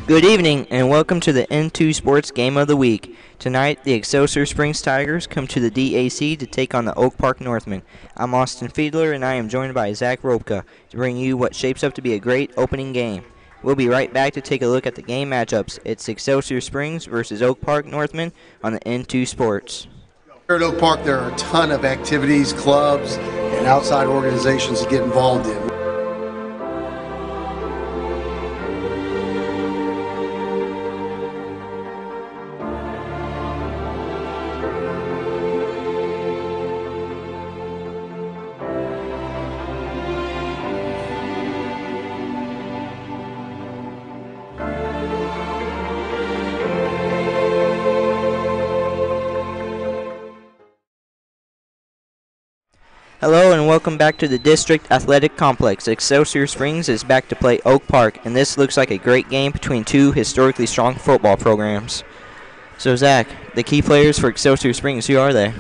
Good evening and welcome to the N2 Sports Game of the Week. Tonight, the Excelsior Springs Tigers come to the DAC to take on the Oak Park Northmen. I'm Austin Fiedler and I am joined by Zach Ropka to bring you what shapes up to be a great opening game. We'll be right back to take a look at the game matchups. It's Excelsior Springs versus Oak Park Northmen on the N2 Sports. Here at Oak Park, there are a ton of activities, clubs, and outside organizations to get involved in. Hello and welcome back to the District Athletic Complex. Excelsior Springs is back to play Oak Park, and this looks like a great game between two historically strong football programs. So Zach, the key players for Excelsior Springs, who are they?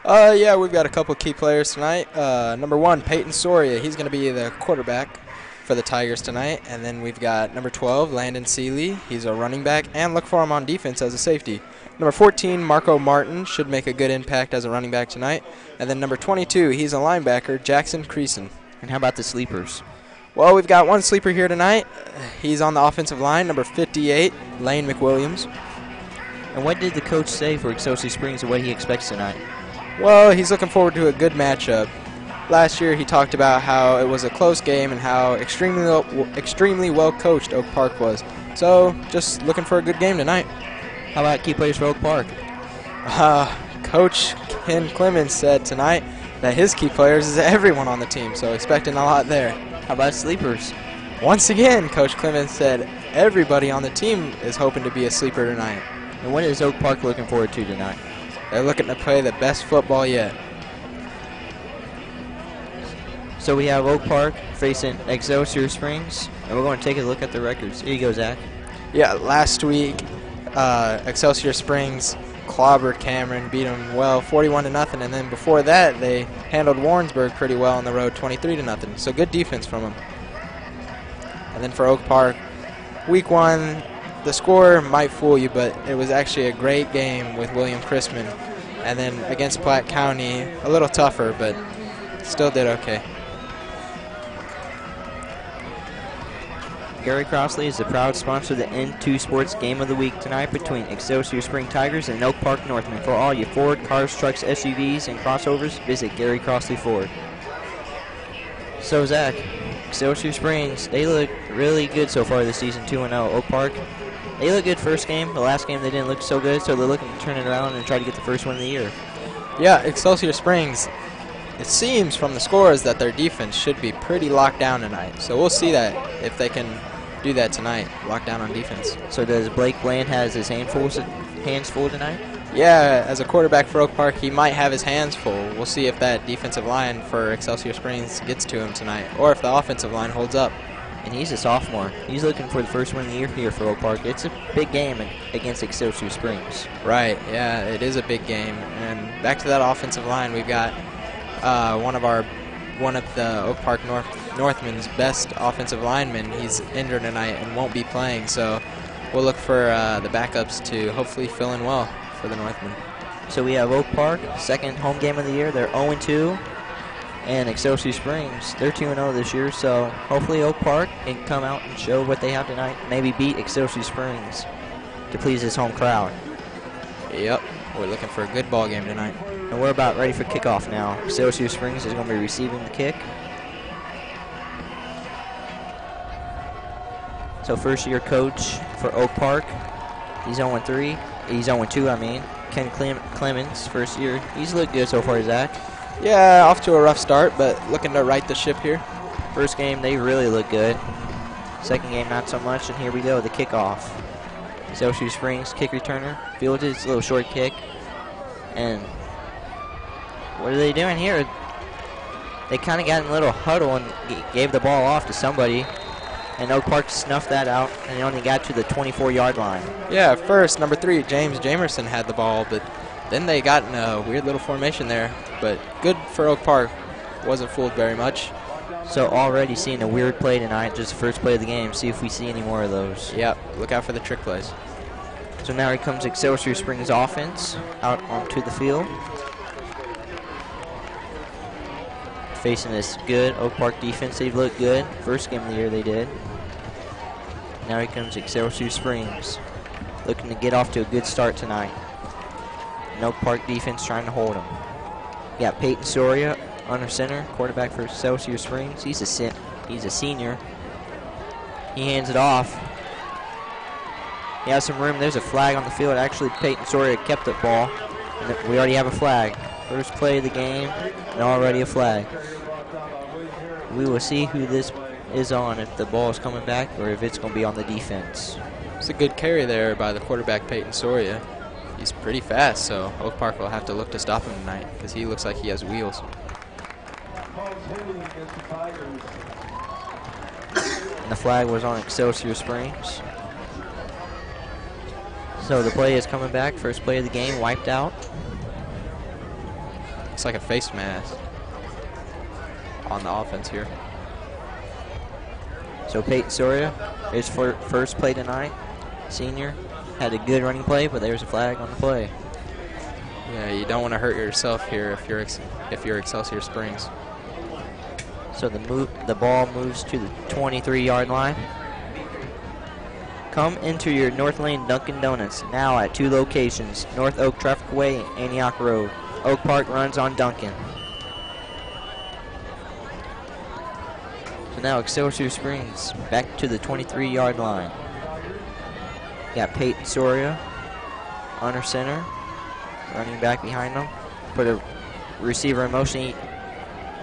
Yeah, we've got a couple key players tonight. Number one, Peyton Soria. He's going to be the quarterback for the Tigers tonight. And then we've got number 12, Landon Seeley. He's a running back, and look for him on defense as a safety. Number 14, Marco Martin, should make a good impact as a running back tonight. And then number 22, he's a linebacker, Jackson Creason. And how about the sleepers? Well, we've got one sleeper here tonight. He's on the offensive line, number 58, Lane McWilliams. And what did the coach say for Excelsior Springs and what he expects tonight? Well, he's looking forward to a good matchup. Last year he talked about how it was a close game and how extremely well coached Oak Park was. So just looking for a good game tonight. How about key players for Oak Park? Coach Ken Clemens said tonight that his key players is everyone on the team, so expecting a lot there. How about sleepers? Once again, Coach Clemens said everybody on the team is hoping to be a sleeper tonight. And what is Oak Park looking forward to tonight? They're looking to play the best football yet. So we have Oak Park facing Excelsior Springs, and we're going to take a look at the records. Here you go, Zach. Yeah, last week Excelsior Springs clobbered Cameron, beat them well 41-0, and then before that they handled Warrensburg pretty well on the road 23-0. So good defense from them. And then for Oak Park, week one, the score might fool you, but it was actually a great game with William Christman. And then against Platte County, a little tougher, but still did okay. Gary Crossley is the proud sponsor of the N2 Sports Game of the Week tonight between Excelsior Spring Tigers and Oak Park Northmen. For all your Ford, cars, trucks, SUVs, and crossovers, visit Gary Crossley Ford. So, Zach, Excelsior Springs, they look really good so far this season, 2-0. Oak Park, they look good first game. The last game they didn't look so good, so they're looking to turn it around and try to get the first one of the year. Yeah, Excelsior Springs, it seems from the scores that their defense should be pretty locked down tonight. So we'll see that if they can do that tonight, lock down on defense. So does Blake Bland has his hands full tonight? Yeah, as a quarterback for Oak Park, he might have his hands full. We'll see if that defensive line for Excelsior Springs gets to him tonight, or if the offensive line holds up. And he's a sophomore. He's looking for the first one of the year here for Oak Park. It's a big game against Excelsior Springs. Right, yeah, it is a big game. And back to that offensive line, we've got one of the Oak Park Northmen's best offensive linemen. He's injured tonight and won't be playing, so we'll look for the backups to hopefully fill in well for the Northmen. So we have Oak Park, second home game of the year. They're 0-2, and Excelsior Springs, they're 2-0 this year, so hopefully Oak Park can come out and show what they have tonight, maybe beat Excelsior Springs to please his home crowd. Yep, we're looking for a good ball game tonight. And we're about ready for kickoff now. Excelsior Springs is going to be receiving the kick. So first-year coach for Oak Park, he's 0-3. He's 0-2, I mean. Ken Clemens, first year. He's looked good so far, Zach. Yeah, off to a rough start, but looking to right the ship here. First game, they really look good. Second game, not so much. And here we go, the kickoff. Excelsior Springs kick returner fields his little short kick. And what are they doing here? They kind of got in a little huddle and gave the ball off to somebody. And Oak Park snuffed that out, and they only got to the 24-yard line. Yeah, first, number 3, James Jamerson had the ball, but then they got in a weird little formation there. But good for Oak Park. Wasn't fooled very much. So already seeing a weird play tonight, just the first play of the game. See if we see any more of those. Yep, look out for the trick plays. So now here comes Excelsior Springs offense out onto the field. Facing this good Oak Park defense. They've looked good. First game of the year they did. Now here comes Excelsior Springs. Looking to get off to a good start tonight. And Oak Park defense trying to hold them. You got Peyton Soria under center, quarterback for Excelsior Springs. He's a senior. He hands it off. He has some room. There's a flag on the field. Actually, Peyton Soria kept the ball. And we already have a flag. First play of the game, and already a flag. We will see who this is on, if the ball is coming back or if it's going to be on the defense. It's a good carry there by the quarterback, Peyton Soria. He's pretty fast, so Oak Park will have to look to stop him tonight because he looks like he has wheels. And the flag was on Excelsior Springs. So the play is coming back. First play of the game, wiped out. It's like a face mask on the offense here. So Peyton Soria, his first play tonight, senior, had a good running play, but there's a flag on the play. Yeah, you don't want to hurt yourself here if you're Excelsior Springs. So the ball moves to the 23-yard line. Come into your North Lane Dunkin' Donuts now at 2 locations, North Oak Traffic Way and Antioch Road. Oak Park runs on Duncan. So now Excelsior Springs back to the 23-yard line. Got Peyton Soria under center, running back behind him. Put a receiver in motion.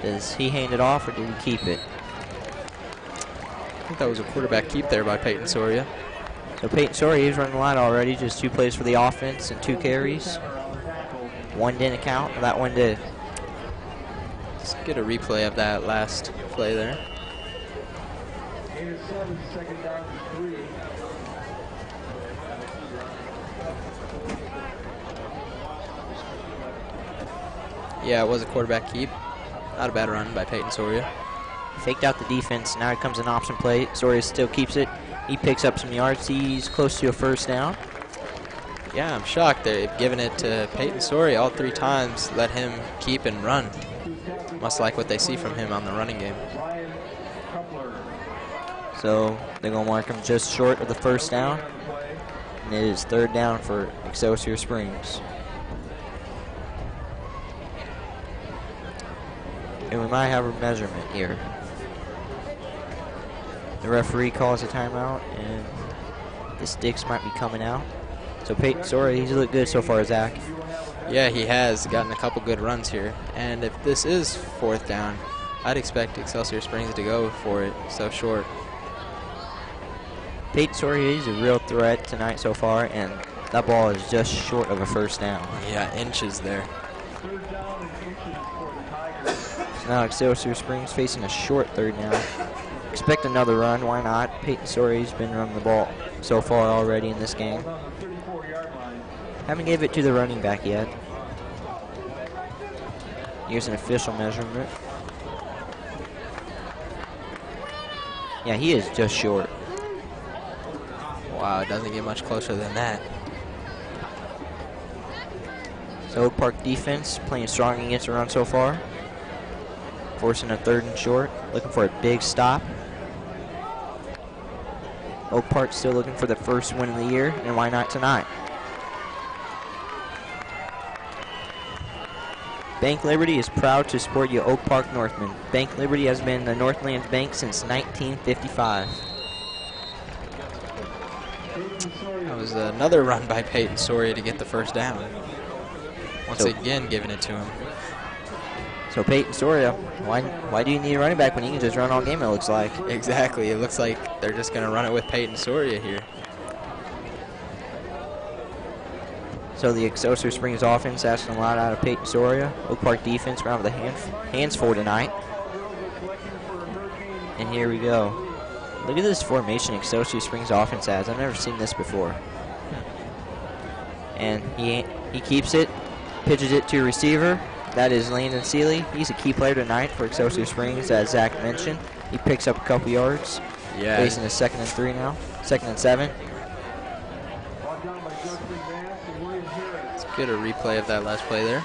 Does he hand it off or did he keep it? I think that was a quarterback keep there by Peyton Soria. So Peyton Soria, he's running the line already. Just 2 plays for the offense and 2 carries. One didn't count, that one did. Let's get a replay of that last play there. Yeah, it was a quarterback keep. Not a bad run by Peyton Soria. Faked out the defense. Now it comes an option play. Soria still keeps it. He picks up some yards. He's close to a first down. Yeah, I'm shocked. They've given it to Peyton Soria all 3 times. Let him keep and run. Must like what they see from him on the running game. So they're going to mark him just short of the first down. And it is 3rd down for Excelsior Springs. And we might have a measurement here. The referee calls a timeout, and the sticks might be coming out. So Peyton Soria, he's looked good so far, Zach. Yeah, he has gotten a couple good runs here. And if this is 4th down, I'd expect Excelsior Springs to go for it so short. Peyton Soria, he's a real threat tonight so far, and that ball is just short of a first down. Yeah, inches there. So now Excelsior Springs facing a short 3rd down. Expect another run, why not? Peyton Soria's been running the ball so far already in this game. Haven't gave it to the running back yet. Here's an official measurement. Yeah, he is just short. Wow, it doesn't get much closer than that. So Oak Park defense playing strong against the run so far. Forcing a 3rd and short, looking for a big stop. Oak Park still looking for the first win of the year, and why not tonight? Bank Liberty is proud to support you Oak Park Northmen. Bank Liberty has been the Northlands Bank since 1955. That was another run by Peyton Soria to get the first down. Once again, giving it to him. So Peyton Soria, why do you need a running back when you can just run all game, it looks like? Exactly. It looks like they're just going to run it with Peyton Soria here. So the Excelsior Springs offense asking a lot out of Peyton Soria. Oak Park defense around with the hands full tonight. And here we go. Look at this formation Excelsior Springs offense has. I've never seen this before. And he keeps it, pitches it to a receiver. That is Landon Seeley. He's a key player tonight for Excelsior Springs, as Zach mentioned. He picks up a couple yards. Yeah. Facing a 2nd and 3 now. 2nd and 7. Let's get a replay of that last play there.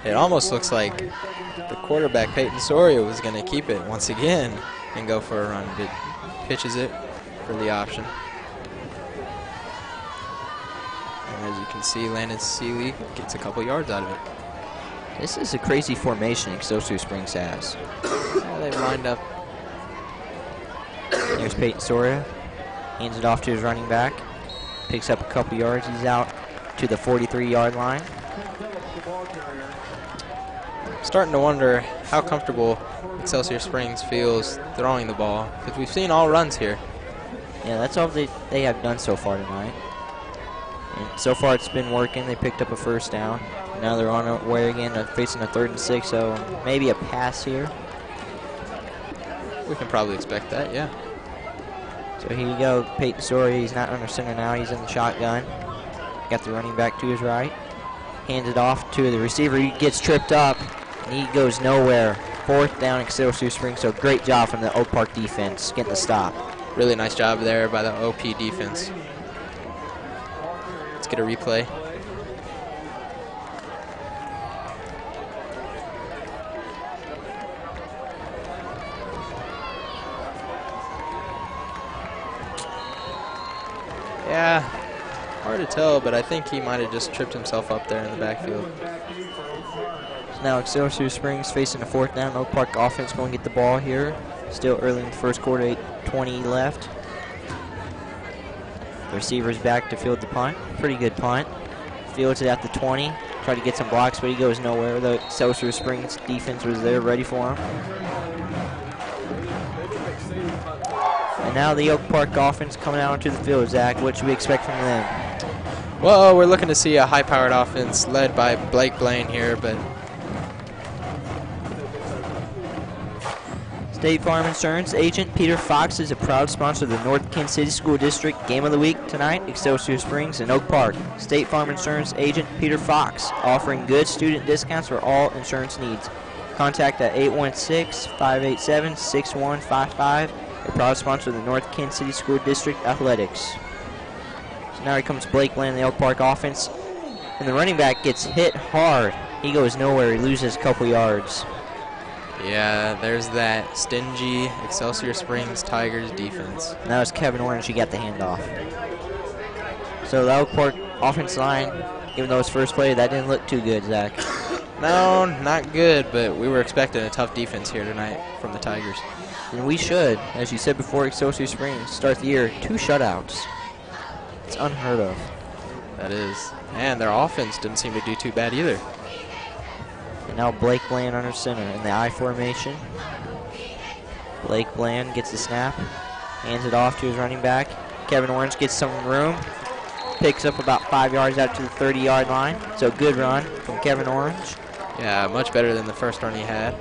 It almost looks like the quarterback, Peyton Soria, was going to keep it once again and go for a run, but pitches it for the option. And as you can see, Landon Seeley gets a couple yards out of it. This is a crazy formation Excelsior Springs has. Yeah, they've lined up. There's Peyton Soria. Hands it off to his running back. Picks up a couple yards. He's out to the 43-yard line. Starting to wonder how comfortable Excelsior Springs feels throwing the ball, because we've seen all runs here. Yeah, that's all they have done so far tonight. And so far it's been working. They picked up a 1st down. Now they're on their way again, facing a 3rd and 6, so maybe a pass here. We can probably expect that, yeah. So here you go, Peyton Soria. He's not under center now. He's in the shotgun. Got the running back to his right. Hands it off to the receiver. He gets tripped up, and he goes nowhere. 4th down, Excelsior Springs. So great job from the Oak Park defense getting the stop. Really nice job there by the OP defense. Let's get a replay. Yeah, hard to tell, but I think he might have just tripped himself up there in the backfield. So now Excelsior Springs facing a 4th down. Oak Park offense going to get the ball here. Still early in the 1st quarter, 8:20 left. The receiver's back to field the punt. Pretty good punt. Fields it at the 20. Tried to get some blocks, but he goes nowhere. The Excelsior Springs defense was there ready for him. And now the Oak Park offense coming out onto the field. Zach, what should we expect from them? Well, we're looking to see a high-powered offense led by Blake Blaine here, but State Farm Insurance agent Peter Fox is a proud sponsor of the North Kansas City School District Game of the Week tonight, Excelsior Springs and Oak Park. State Farm Insurance agent Peter Fox, offering good student discounts for all insurance needs. Contact at 816-587-6155. A proud sponsor of the North Kansas City School District Athletics. So now here comes Blake Bland, the Oak Park offense. And the running back gets hit hard. He goes nowhere. He loses a couple yards. yeah, there's that stingy Excelsior Springs Tigers defense. Now it's Kevin Orange. He got the handoff. So the Oak Park offense line, even though it's first play, that didn't look too good, Zach. No, not good, but we were expecting a tough defense here tonight from the Tigers. And we should, as you said before, Excelsior Springs start the year 2 shutouts. It's unheard of. That is. And their offense didn't seem to do too bad either. And now Blake Bland under center in the I formation. Blake Bland gets the snap, hands it off to his running back. Kevin Orange gets some room, picks up about 5 yards out to the 30-yard line. So good run from Kevin Orange. Yeah, much better than the first run he had.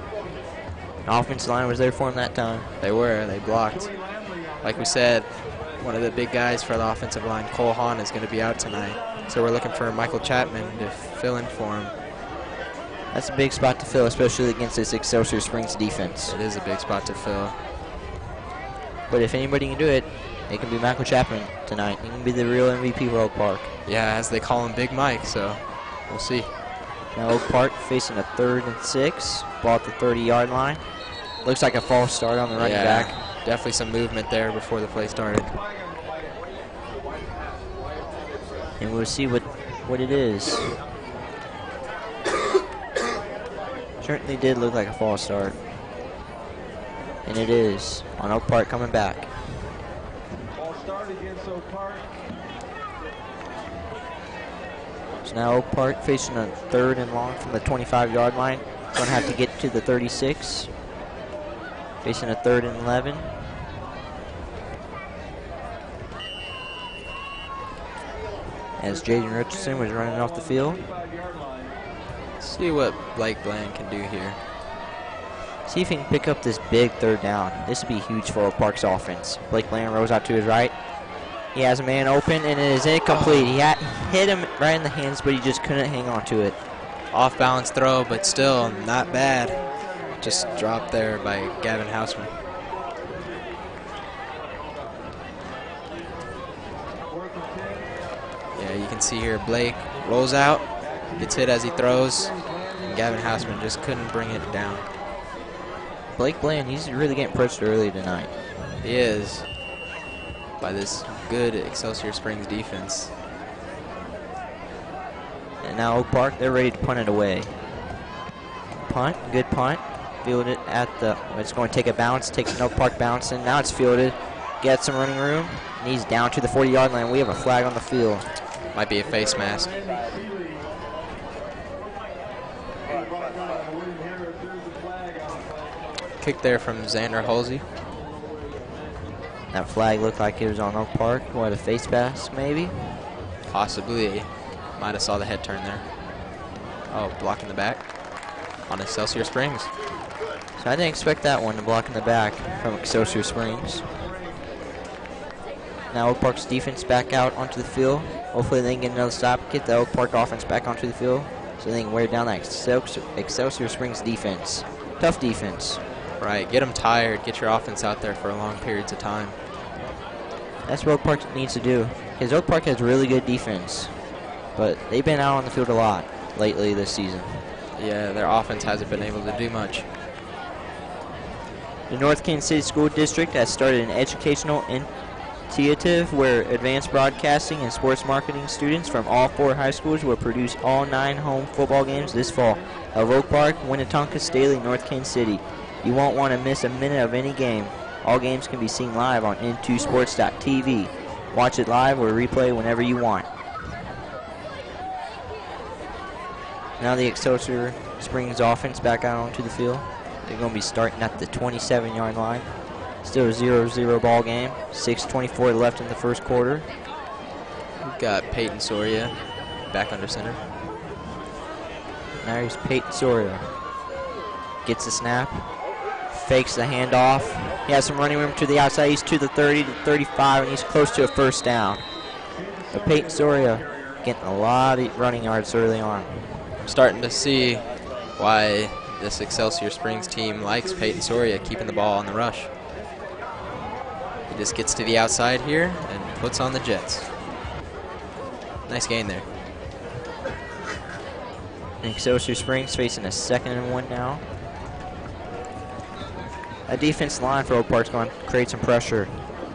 The offensive line was there for him that time. They were. They blocked. Like we said, one of the big guys for the offensive line, Cole Hahn, is going to be out tonight. So we're looking for Michael Chapman to fill in for him. That's a big spot to fill, especially against this Excelsior Springs defense. It is a big spot to fill. But if anybody can do it, it can be Michael Chapman tonight. He can be the real MVP for Oak Park. Yeah, as they call him Big Mike, so we'll see. Now Oak Park facing a 3rd and 6. Ball at the 30-yard line. Looks like a false start on the running back. Definitely some movement there before the play started. And we'll see what it is. Certainly did look like a false start. And it is on Oak Park coming back. Ball start against Oak Park. So now Oak Park facing a 3rd and long from the 25-yard line. Going to have to get to the 36. Facing a 3rd and 11. As Jaden Richardson was running off the field. Let's see what Blake Bland can do here. See if he can pick up this big 3rd down. This would be huge for Oak Park's offense. Blake Bland rolls out to his right. He has a man open, and it is incomplete. He hit him right in the hands, but he just couldn't hang on to it. Off-balance throw, but still not bad. Just dropped there by Gavin Hausman. Yeah, you can see here Blake rolls out, gets hit as he throws, and Gavin Hausman just couldn't bring it down. Blake Bland, he's really getting pressured early tonight. He is, by this good Excelsior Springs defense. And now Oak Park, they're ready to punt it away. Punt, good punt. Fielded at the, it's going to take a bounce, takes an Oak Park bounce, and now it's fielded. Gets some running room, and he's down to the 40-yard line. We have a flag on the field. Might be a face mask. Kick there from Xander Halsey. That flag looked like it was on Oak Park. What, a face pass, maybe? Possibly. Might have saw the head turn there. Oh, blocking the back on Excelsior Springs. So I didn't expect that one to block in the back from Excelsior Springs. Now Oak Park's defense back out onto the field. Hopefully they can get another stop, get the Oak Park offense back onto the field so they can wear down that Excelsior Springs defense. Tough defense. Right, get them tired, get your offense out there for long periods of time. That's what Oak Park needs to do. Because Oak Park has really good defense, but they've been out on the field a lot lately this season. Yeah, their offense hasn't been able to do much. The North Kansas City School District has started an educational initiative where advanced broadcasting and sports marketing students from all 4 high schools will produce all 9 home football games this fall of Oak Park, Winnetonka, Staley, North Kansas City. You won't want to miss a minute of any game. All games can be seen live on n2sports.tv. Watch it live or replay whenever you want. Now the Excelsior Springs offense back out onto the field. They're going to be starting at the 27-yard line. Still a 0-0 ball game. 6:24 left in the first quarter. We've got Peyton Soria back under center. Now here's Peyton Soria. Gets the snap. Fakes the handoff. He has some running room to the outside. He's to the 30 to 35, and he's close to a first down. But Peyton Soria getting a lot of running yards early on. I'm starting to see why this Excelsior Springs team likes Peyton Soria keeping the ball on the rush. He just gets to the outside here and puts on the Jets. Nice gain there. And Excelsior Springs facing a 2nd and 1 now. A defense line for Oak Park's going to create some pressure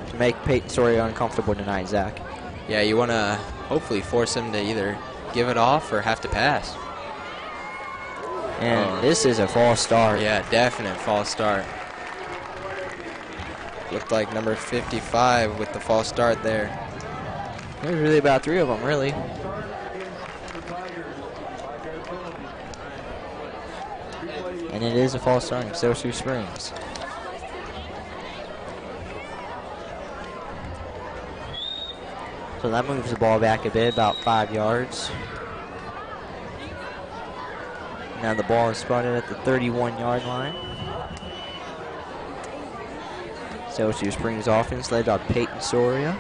to make Peyton Soria uncomfortable tonight, Zach. Yeah, you want to hopefully force him to either give it off or have to pass. And this is a false start. Yeah, definite false start. Looked like number 55 with the false start there. There's really about 3 of them, really. And it is a false start in Excelsior Springs. So that moves the ball back a bit, about 5 yards. Now the ball is spotted at the 31-yard line. Excelsior Springs offense led by Peyton Soria.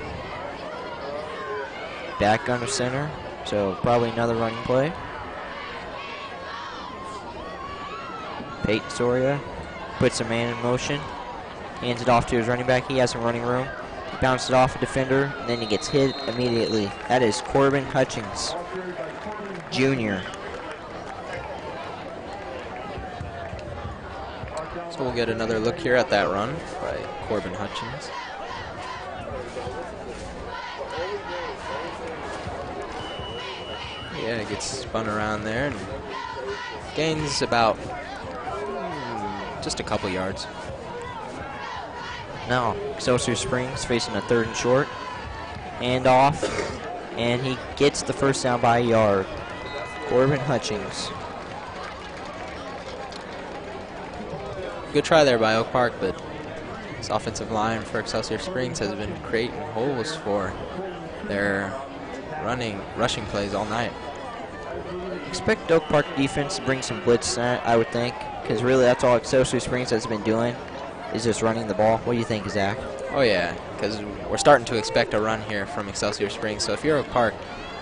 Back under center, so probably another running play. Peyton Soria puts a man in motion, hands it off to his running back. He has some running room. He bounces it off a defender, and then he gets hit immediately. That is Corbin Hutchins, Jr. So we'll get another look here at that run by Corbin Hutchins. Yeah, gets spun around there and gains about just a couple yards. Now Excelsior Springs facing a 3rd and short. Hand off, and he gets the first down by a yard. Corbin Hutchins. Good try there by Oak Park, but this offensive line for Excelsior Springs has been creating holes for their rushing plays all night. Expect Oak Park defense to bring some blitz tonight, I would think, because really that's all Excelsior Springs has been doing is just running the ball. What do you think, Zach? Oh yeah, because we're starting to expect a run here from Excelsior Springs. So if you're Oak Park,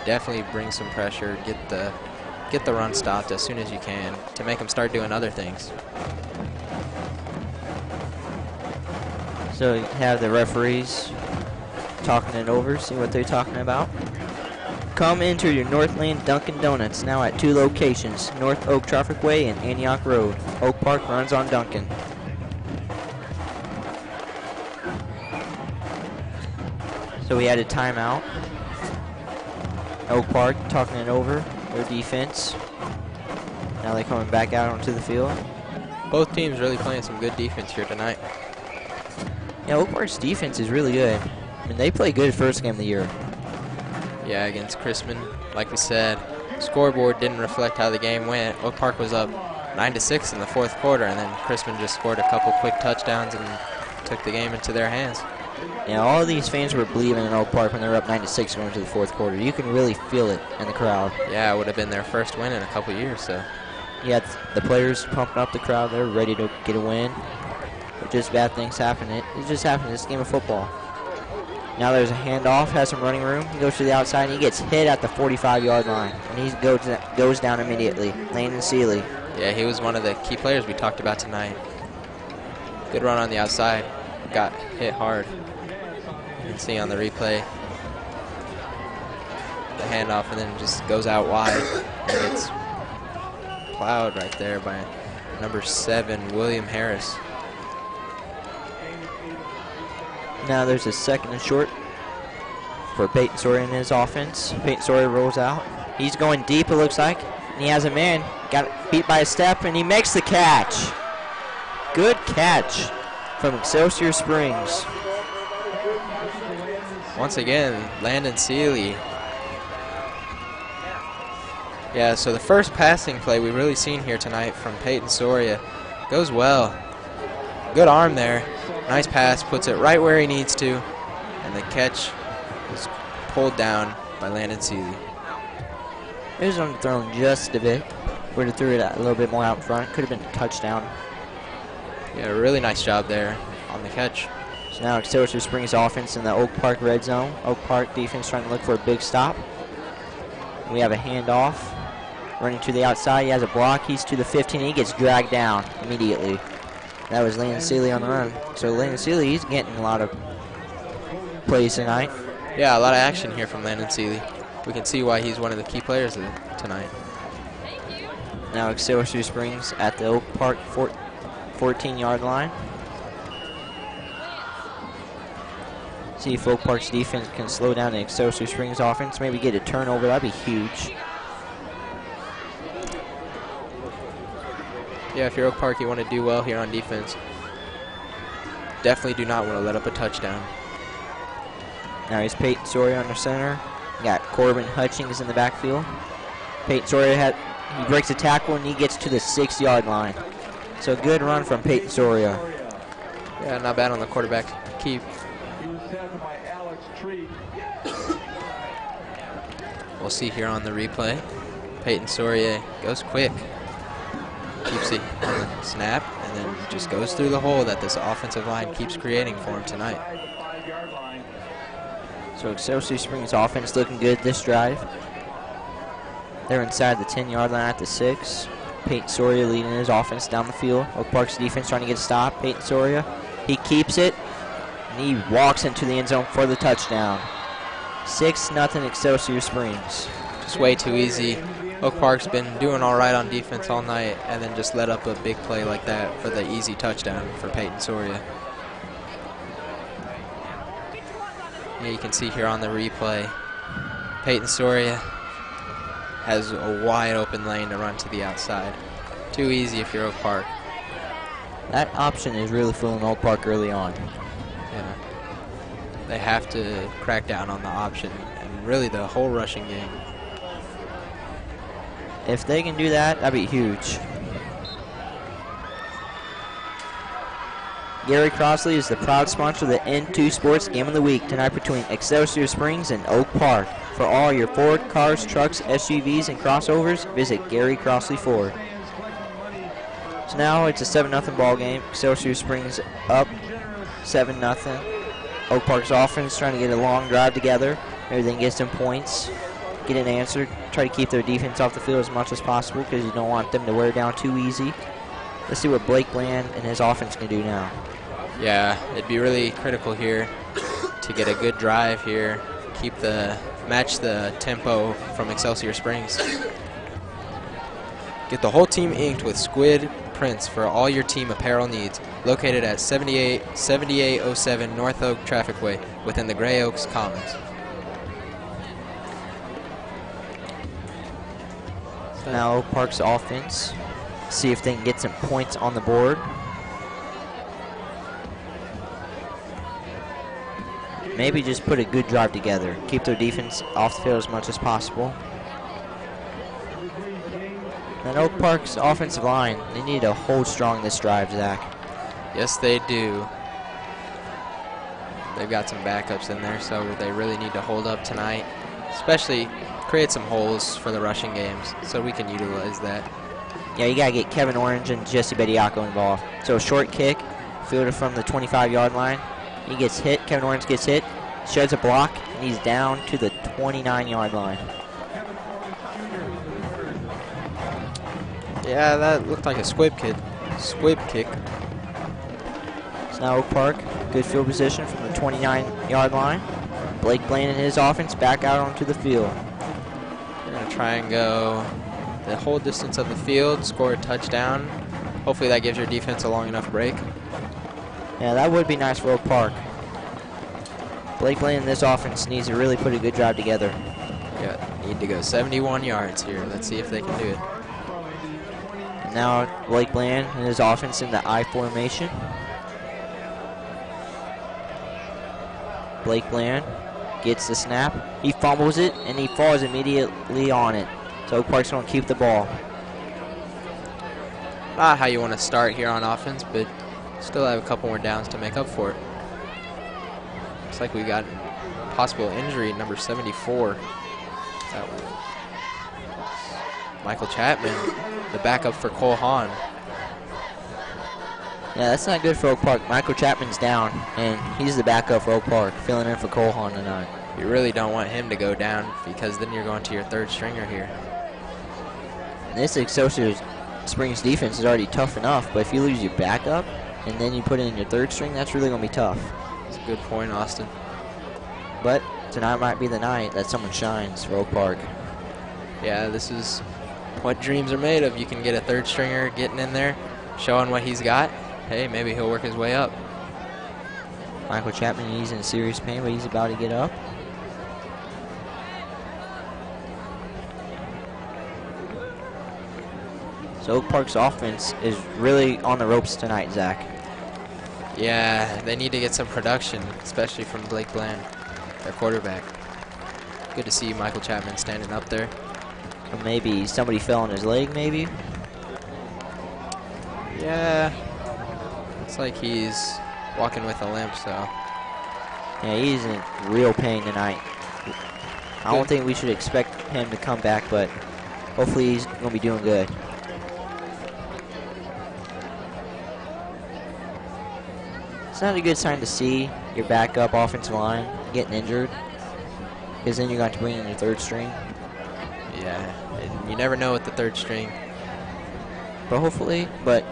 definitely bring some pressure, get get the run stopped as soon as you can to make them start doing other things. So you have the referees talking it over, see what they're talking about. Come enter your Northland Dunkin' Donuts, now at 2 locations, North Oak Traffic Way and Antioch Road. Oak Park runs on Dunkin'. So we had a timeout. Oak Park talking it over, their defense. Now they're coming back out onto the field. Both teams really playing some good defense here tonight. Yeah, Oak Park's defense is really good. I mean, they played good first game of the year. Yeah, against Chrisman, like we said, scoreboard didn't reflect how the game went. Oak Park was up 9-6 in the 4th quarter, and then Chrisman just scored a couple quick touchdowns and took the game into their hands. Yeah, all of these fans were believing in Oak Park when they were up 9-6 going into the 4th quarter. You can really feel it in the crowd. Yeah, it would have been their first win in a couple years, so. Yeah, the players pumping up the crowd. They're ready to get a win. But just bad things happen. It just happened in this game of football. Now there's a handoff, has some running room. He goes to the outside, and he gets hit at the 45-yard line. And he goes down immediately. Landon Seeley. Yeah, he was one of the key players we talked about tonight. Good run on the outside. Got hit hard. You can see on the replay the handoff, and then just goes out wide. And gets plowed right there by number 7, William Harris. Now there's a 2nd and short for Peyton Sawyer in his offense. Peyton Sawyer rolls out. He's going deep, it looks like. And he has a man. Got beat by a step, and he makes the catch. Good catch from Excelsior Springs. Once again, Landon Seeley. Yeah, so the first passing play we've really seen here tonight from Peyton Sawyer goes well. Good arm there. Nice pass, puts it right where he needs to, and the catch was pulled down by Landon Seeley. It was underthrown just a bit. Would have threw it a little bit more out front. Could have been a touchdown. Yeah, really nice job there on the catch. So now Excelsior Springs offense in the Oak Park red zone. Oak Park defense trying to look for a big stop. We have a handoff. Running to the outside, he has a block. He's to the 15, he gets dragged down immediately. That was Landon Seeley on the run. So Landon Seeley, he's getting a lot of plays tonight. Yeah, a lot of action here from Landon Seeley. We can see why he's one of the key players tonight. Now Excelsior Springs at the Oak Park 14-yard line. See if Oak Park's defense can slow down the Excelsior Springs offense. Maybe get a turnover. That'd be huge. Yeah, if you're Oak Park, you want to do well here on defense. Definitely do not want to let up a touchdown. Now he's Peyton Sawyer under center. Got Corbin Hutchings in the backfield. Peyton Sawyer he breaks a tackle and he gets to the 6-yard line. So good run from Peyton Sawyer. Yeah, not bad on the quarterback keep. We'll see here on the replay. Peyton Sawyer goes quick. Keeps it on the snap and then just goes through the hole that this offensive line keeps creating for him tonight. So Excelsior Springs offense looking good this drive. They're inside the 10-yard line at the 6. Peyton Sawyer leading his offense down the field. Oak Park's defense trying to get a stop. Peyton Sawyer, he keeps it, and he walks into the end zone for the touchdown. 6-0 Excelsior Springs. Just way too easy. Oak Park's been doing all right on defense all night and then just let up a big play like that for the easy touchdown for Peyton Sawyer. Yeah, you can see here on the replay, Peyton Sawyer has a wide open lane to run to the outside. Too easy if you're Oak Park. That option is really fooling Oak Park early on. Yeah. They have to crack down on the option and really the whole rushing game. If they can do that, that'd be huge. Gary Crossley is the proud sponsor of the N2 Sports Game of the Week tonight between Excelsior Springs and Oak Park. For all your Ford cars, trucks, SUVs, and crossovers, visit Gary Crossley Ford. So now it's a 7-0 ball game. Excelsior Springs up 7-0. Oak Park's offense trying to get a long drive together. Everything gets some points. get it answered. Try to keep their defense off the field as much as possible because you don't want them to wear down too easy. Let's see what Blake Bland and his offense can do now. Yeah, it'd be really critical here to get a good drive here, match the tempo from Excelsior Springs. Get the whole team inked with squid prints for all your team apparel needs. Located at 7807 North Oak Trafficway within the Gray Oaks Commons. Now Oak Park's offense. See if they can get some points on the board. Maybe just put a good drive together. Keep their defense off the field as much as possible. And Oak Park's offensive line, they need to hold strong this drive, Zach. Yes, they do. They've got some backups in there, so they really need to hold up tonight. Especially create some holes for the rushing games so we can utilize that. Yeah, you got to get Kevin Orange and Jesse Bediaco involved. So a short kick, fielded from the 25-yard line. He gets hit. Kevin Orange gets hit, sheds a block, and he's down to the 29-yard line. Yeah, that looked like a squib kick. So now Oak Park, good field position from the 29-yard line. Blake Bland and his offense back out onto the field. We're going to try and go the whole distance of the field, score a touchdown. Hopefully that gives your defense a long enough break. Yeah, that would be nice for Oak Park. Blake Bland and this offense needs to really put a good drive together. Yeah, need to go 71 yards here. Let's see if they can do it. And now Blake Bland and his offense in the I formation. Blake Bland gets the snap. He fumbles it, and he falls immediately on it. So Oak Park's going to keep the ball. Not how you want to start here on offense, but still have a couple more downs to make up for it. Looks like we got possible injury, number 74. That was Michael Chapman, the backup for Cole Hahn. Yeah, that's not good for Oak Park. Michael Chapman's down, and he's the backup for Oak Park, filling in for Cole Hahn tonight. You really don't want him to go down because then you're going to your third stringer here. And this Excelsior Springs defense is already tough enough, but if you lose your backup and then you put in your third string, that's really going to be tough. That's a good point, Austin. But tonight might be the night that someone shines for Oak Park. Yeah, this is what dreams are made of. You can get a third stringer getting in there, showing what he's got. Hey, maybe he'll work his way up. Michael Chapman, he's in serious pain, but he's about to get up. So Oak Park's offense is really on the ropes tonight, Zach. Yeah, they need to get some production, especially from Blake Bland, their quarterback. Good to see Michael Chapman standing up there. Or maybe somebody fell on his leg, maybe? Yeah, looks like he's walking with a limp, so. Yeah, he's in real pain tonight. I don't think we should expect him to come back, but hopefully he's going to be doing good. It's not a good sign to see your backup offensive line getting injured, because then you're going to bring in your third string. Yeah, and you never know with the third string. But hopefully, but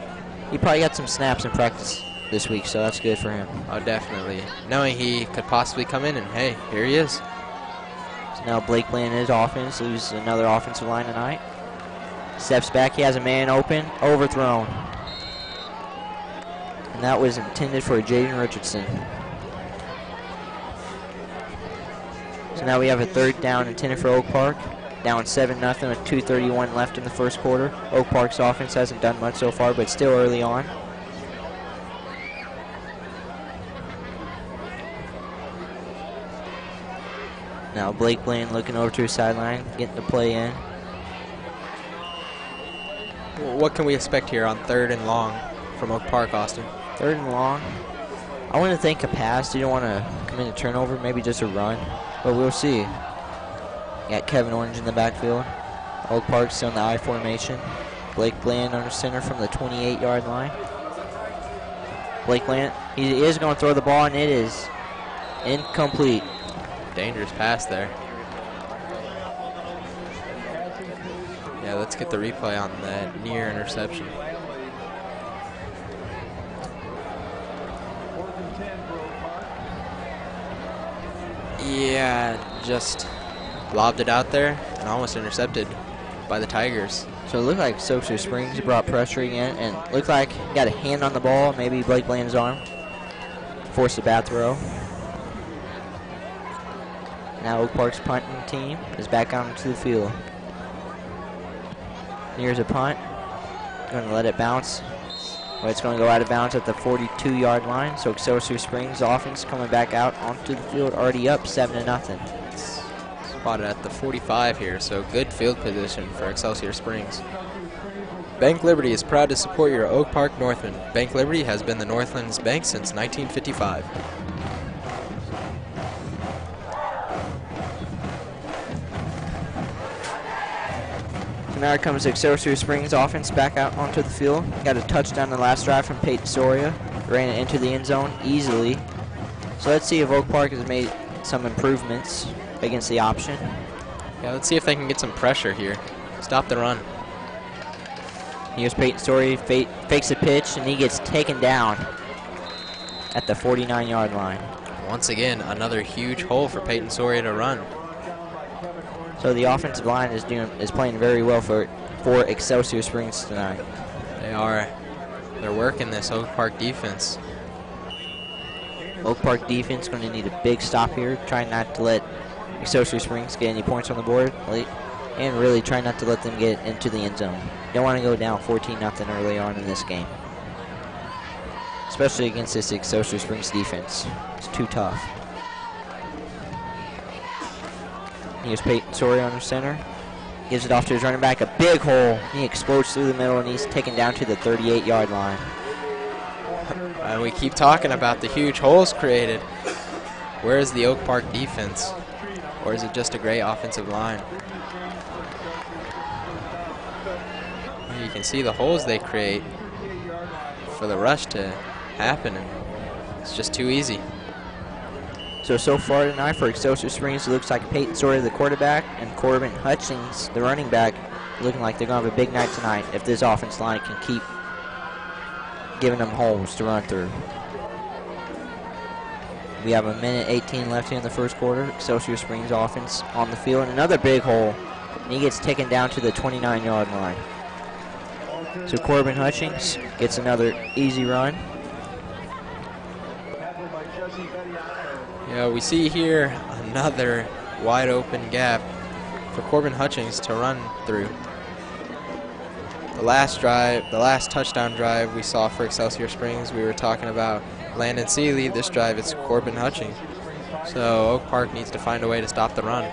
he probably got some snaps in practice this week, so that's good for him. Oh, definitely. Knowing he could possibly come in, and hey, here he is. So now Blake Bland and his offense loses another offensive line tonight. Steps back, he has a man open, overthrown. And that was intended for Jaden Richardson. So now we have a third down intended for Oak Park. Down 7-0 with 2:31 left in the first quarter. Oak Park's offense hasn't done much so far, but still early on. Now Blake Bland looking over to his sideline, getting the play in. What can we expect here on 3rd and long from Oak Park, Austin? 3rd and long. I want to think a pass. You don't want to commit a turnover, maybe just a run, but we'll see. Got Kevin Orange in the backfield. Oak Park still in the I formation. Blake Bland under center from the 28-yard line. Blake Bland, he is going to throw the ball, and it is incomplete. Dangerous pass there. let's get the replay on that near interception. Yeah, just lobbed it out there and almost intercepted by the Tigers. So it looked like Excelsior Springs brought pressure again, and looked like he got a hand on the ball, maybe Blake Bland's arm. Forced a bad throw. Now Oak Park's punting team is back out onto the field. Here's a punt. Going to let it bounce. But it's going to go out of bounds at the 42-yard line. So Excelsior Springs offense coming back out onto the field, already up 7-0. Spotted at the 45 here, so good field position for Excelsior Springs. Bank Liberty is proud to support your Oak Park Northmen. Bank Liberty has been the Northland's bank since 1955. Now comes Excelsior Springs offense back out onto the field. Got a touchdown in the last drive from Peyton Soria. Ran it into the end zone easily. So let's see if Oak Park has made some improvements against the option. Yeah, let's see if they can get some pressure here. Stop the run. Here's Peyton Soria, fakes a pitch, and he gets taken down at the 49-yard line. Once again, another huge hole for Peyton Soria to run. So the offensive line is playing very well for Excelsior Springs tonight. They are. They're working this Oak Park defense. Oak Park defense going to need a big stop here, trying not to let Excelsior Springs get any points on the board, and really try not to let them get into the end zone. Don't want to go down 14-0 early on in this game, especially against this Excelsior Springs defense. It's too tough. Here's Peyton Soria on the center. Gives it off to his running back. A big hole. He explodes through the middle, and he's taken down to the 38-yard line. We keep talking about the huge holes created. Where is the Oak Park defense? Or is it just a great offensive line? You can see the holes they create for the rush to happen, and it's just too easy. So far tonight for Excelsior Springs, it looks like Peyton Soria, the quarterback, and Corbin Hutchings, the running back, looking like they're going to have a big night tonight if this offense line can keep giving them holes to run through. We have 1:18 left here in the first quarter. Excelsior Springs offense on the field, and another big hole, and he gets taken down to the 29-yard line. So Corbin Hutchings gets another easy run. Yeah, we see here another wide open gap for Corbin Hutchings to run through. The last touchdown drive we saw for Excelsior Springs, we were talking about Landon Seeley. This drive, it's Corbin Hutchings. So Oak Park needs to find a way to stop the run.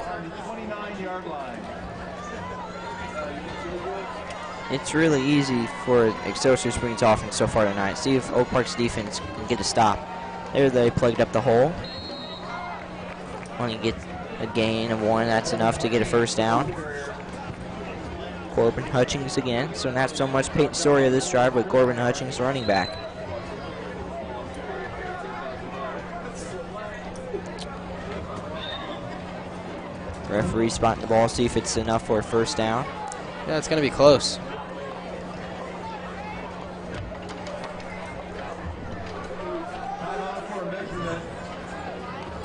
It's really easy for Excelsior Springs offense so far tonight. See if Oak Park's defense can get a stop. There they plugged up the hole. When you get a gain of 1, that's enough to get a first down. Corbin Hutchings again. So not so much Peyton Soria this drive, but Corbin Hutchings running back. Referee spotting the ball, see if it's enough for a first down. Yeah, it's going to be close.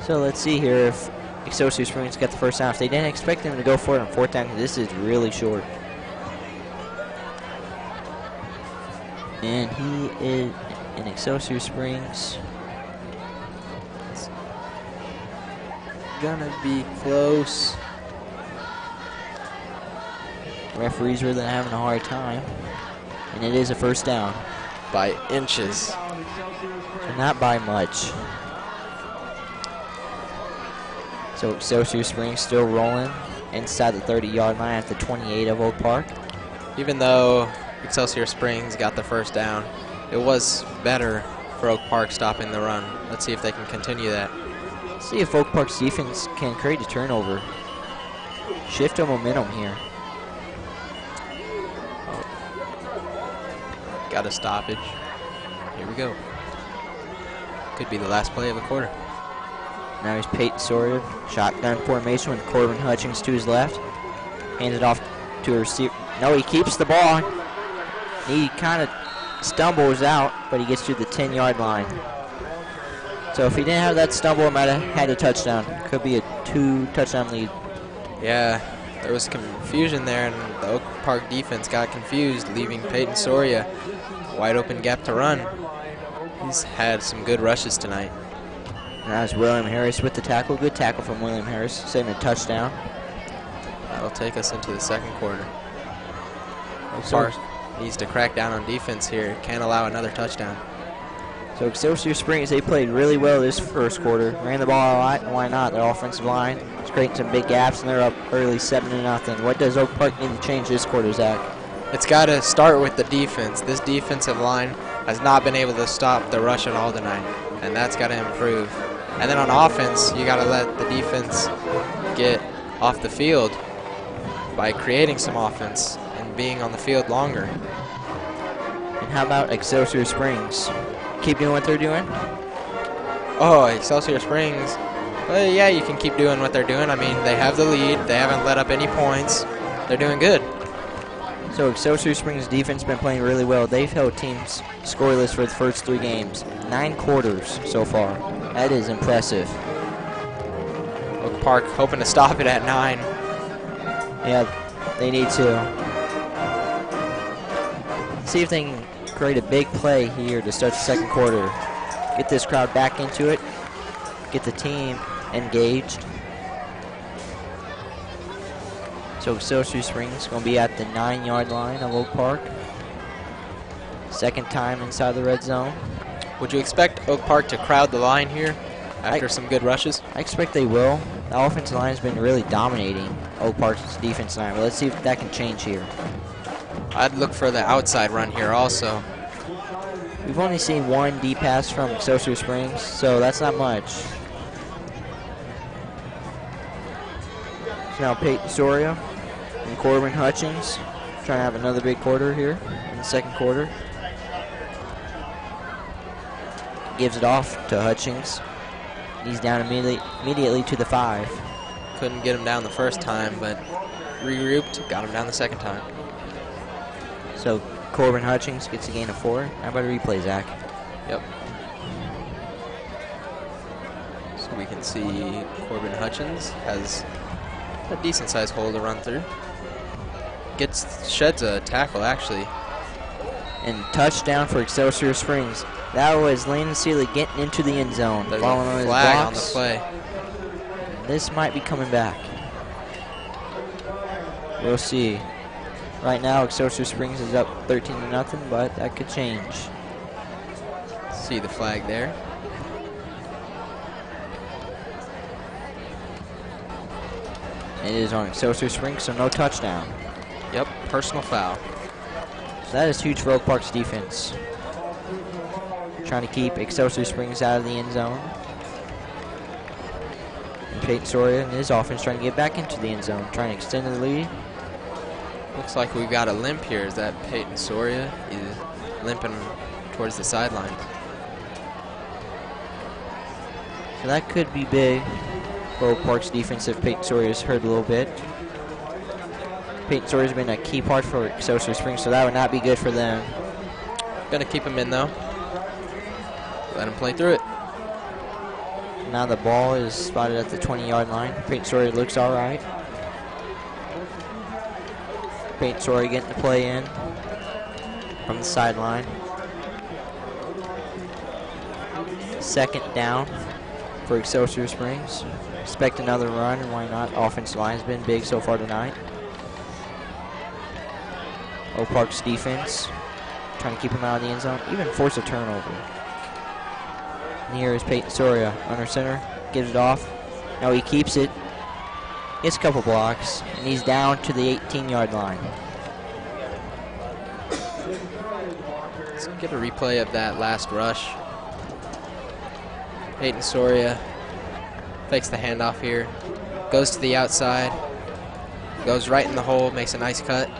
So let's see here if Excelsior Springs got the first down. If they didn't expect them to go for it on fourth down, this is really short. And he is in Excelsior Springs. It's Gonna be close. Referee's really having a hard time. And it is a first down. By inches. So not by much. So Excelsior Springs still rolling inside the 30-yard line at the 28 of Oak Park. Even though Excelsior Springs got the first down, it was better for Oak Park stopping the run. Let's see if they can continue that. See if Oak Park's defense can create a turnover. Shift of momentum here. Got a stoppage. Here we go. Could be the last play of the quarter. Now he's Peyton Soria, shotgun formation with Corbin Hutchings to his left. Hands it off to a No, he keeps the ball. He kind of stumbles out, but he gets to the 10-yard line. So if he didn't have that stumble, he might have had a touchdown. Could be a 2-touchdown lead. Yeah, there was confusion there, and the Oak Park defense got confused, leaving Peyton Soria wide open gap to run. He's had some good rushes tonight. And that's William Harris with the tackle. Good tackle from William Harris, saving a touchdown. That'll take us into the second quarter. Oak So- Park needs to crack down on defense here. Can't allow another touchdown. So Excelsior Springs, they played really well this first quarter. Ran the ball a lot, and why not? Their offensive line is creating some big gaps, and they're up early 7-0. What does Oak Park need to change this quarter, Zach? It's got to start with the defense. This defensive line has not been able to stop the rush at all tonight, and that's got to improve. And then on offense, you got to let the defense get off the field by creating some offense and being on the field longer. And how about Excelsior Springs? Keep doing what they're doing? Oh, Excelsior Springs. Well, yeah, you can keep doing what they're doing. I mean, they have the lead. They haven't let up any points. They're doing good. So Excelsior Springs defense been playing really well. They've held teams scoreless for the first 3 games. 9 quarters so far. That is impressive. Oak Park hoping to stop it at 9. Yeah, they need to. See if they can create a big play here to start the second quarter. Get this crowd back into it. Get the team engaged. So Excelsior Springs going to be at the 9-yard line of Oak Park. Second time inside the red zone. Would you expect Oak Park to crowd the line here after some good rushes? I expect they will. The offensive line has been really dominating Oak Park's defense line, but let's see if that can change here. I'd look for the outside run here also. We've only seen 1 deep pass from Excelsior Springs, so that's not much. So now Peyton Soria and Corbin Hutchins trying to have another big quarter here in the second quarter. Gives it off to Hutchins. He's down immediately to the 5. Couldn't get him down the first time, but regrouped, got him down the second time. So Corbin Hutchins gets a gain of 4. How about a replay, Zach? Yep. So we can see Corbin Hutchins has a decent sized hole to run through. Sheds a tackle actually. And touchdown for Excelsior Springs. That was Landon Seeley getting into the end zone. There's Following on a his flag on the blocks. play. This might be coming back. We'll see. Right now, Excelsior Springs is up 13-0, but that could change. See the flag there. It is on Excelsior Springs, so no touchdown. Yep, personal foul. So that is huge for Oak Park's defense. Trying to keep Excelsior Springs out of the end zone. And Peyton Soria and his offense trying to get back into the end zone, trying to extend the lead. Looks like we've got a limp here. Is that Peyton Soria? He's limping towards the sideline. So that could be big for Oak Park's defense if Peyton Soria's hurt a little bit. Peyton Soria's been a key part for Excelsior Springs, so that would not be good for them. Gonna keep him in though. Let him play through it. Now the ball is spotted at the 20-yard line. Peyton Soria looks all right. Peyton Soria getting the play in from the sideline. Second down for Excelsior Springs. Expect another run, and why not? Offensive line's been big so far tonight. Oak Park's defense trying to keep him out of the end zone, even force a turnover. And here is Peyton Soria under center, gives it off. No, he keeps it. Gets a couple blocks, and he's down to the 18-yard line. Let's get a replay of that last rush. Peyton Soria fakes the handoff here, goes to the outside, goes right in the hole, makes a nice cut,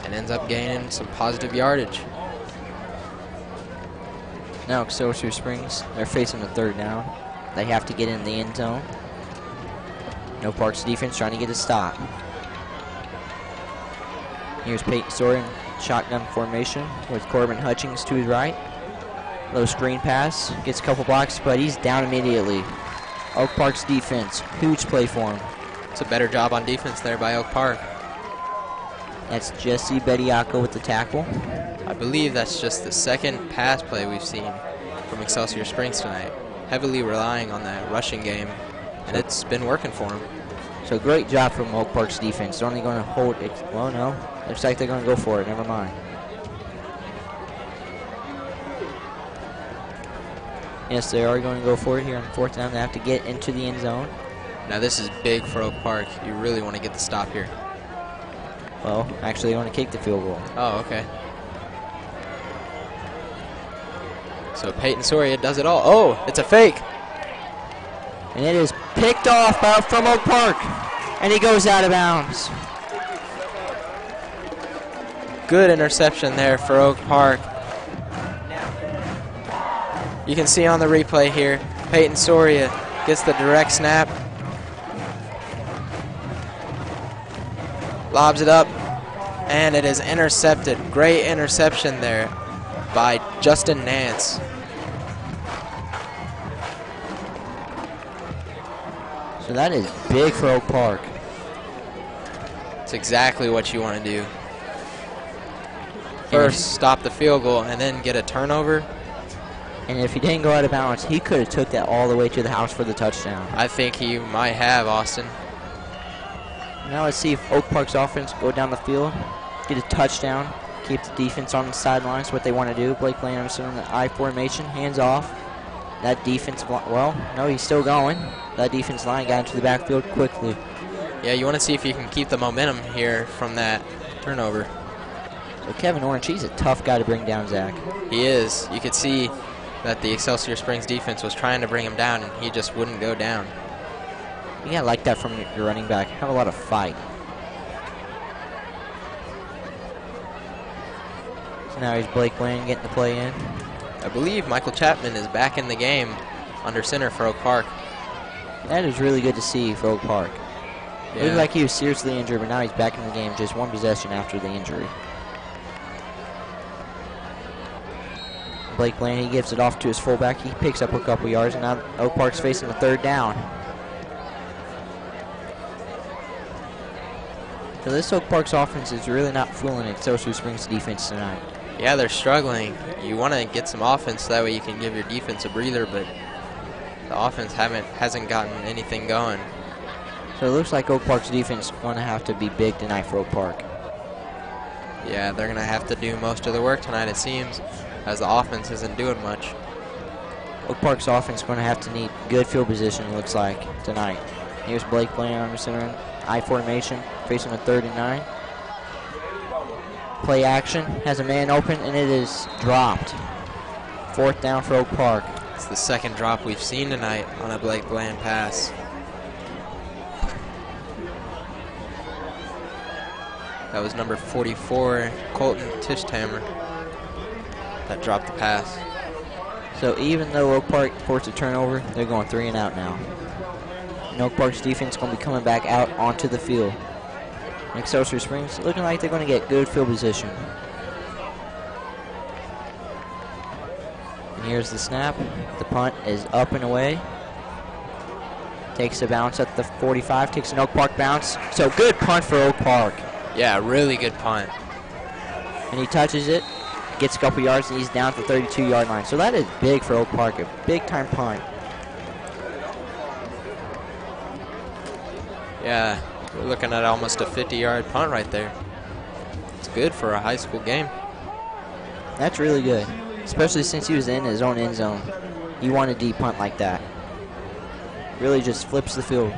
and ends up gaining some positive yardage. Now Excelsior Springs, they're facing a third down. They have to get in the end zone. No Park's defense trying to get a stop. Here's Peyton Soren, shotgun formation with Corbin Hutchings to his right. Low screen pass, gets a couple blocks, but he's down immediately. Oak Park's defense, huge play for him. It's a better job on defense there by Oak Park. That's Jesse Bediaco with the tackle. I believe that's just the second pass play we've seen from Excelsior Springs tonight. Heavily relying on that rushing game, and it's been working for him. So great job from Oak Park's defense. They're only going to hold it. Well, no. Looks like they're going to go for it. Never mind. Yes, they are going to go for it here on 4th down. They have to get into the end zone. Now this is big for Oak Park. You really want to get the stop here. Well, actually, they want to kick the field goal. Oh, okay. So Peyton Soria does it all. Oh, it's a fake. And it is picked off from Oak Park. And he goes out of bounds. Good interception there for Oak Park. You can see on the replay here, Peyton Soria gets the direct snap. Lobs it up, and it is intercepted. Great interception there by Justin Nance. So that is big for Oak Park. It's exactly what you want to do. First, stop the field goal, and then get a turnover. And if he didn't go out of bounds, he could have took that all the way to the house for the touchdown. I think he might have, Austin. Now let's see if Oak Park's offense go down the field, get a touchdown, keep the defense on the sidelines, what they want to do. Blake Anderson in the I formation, hands off. That defense, well, no, he's still going. That defense line got into the backfield quickly. Yeah, you want to see if you can keep the momentum here from that turnover. So Kevin Orange, he's a tough guy to bring down, Zach. He is. You could see that the Excelsior Springs defense was trying to bring him down, and he just wouldn't go down. You gotta like that from your running back. Have a lot of fight. So now here's Blake Bland getting the play in. I believe Michael Chapman is back in the game under center for Oak Park. That is really good to see for Oak Park. Yeah. It looked like he was seriously injured, but now he's back in the game, just one possession after the injury. Blake Bland, he gives it off to his fullback. He picks up a couple yards, and now Oak Park's facing a 3rd down. So this Oak Park's offense is really not fooling Excelsior Springs defense tonight. Yeah, they're struggling. You want to get some offense, so that way you can give your defense a breather, but the offense hasn't gotten anything going. So it looks like Oak Park's defense is going to have to be big tonight for Oak Park. Yeah, they're going to have to do most of the work tonight, it seems, as the offense isn't doing much. Oak Park's offense is going to have to need good field position, it looks like, tonight. Here's Blake Bland under center, I formation, facing a 3rd and 9. Play action, has a man open, and it is dropped. 4th down for Oak Park. It's the 2nd drop we've seen tonight on a Blake Bland pass. That was number 44, Colton Tishtamer, that dropped the pass. So even though Oak Park forced a turnover, they're going 3 and out now. And Oak Park's defense is going to be coming back out onto the field. And Excelsior Springs looking like they're going to get good field position. And here's the snap. The punt is up and away. Takes a bounce at the 45, takes an Oak Park bounce. So good punt for Oak Park. Yeah, really good punt. And he touches it, gets a couple yards, and he's down at the 32-yard line. So that is big for Oak Park, a big-time punt. Yeah, we're looking at almost a 50-yard punt right there. It's good for a high school game. That's really good, especially since he was in his own end zone. You want a deep punt like that. Really just flips the field.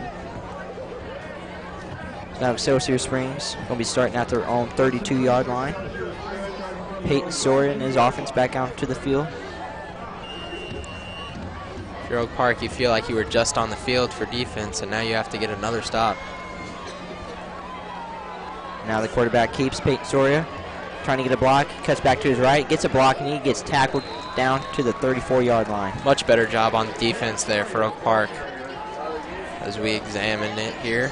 Now Excelsior Springs going to be starting at their own 32-yard line. Peyton Soria and his offense back out to the field. If you're Oak Park, you feel like you were just on the field for defense, and now you have to get another stop. Now the quarterback keeps Peyton Soria, trying to get a block, cuts back to his right, gets a block, and he gets tackled down to the 34-yard line. Much better job on defense there for Oak Park as we examine it here.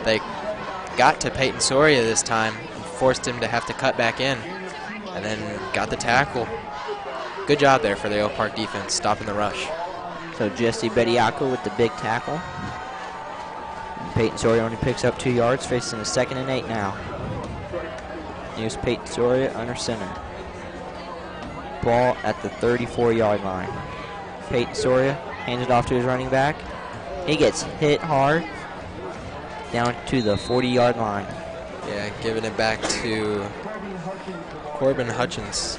They got to Peyton Soria this time and forced him to have to cut back in, and then got the tackle. Good job there for the Oak Park defense, stopping the rush. So Jesse Bediako with the big tackle. Peyton Soria only picks up 2 yards, facing a 2nd and 8 now. Here's Peyton Soria under center. Ball at the 34-yard line. Peyton Soria hands it off to his running back. He gets hit hard down to the 40-yard line. Yeah, giving it back to Corbin Hutchins.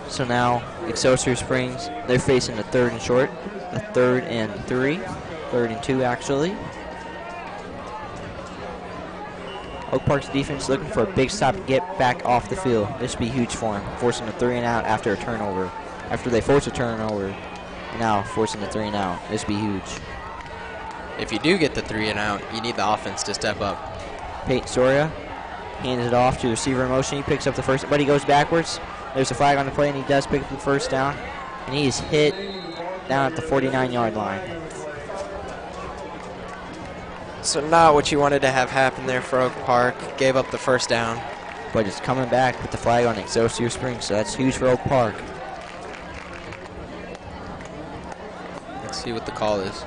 So now Excelsior Springs, they're facing a 3rd and short, a 3rd and 3, 3rd and 2 actually. Oak Park's defense looking for a big stop to get back off the field. This would be huge for them, forcing a 3 and out after a turnover. After they force a turnover, now forcing the 3 and out. This would be huge. If you do get the 3 and out, you need the offense to step up. Peyton Soria hands it off to the receiver in motion. He picks up the first, but he goes backwards. There's a flag on the play, and he does pick up the first down. And he is hit down at the 49-yard line. So not what you wanted to have happen there for Oak Park. Gave up the first down. But it's coming back with the flag on Excelsior Springs, so that's huge for Oak Park. Let's see what the call is.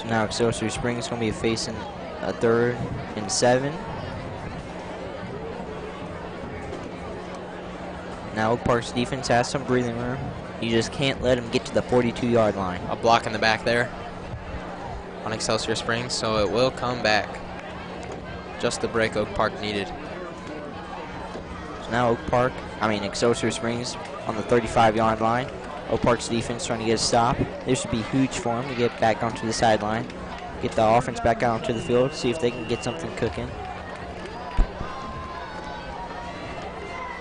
So now Excelsior Springs is going to be facing a 3rd and 7. Now Oak Park's defense has some breathing room. You just can't let him get to the 42-yard line. A block in the back there on Excelsior Springs, so it will come back. Just the break Oak Park needed. So now Excelsior Springs on the 35-yard line. Oak Park's defense trying to get a stop. This would be huge for them to get back onto the sideline. Get the offense back out onto the field, see if they can get something cooking.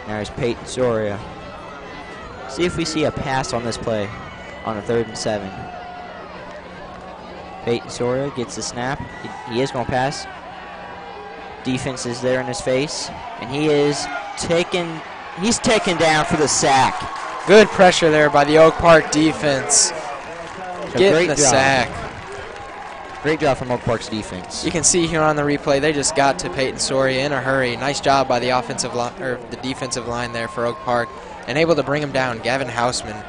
Now there's Peyton Soria. See if we see a pass on this play on a 3rd and 7. Peyton Soria gets the snap. He is going to pass. Defense is there in his face, and he's taken down for the sack. Good pressure there by the Oak Park defense. Getting the sack. Great job from Oak Park's defense. You can see here on the replay, they just got to Peyton Soria in a hurry. Nice job by the offensive line, or the defensive line there for Oak Park, and able to bring him down. Gavin Hausman,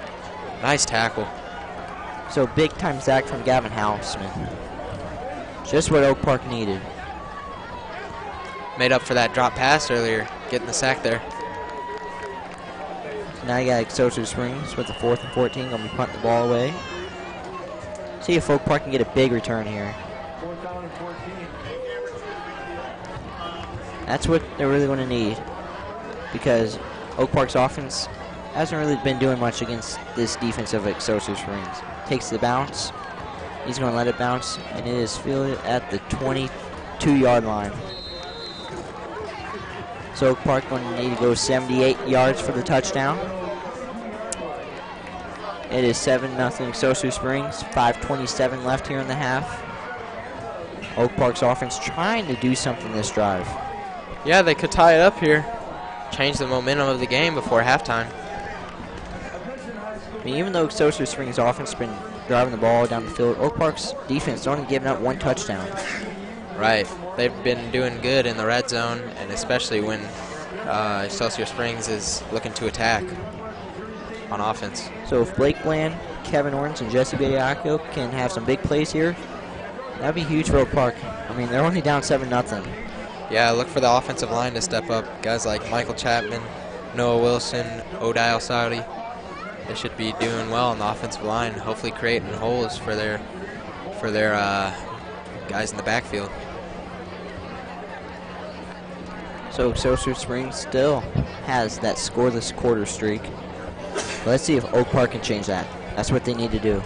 nice tackle. So big time sack from Gavin Hausman. Just what Oak Park needed. Made up for that drop pass earlier, getting the sack there. So now you got Excelsior Springs with the 4th and 14, going to be punting the ball away. See if Oak Park can get a big return here. 4th down and 14. That's what they're really going to need, because Oak Park's offense hasn't really been doing much against this defense of Excelsior Springs. Takes the bounce. He's going to let it bounce, and it is fielded at the 22-yard line. So Oak Park going to need to go 78 yards for the touchdown. It is 7-0 Excelsior Springs. 5:27 left here in the half. Oak Park's offense trying to do something this drive. Yeah, they could tie it up here. Change the momentum of the game before halftime. I mean, even though Excelsior Springs' offense has been driving the ball down the field, Oak Park's defense only giving up 1 touchdown. Right. They've been doing good in the red zone, and especially when Excelsior Springs is looking to attack on offense. So if Blake Bland, Kevin Orns, and Jesse Bediako can have some big plays here, that'd be huge for Oak Park. I mean, they're only down 7-0. Yeah, look for the offensive line to step up. Guys like Michael Chapman, Noah Wilson, Odile Saudi. They should be doing well on the offensive line, hopefully creating holes for their guys in the backfield. So Excelsior Springs still has that scoreless quarter streak. Let's see if Oak Park can change that. That's what they need to do.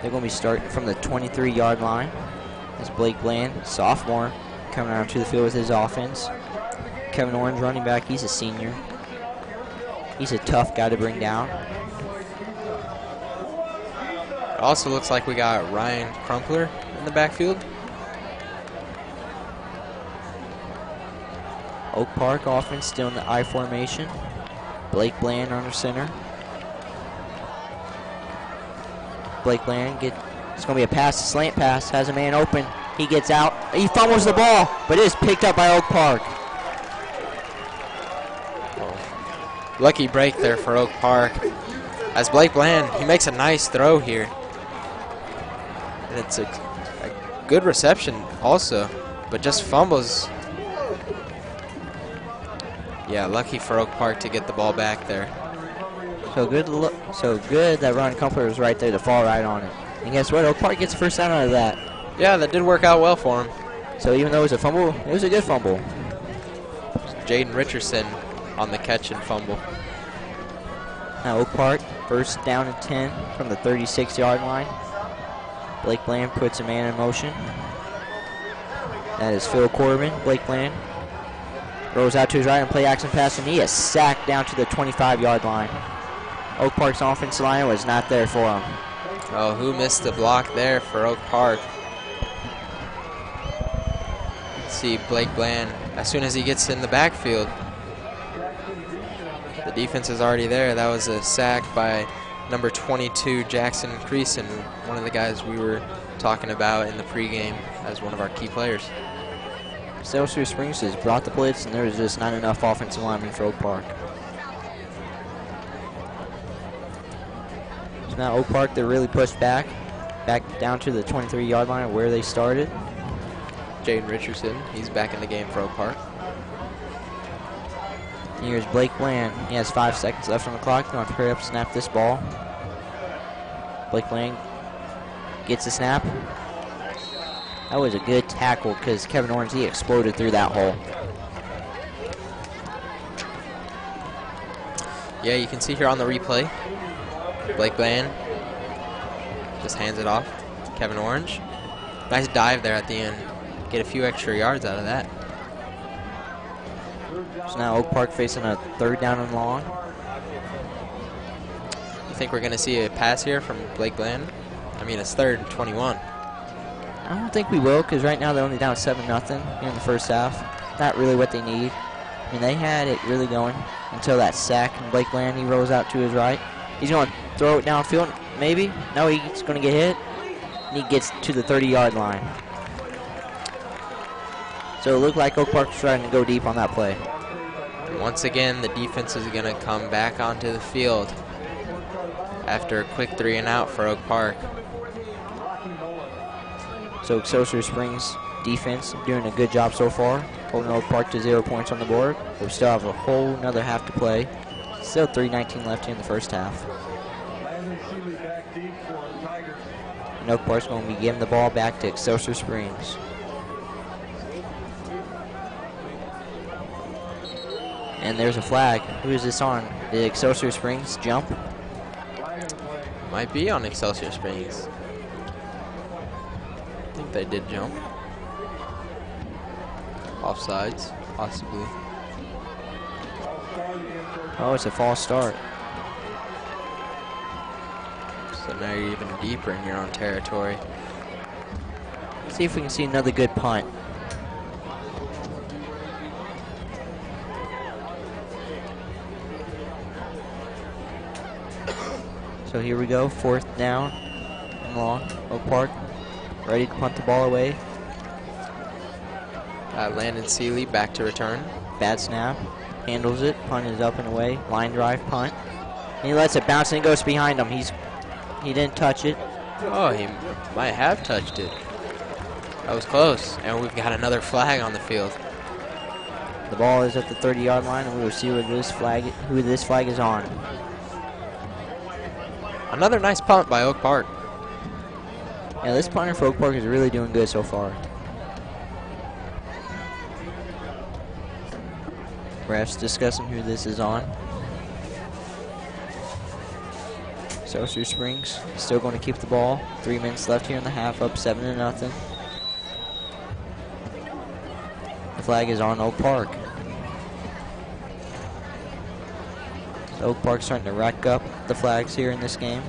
They're going to be starting from the 23-yard line. As Blake Bland, sophomore, coming out to the field with his offense. Kevin Orange, running back, he's a senior. He's a tough guy to bring down. It also looks like we got Ryan Crumpler in the backfield. Oak Park offense still in the I formation. Blake Bland under center. Blake Bland it's going to be a pass, a slant pass, has a man open. He gets out, he fumbles the ball, but it is picked up by Oak Park. Lucky break there for Oak Park. As Blake Bland, he makes a nice throw here. And it's a good reception also, but just fumbles. Yeah, lucky for Oak Park to get the ball back there. So good that Ron Kumpler was right there to fall right on it. And guess what? Oak Park gets the first down out of that. Yeah, that did work out well for him. So even though it was a fumble, it was a good fumble. Jaden Richardson on the catch and fumble. Now Oak Park, first down and 10 from the 36-yard line. Blake Bland puts a man in motion. That is Phil Corbin. Blake Bland rolls out to his right and play action pass, and he is sacked down to the 25-yard line. Oak Park's offensive line was not there for him. Oh, who missed the block there for Oak Park? Let's see Blake Bland, as soon as he gets in the backfield. The defense is already there. That was a sack by number 22, Jackson Creason, one of the guys we were talking about in the pregame as one of our key players. Excelsior Springs has brought the blitz, and there was just not enough offensive linemen for Oak Park. So now Oak Park, they're really pushed back down to the 23-yard line where they started. Jaden Richardson, he's back in the game for Oak Park. Here's Blake Bland. He has 5 seconds left on the clock. He's going to hurry up and snap this ball. Blake Bland gets the snap. That was a good tackle because Kevin Orange, he exploded through that hole. Yeah, you can see here on the replay, Blake Bland just hands it off. Kevin Orange. Nice dive there at the end. Get a few extra yards out of that. So now Oak Park facing a 3rd down and long. You think we're going to see a pass here from Blake Bland? I mean, it's 3rd and 21. I don't think we will, because right now they're only down 7-0 in the first half. Not really what they need. I mean, they had it really going until that sack, and Blake Bland, he rolls out to his right. He's going to throw it downfield, maybe. No, he's going to get hit, and he gets to the 30-yard line. So it looked like Oak Park was trying to go deep on that play. Once again, the defense is going to come back onto the field after a quick 3-and-out for Oak Park. So Excelsior Springs defense doing a good job so far, holding Oak Park to 0 points on the board. We still have a whole another half to play. Still 3:19 left here in the first half. And Oak Park's going to be giving the ball back to Excelsior Springs. And there's a flag. Who is this on? Did Excelsior Springs jump? Might be on Excelsior Springs. I think they did jump. Offsides, possibly. Oh, it's a false start. So now you're even deeper in your own territory. See if we can see another good punt. So here we go, 4th down and long. Oak Park ready to punt the ball away. Landon Seeley back to return. Bad snap, handles it, punt is up and away. Line drive punt. And he lets it bounce and it goes behind him. He didn't touch it. Oh, he might have touched it. That was close, and we've got another flag on the field. The ball is at the 30-yard line, and we will see who this flag is on. Another nice punt by Oak Park. Yeah, this punter for Oak Park is really doing good so far. Refs discussing who this is on. Excelsior Springs still going to keep the ball. 3 minutes left here in the half, up 7-0. The flag is on Oak Park. So Oak Park's starting to rack up the flags here in this game.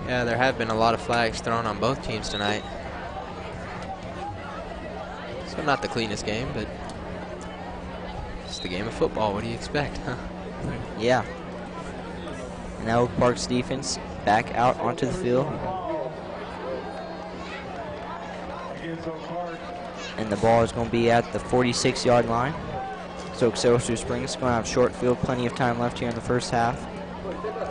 Yeah, there have been a lot of flags thrown on both teams tonight. So not the cleanest game, but It's the game of football. What do you expect, huh? Yeah. And now Oak Park's defense back out onto the field. And the ball is going to be at the 46-yard line. So Excelsior Springs is going to have short field, plenty of time left here in the first half.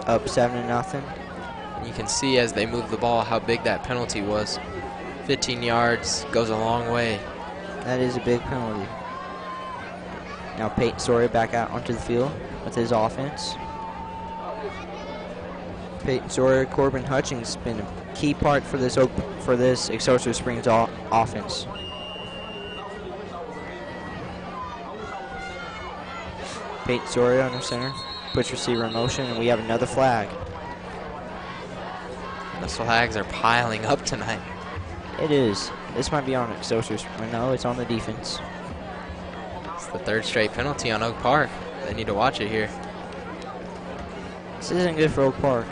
Up 7-0. You can see as they move the ball how big that penalty was. 15 yards goes a long way. That is a big penalty. Now Peyton Sawyer back out onto the field with his offense. Peyton Sawyer, Corbin Hutchings been a key part for this Excelsior Springs offense. Peyton Sawyer under center, puts receiver in motion, and we have another flag. The flags are piling up tonight. It is. This might be on Excelsior. No, it's on the defense. It's the third straight penalty on Oak Park. They need to watch it here. This isn't good for Oak Park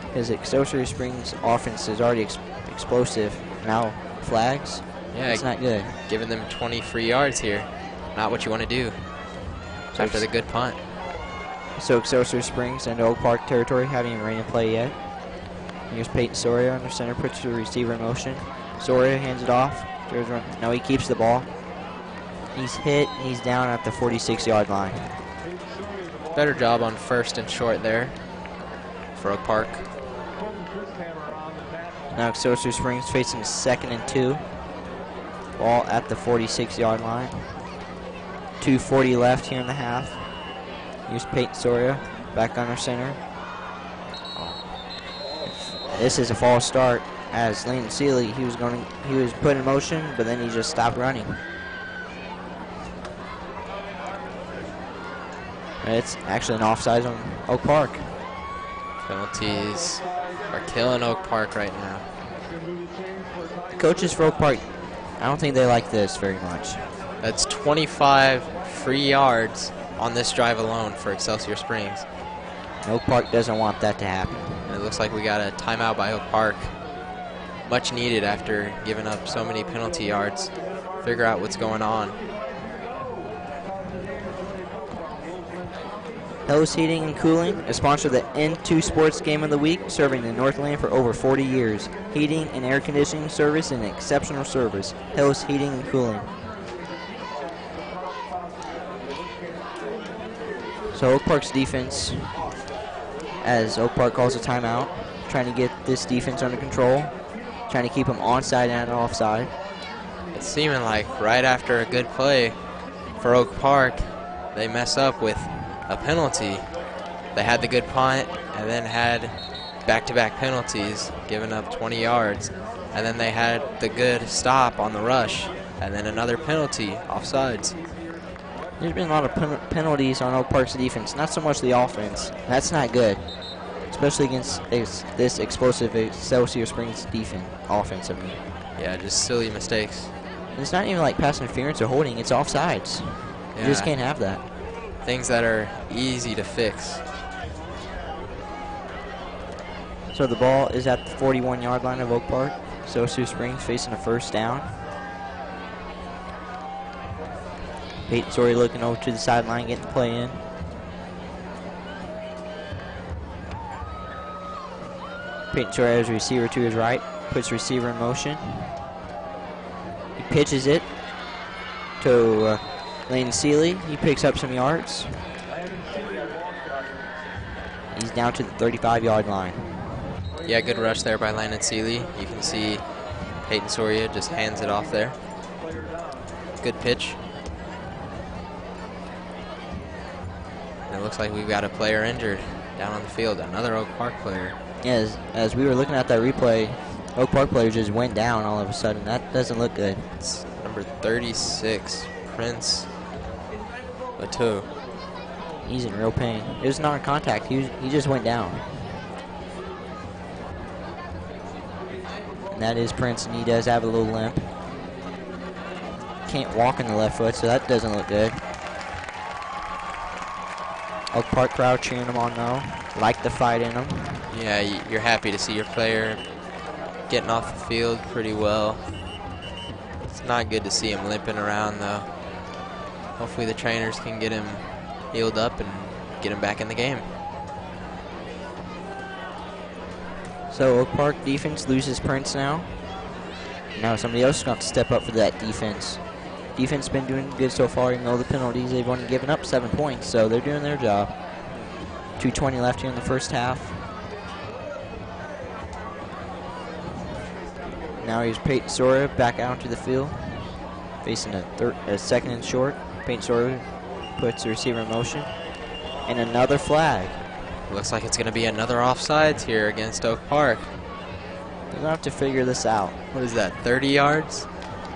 because Excelsior Springs offense is already explosive. Now flags. Yeah, it's not good. Giving them 20 free yards here. Not what you want to do after the good punt. So Excelsior Springs into Oak Park territory, haven't even ran a play yet. Here's Peyton Sawyer under center, puts the receiver in motion. Sawyer hands it off. No, he keeps the ball. He's hit. He's down at the 46-yard line. Better job on first and short there for Oak Park. Now Excelsior Springs facing 2nd and 2. Ball at the 46-yard line. 2:40 left here in the half. Here's Peyton Sawyer back under center. This is a false start as Landon Seeley, he was put in motion, but then he just stopped running. It's actually an offside on Oak Park. Penalties are killing Oak Park right now. The coaches for Oak Park, I don't think they like this very much. That's 25 free yards on this drive alone for Excelsior Springs. Oak Park doesn't want that to happen. And it looks like we got a timeout by Oak Park. Much needed after giving up so many penalty yards. Figure out what's going on. Hellas Heating and Cooling, a sponsor of the N2 Sports Game of the Week, serving the Northland for over 40 years. Heating and air conditioning service and exceptional service. Hellas Heating and Cooling. So Oak Park's defense, as Oak Park calls a timeout, trying to get this defense under control, trying to keep them onside and offside. It's seeming like right after a good play for Oak Park, they mess up with a penalty. They had the good punt and then had back-to-back penalties, giving up 20 yards. And then they had the good stop on the rush and then another penalty, offsides. There's been a lot of penalties on Oak Park's defense, not so much the offense. That's not good, especially against this explosive Excelsior Springs offense. Yeah, just silly mistakes. And it's not even like pass interference or holding, it's offsides. Yeah. You just can't have that. Things that are easy to fix. So the ball is at the 41-yard line of Oak Park. Excelsior Springs facing a first down. Peyton Sawyer looking over to the sideline, getting the play in. Peyton Sawyer has a receiver to his right, puts receiver in motion. He pitches it to Landon Seeley. He picks up some yards. He's down to the 35-yard line. Yeah, good rush there by Landon Seeley. You can see Peyton Sawyer just hands it off there. Good pitch. It looks like we've got a player injured down on the field, another Oak Park player. Yeah, as we were looking at that replay, Oak Park player just went down all of a sudden. That doesn't look good. It's number 36, Prince Bateau. He's in real pain. It was not a contact. He just went down. And that is Prince, and he does have a little limp. Can't walk on the left foot, so that doesn't look good. Oak Park crowd cheering him on though. Like the fight in him. Yeah, you're happy to see your player getting off the field pretty well. It's not good to see him limping around though. Hopefully the trainers can get him healed up and get him back in the game. So Oak Park defense loses Prince now. Now somebody else is going to have to step up for that defense. Defense been doing good so far, even though the penalties, they've only given up 7 points, so they're doing their job. 2:20 left here in the first half. Now here's Peyton Sora back out into the field, facing a second and short. Peyton Sora puts the receiver in motion, and another flag. Looks like it's going to be another offsides here against Oak Park. They're going to have to figure this out. What is that, 30 yards?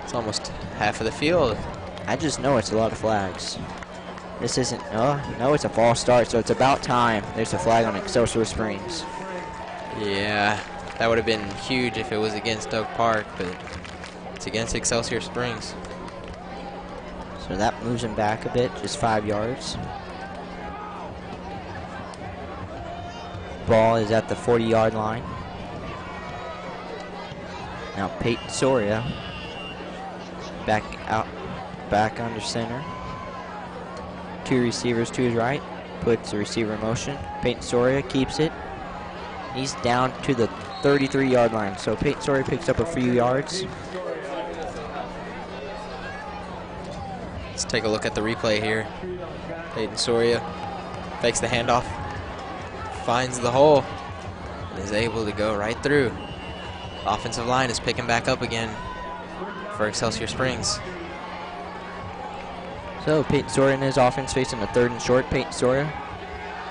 It's almost half of the field. I just know it's a lot of flags. This isn't, no, it's a false start, so it's about time. There's a flag on Excelsior Springs. Yeah, that would have been huge if it was against Oak Park, but it's against Excelsior Springs. So that moves him back a bit, just 5 yards. Ball is at the 40-yard line. Now Peyton Soria back under center. 2 receivers to his right, puts the receiver in motion. Peyton Soria keeps it. He's down to the 33-yard line, so Peyton Soria picks up a few yards. Let's take a look at the replay here. Peyton Soria fakes the handoff, finds the hole, and is able to go right through. Offensive line is picking back up again for Excelsior Springs. So Peyton Soria in his offense facing a 3rd and short. Peyton Soria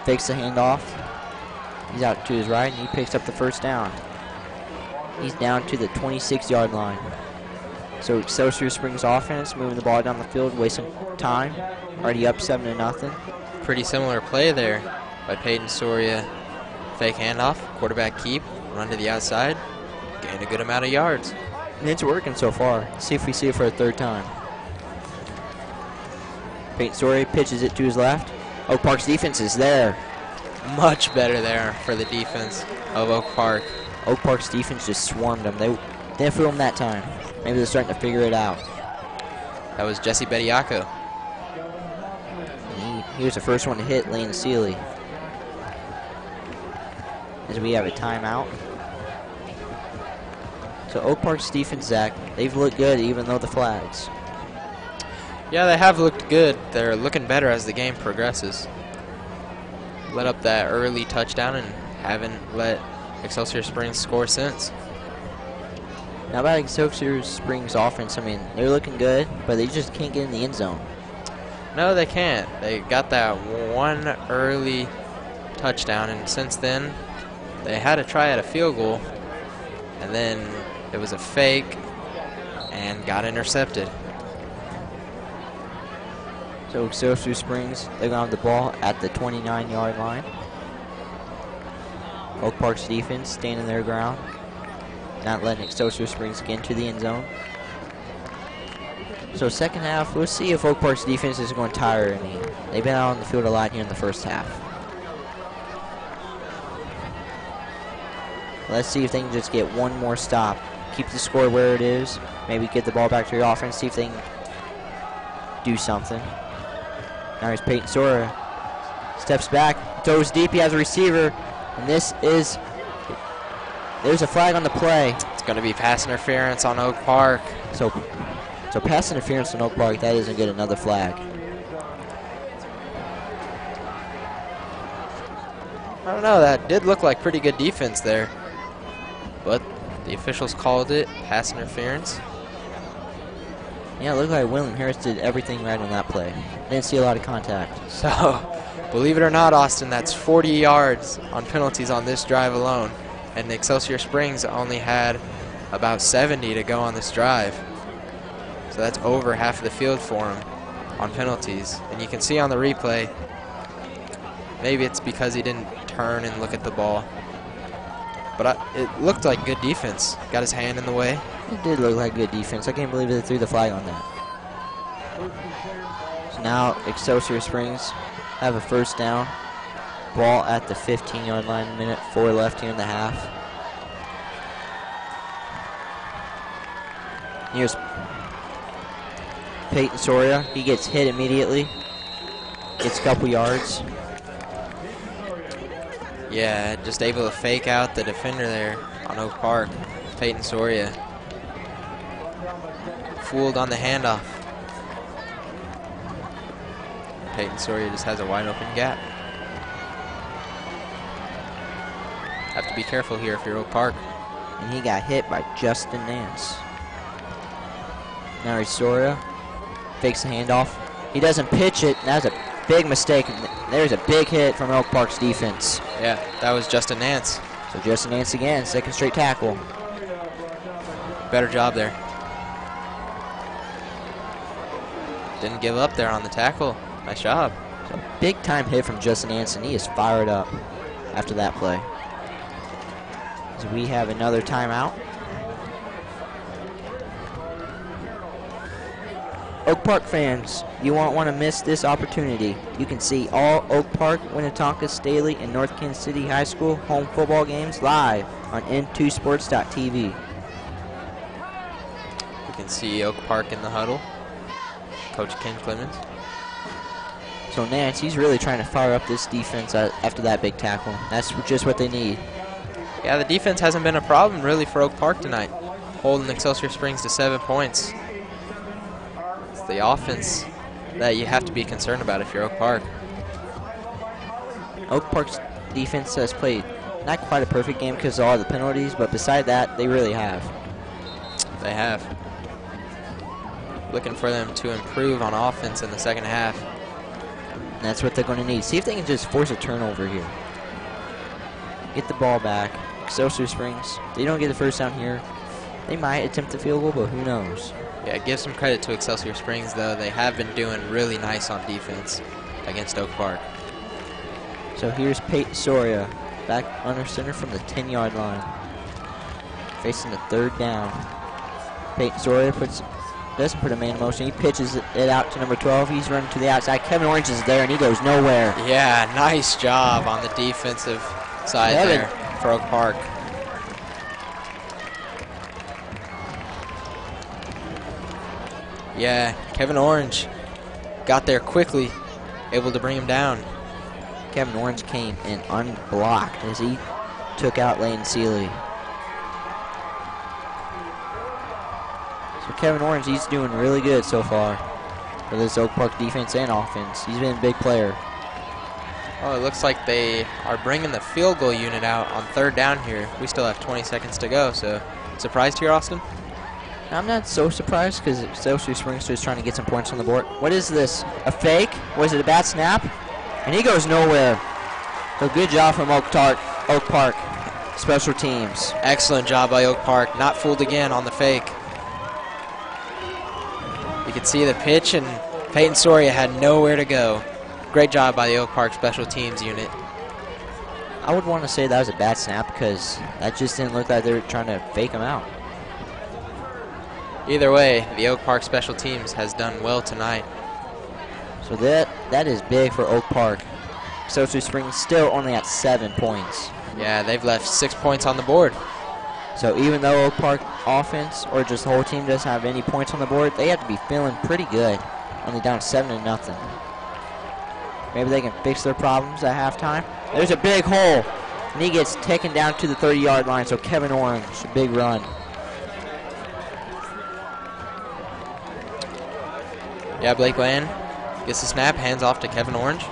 fakes the handoff. He's out to his right, and he picks up the first down. He's down to the 26-yard line. So Excelsior Springs offense moving the ball down the field, wasting time. Already up 7-0. Pretty similar play there by Peyton Soria. Fake handoff, quarterback keep, run to the outside, gain a good amount of yards. And it's working so far. Let's see if we see it for a 3rd time. Peyton Soria pitches it to his left. Oak Park's defense is there. Much better there for the defense of Oak Park. Oak Park's defense just swarmed them. They didn't fool them that time. Maybe they're starting to figure it out. That was Jesse Bediaco. He was the first one to hit Lane Seeley. As we have a timeout. So Oak Park's defense, Zach, they've looked good even though the flags. Yeah, they have looked good. They're looking better as the game progresses. Let up that early touchdown and haven't let Excelsior Springs score since. Now about Excelsior Springs offense, I mean, they're looking good, but they just can't get in the end zone. No, they can't. They got that one early touchdown, and since then, they had to try at a field goal, and then it was a fake and got intercepted. So Excelsior Springs, they're going to have the ball at the 29-yard line. Oak Park's defense standing their ground, not letting Excelsior Springs get into the end zone. So second half, we'll see if Oak Park's defense is going to tire any. They've been out on the field a lot here in the first half. Let's see if they can just get one more stop. Keep the score where it is. Maybe get the ball back to your offense, see if they can do something. Now here's Peyton Soria. Steps back, throws deep, he has a receiver. And this is, there's a flag on the play. It's going to be pass interference on Oak Park. So pass interference on Oak Park, that isn't good, another flag. I don't know, that did look like pretty good defense there. But the officials called it pass interference. Yeah, it looked like William Harris did everything right on that play. Didn't see a lot of contact. So, believe it or not, Austin, that's 40 yards on penalties on this drive alone. And Excelsior Springs only had about 70 to go on this drive. So that's over half of the field for them on penalties. And you can see on the replay, maybe it's because he didn't turn and look at the ball. But it looked like good defense. Got his hand in the way. It did look like good defense. I can't believe they threw the flag on that. So now Excelsior Springs have a first down. Ball at the 15-yard line, minute 4 left here in the half. Peyton Soria. He gets hit immediately. Gets a couple yards. Yeah, just able to fake out the defender there on Oak Park. Peyton Soria. Fooled on the handoff. Peyton Soria just has a wide open gap. Have to be careful here if you're Oak Park. And he got hit by Justin Nance. Now he's Soria. Fakes the handoff. He doesn't pitch it. That was a big mistake. There's a big hit from Oak Park's defense. Yeah, that was Justin Nance. So Justin Nance again, second straight tackle. Better job there. Didn't give up there on the tackle. Nice job. So big time hit from Justin Nance, and he is fired up after that play. So we have another timeout. Oak Park fans, you won't want to miss this opportunity. You can see all Oak Park, Winnetonka, Staley, and North Kansas City High School home football games live on n2sports.tv. We can see Oak Park in the huddle. Coach Ken Clemens. So Nance, he's really trying to fire up this defense after that big tackle. That's just what they need. Yeah, the defense hasn't been a problem really for Oak Park tonight. Holding Excelsior Springs to 7 points. It's the offense that you have to be concerned about if you're Oak Park. Oak Park's defense has played not quite a perfect game because of all the penalties, but beside that, they really have. They have. Looking for them to improve on offense in the second half. And that's what they're going to need. See if they can just force a turnover here. Get the ball back. Excelsior Springs, they don't get the first down here. They might attempt the field goal, but who knows? Yeah, give some credit to Excelsior Springs, though. They have been doing really nice on defense against Oak Park. So here's Peyton Soria, back under center from the 10-yard line. Facing the third down. Peyton Soria doesn't put a man in motion. He pitches it out to number 12. He's running to the outside. Kevin Orange is there, and he goes nowhere. Yeah, nice job on the defensive side there for Oak Park. Yeah, Kevin Orange got there quickly, able to bring him down. Kevin Orange came in unblocked as he took out Lane Seeley. So Kevin Orange, he's doing really good so far for this Oak Park defense and offense. He's been a big player. Oh, it looks like they are bringing the field goal unit out on third down here. We still have 20 seconds to go, so surprised here, Austin? I'm not so surprised because Excelsior Springs is trying to get some points on the board. What is this? A fake? Was it a bad snap? And he goes nowhere. So good job from Oak Park special teams. Excellent job by Oak Park. Not fooled again on the fake. You can see the pitch, and Peyton Soria had nowhere to go. Great job by the Oak Park special teams unit. I would want to say that was a bad snap because that just didn't look like they were trying to fake him out. Either way, the Oak Park special teams has done well tonight. So that is big for Oak Park. Excelsior Springs still only at 7 points. Yeah, they've left 6 points on the board. So even though Oak Park offense or just the whole team doesn't have any points on the board, they have to be feeling pretty good. Only down 7-0. Maybe they can fix their problems at halftime. There's a big hole, and he gets taken down to the 30-yard line. So Kevin Orange, a big run. Yeah, Blake Land gets the snap, hands off to Kevin Orange.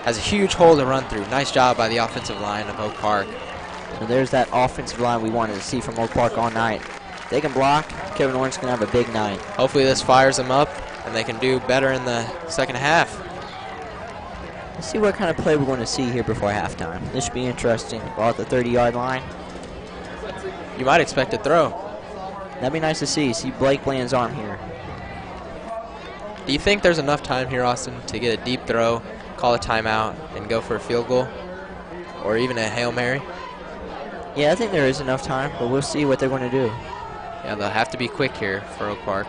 Has a huge hole to run through. Nice job by the offensive line of Oak Park. So there's that offensive line we wanted to see from Oak Park all night. If they can block, Kevin Orange can have a big night. Hopefully this fires them up, and they can do better in the second half. Let's see what kind of play we're going to see here before halftime. This should be interesting. Ball at the 30-yard line. You might expect a throw. That'd be nice to see. See Blake Land's arm here. Do you think there's enough time here, Austin, to get a deep throw, call a timeout, and go for a field goal? Or even a Hail Mary? Yeah, I think there is enough time, but we'll see what they're going to do. Yeah, they'll have to be quick here for Oak Park.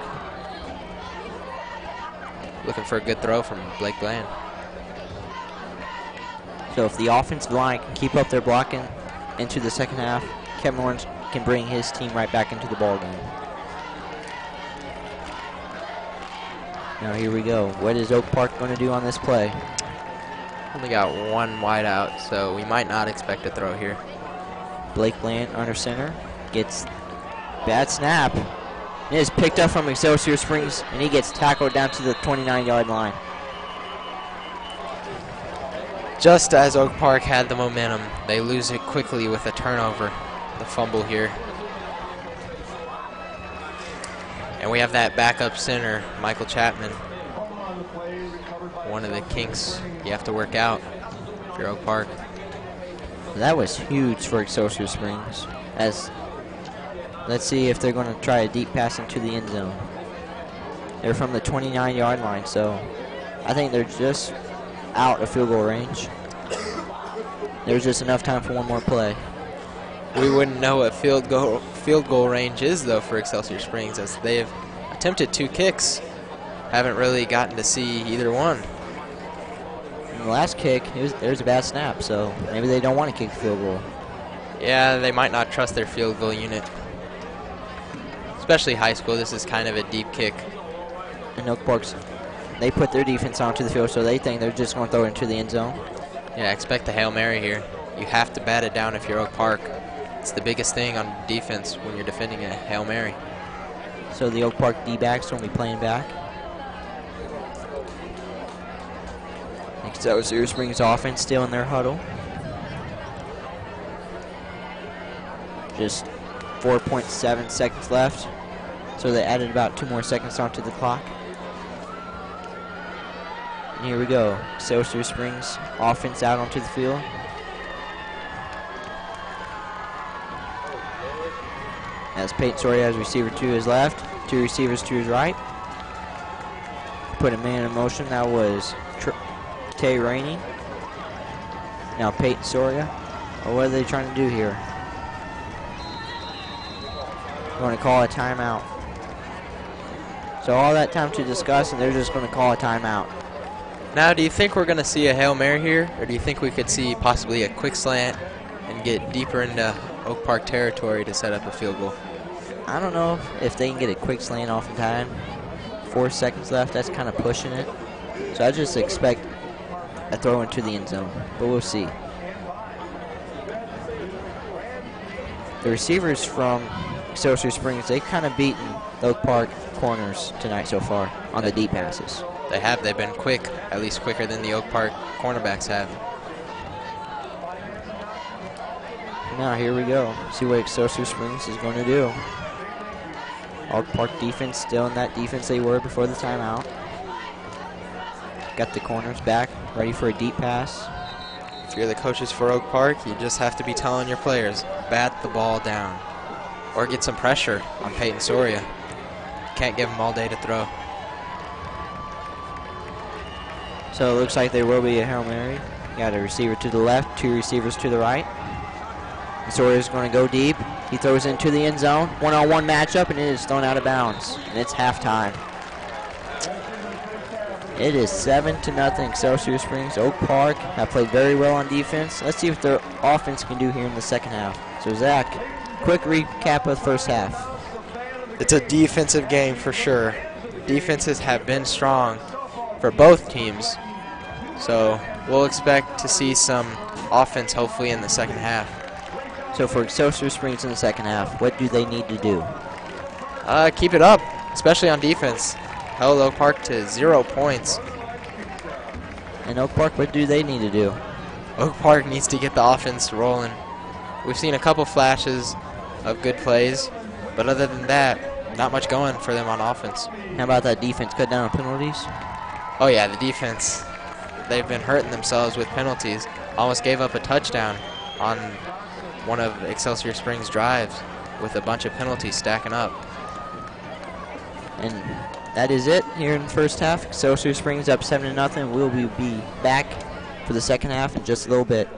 Looking for a good throw from Blake Bland. So if the offensive line can keep up their blocking into the second half, Kevin Orange can bring his team right back into the ball game. Now here we go. What is Oak Park going to do on this play? Only got one wide out, so we might not expect a throw here. Blake Land under center. Gets bad snap. It is picked up from Excelsior Springs, and he gets tackled down to the 29-yard line. Just as Oak Park had the momentum, they lose it quickly with a turnover, the fumble here. And we have that backup center, Michael Chapman. One of the kinks you have to work out if you're Oak Park. That was huge for Excelsior Springs. Let's see if they're going to try a deep pass into the end zone. They're from the 29-yard line, so I think they're just out of field goal range. There's just enough time for one more play. We wouldn't know what field goal range is, though, for Excelsior Springs, as they've attempted 2 kicks. Haven't really gotten to see either one. In the last kick, there's a bad snap, so maybe they don't want to kick the field goal. Yeah, they might not trust their field goal unit. Especially high school, this is kind of a deep kick. And Oak Park's, they put their defense onto the field, so they think they're just going to throw it into the end zone. Yeah, expect the Hail Mary here. You have to bat it down if you're Oak Park. It's the biggest thing on defense when you're defending a Hail Mary. So the Oak Park D-backs will be playing back. Excelsior Springs offense still in their huddle. Just 4.7 seconds left. So they added about 2 more seconds onto the clock. And here we go. Excelsior Springs offense out onto the field. As Peyton Soria has receiver to his left, 2 receivers to his right. Put a man in motion. That was Tay Rainey. Now Peyton Soria. Or what are they trying to do here? Going to call a timeout. So all that time to discuss, and they're just going to call a timeout. Now, do you think we're going to see a Hail Mary here, or do you think we could see possibly a quick slant and get deeper into Oak Park territory to set up a field goal? I don't know if they can get a quick slant off in time. 4 seconds left, that's kind of pushing it. So I just expect a throw into the end zone, but we'll see. The receivers from Excelsior Springs, they've kind of beaten the Oak Park corners tonight so far on the deep passes. They have. They've been quick, at least quicker than the Oak Park cornerbacks have. Now here we go. See what Excelsior Springs is going to do. Oak Park defense still in that defense they were before the timeout. Got the corners back, ready for a deep pass. If you're the coaches for Oak Park, you just have to be telling your players, bat the ball down. Or get some pressure on Peyton Soria. Can't give him all day to throw. So it looks like there will be a Hail Mary. Got a receiver to the left, 2 receivers to the right. Soria's going to go deep. He throws into the end zone. One-on-one matchup, and it is thrown out of bounds. And it's halftime. It is 7-0 Excelsior Springs. Oak Park have played very well on defense. Let's see what their offense can do here in the second half. So Zach, quick recap of the first half. It's a defensive game for sure. Defenses have been strong for both teams. So we'll expect to see some offense hopefully in the second half. So for Excelsior Springs in the second half, what do they need to do? Keep it up, especially on defense. Held Oak Park to 0 points. And Oak Park, what do they need to do? Oak Park needs to get the offense rolling. We've seen a couple flashes of good plays, but other than that, not much going for them on offense. How about that defense? Cut down on penalties? Oh yeah, the defense. They've been hurting themselves with penalties. Almost gave up a touchdown on one of Excelsior Springs' drives with a bunch of penalties stacking up. And that is it here in the first half. Excelsior Springs up 7-0. We'll be back for the second half in just a little bit.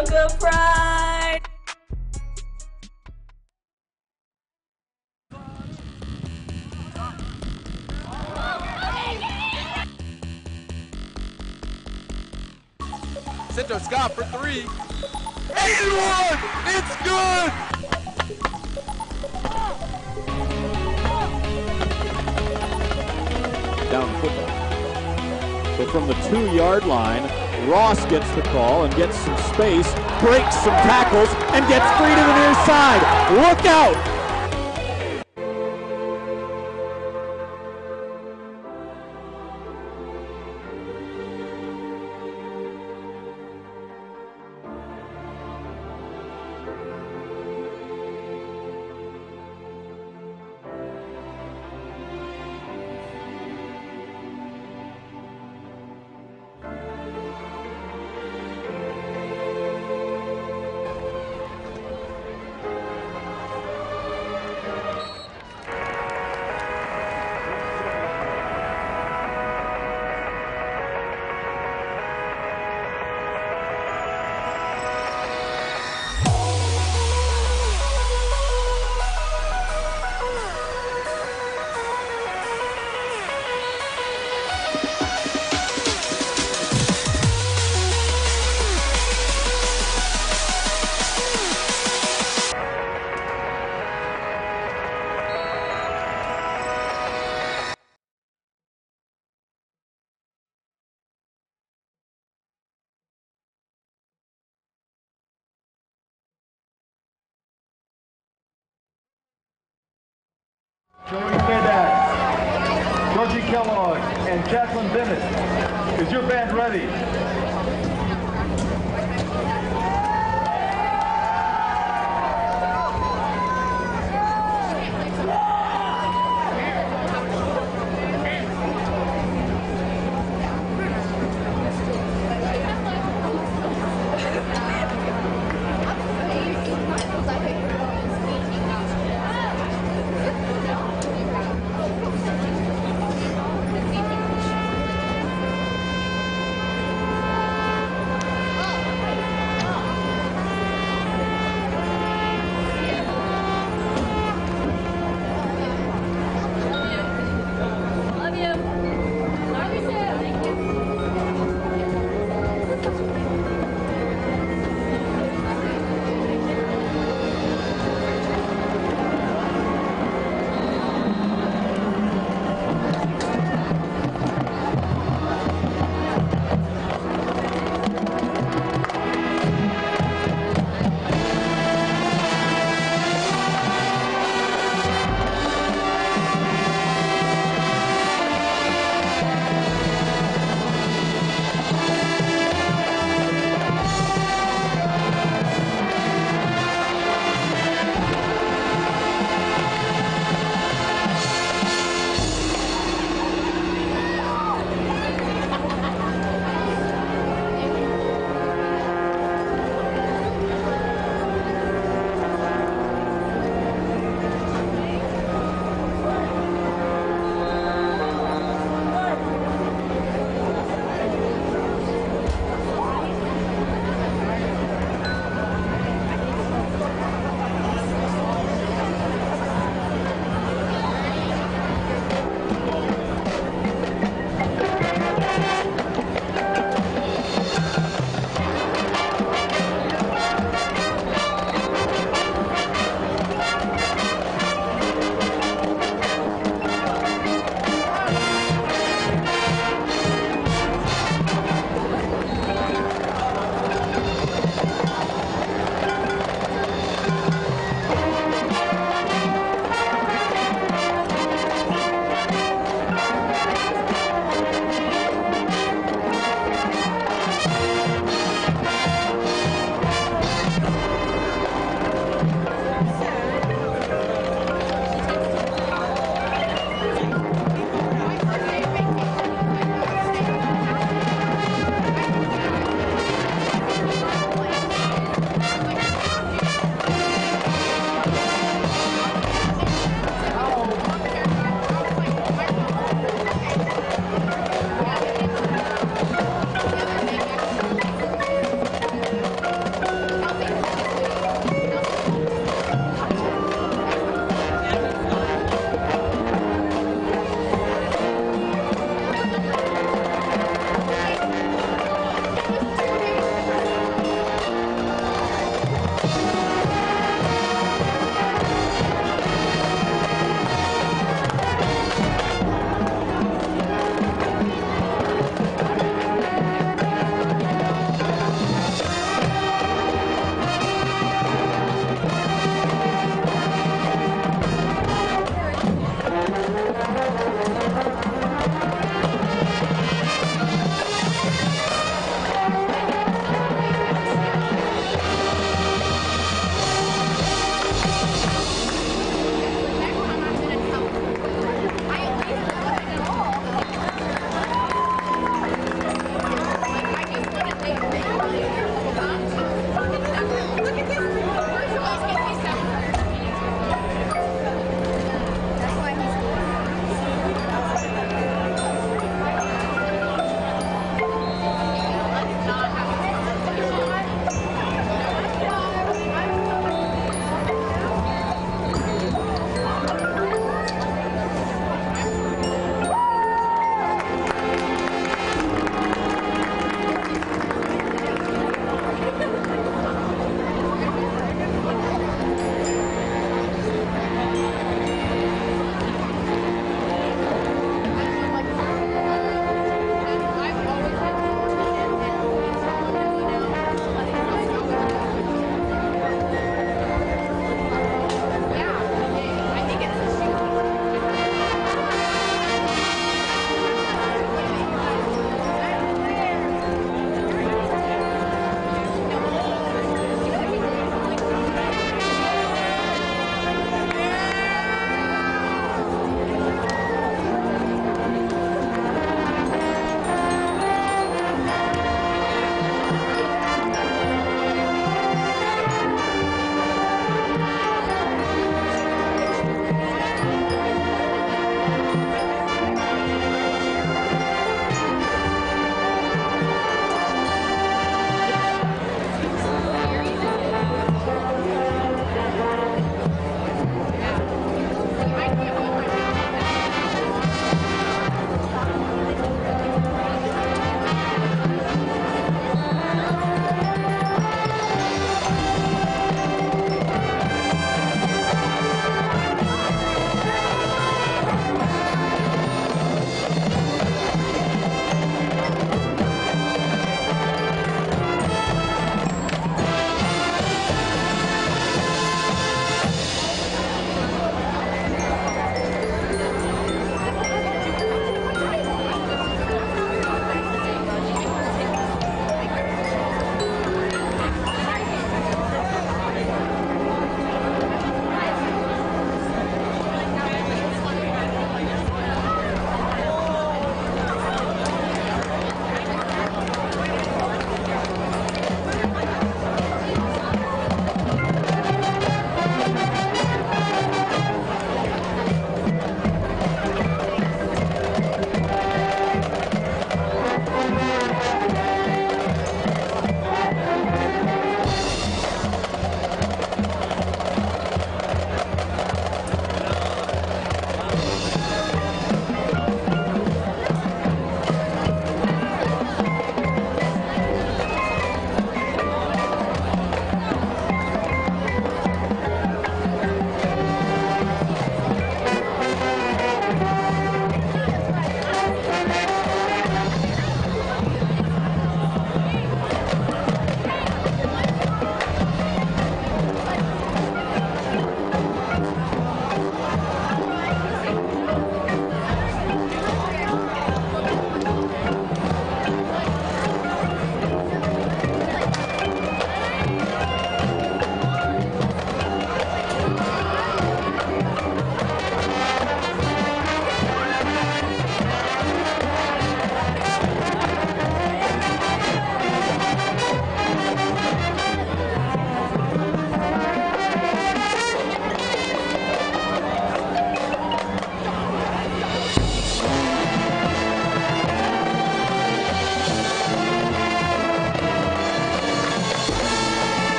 Winnetonka pride. Center Scott for three. And one! It's good! Down football. So from the 2-yard line, Ross gets the call and gets some space, breaks some tackles, and gets free to the near side. Look out! Joey Kedak, Georgie Kellogg, and Jacqueline Bennett. Is your band ready?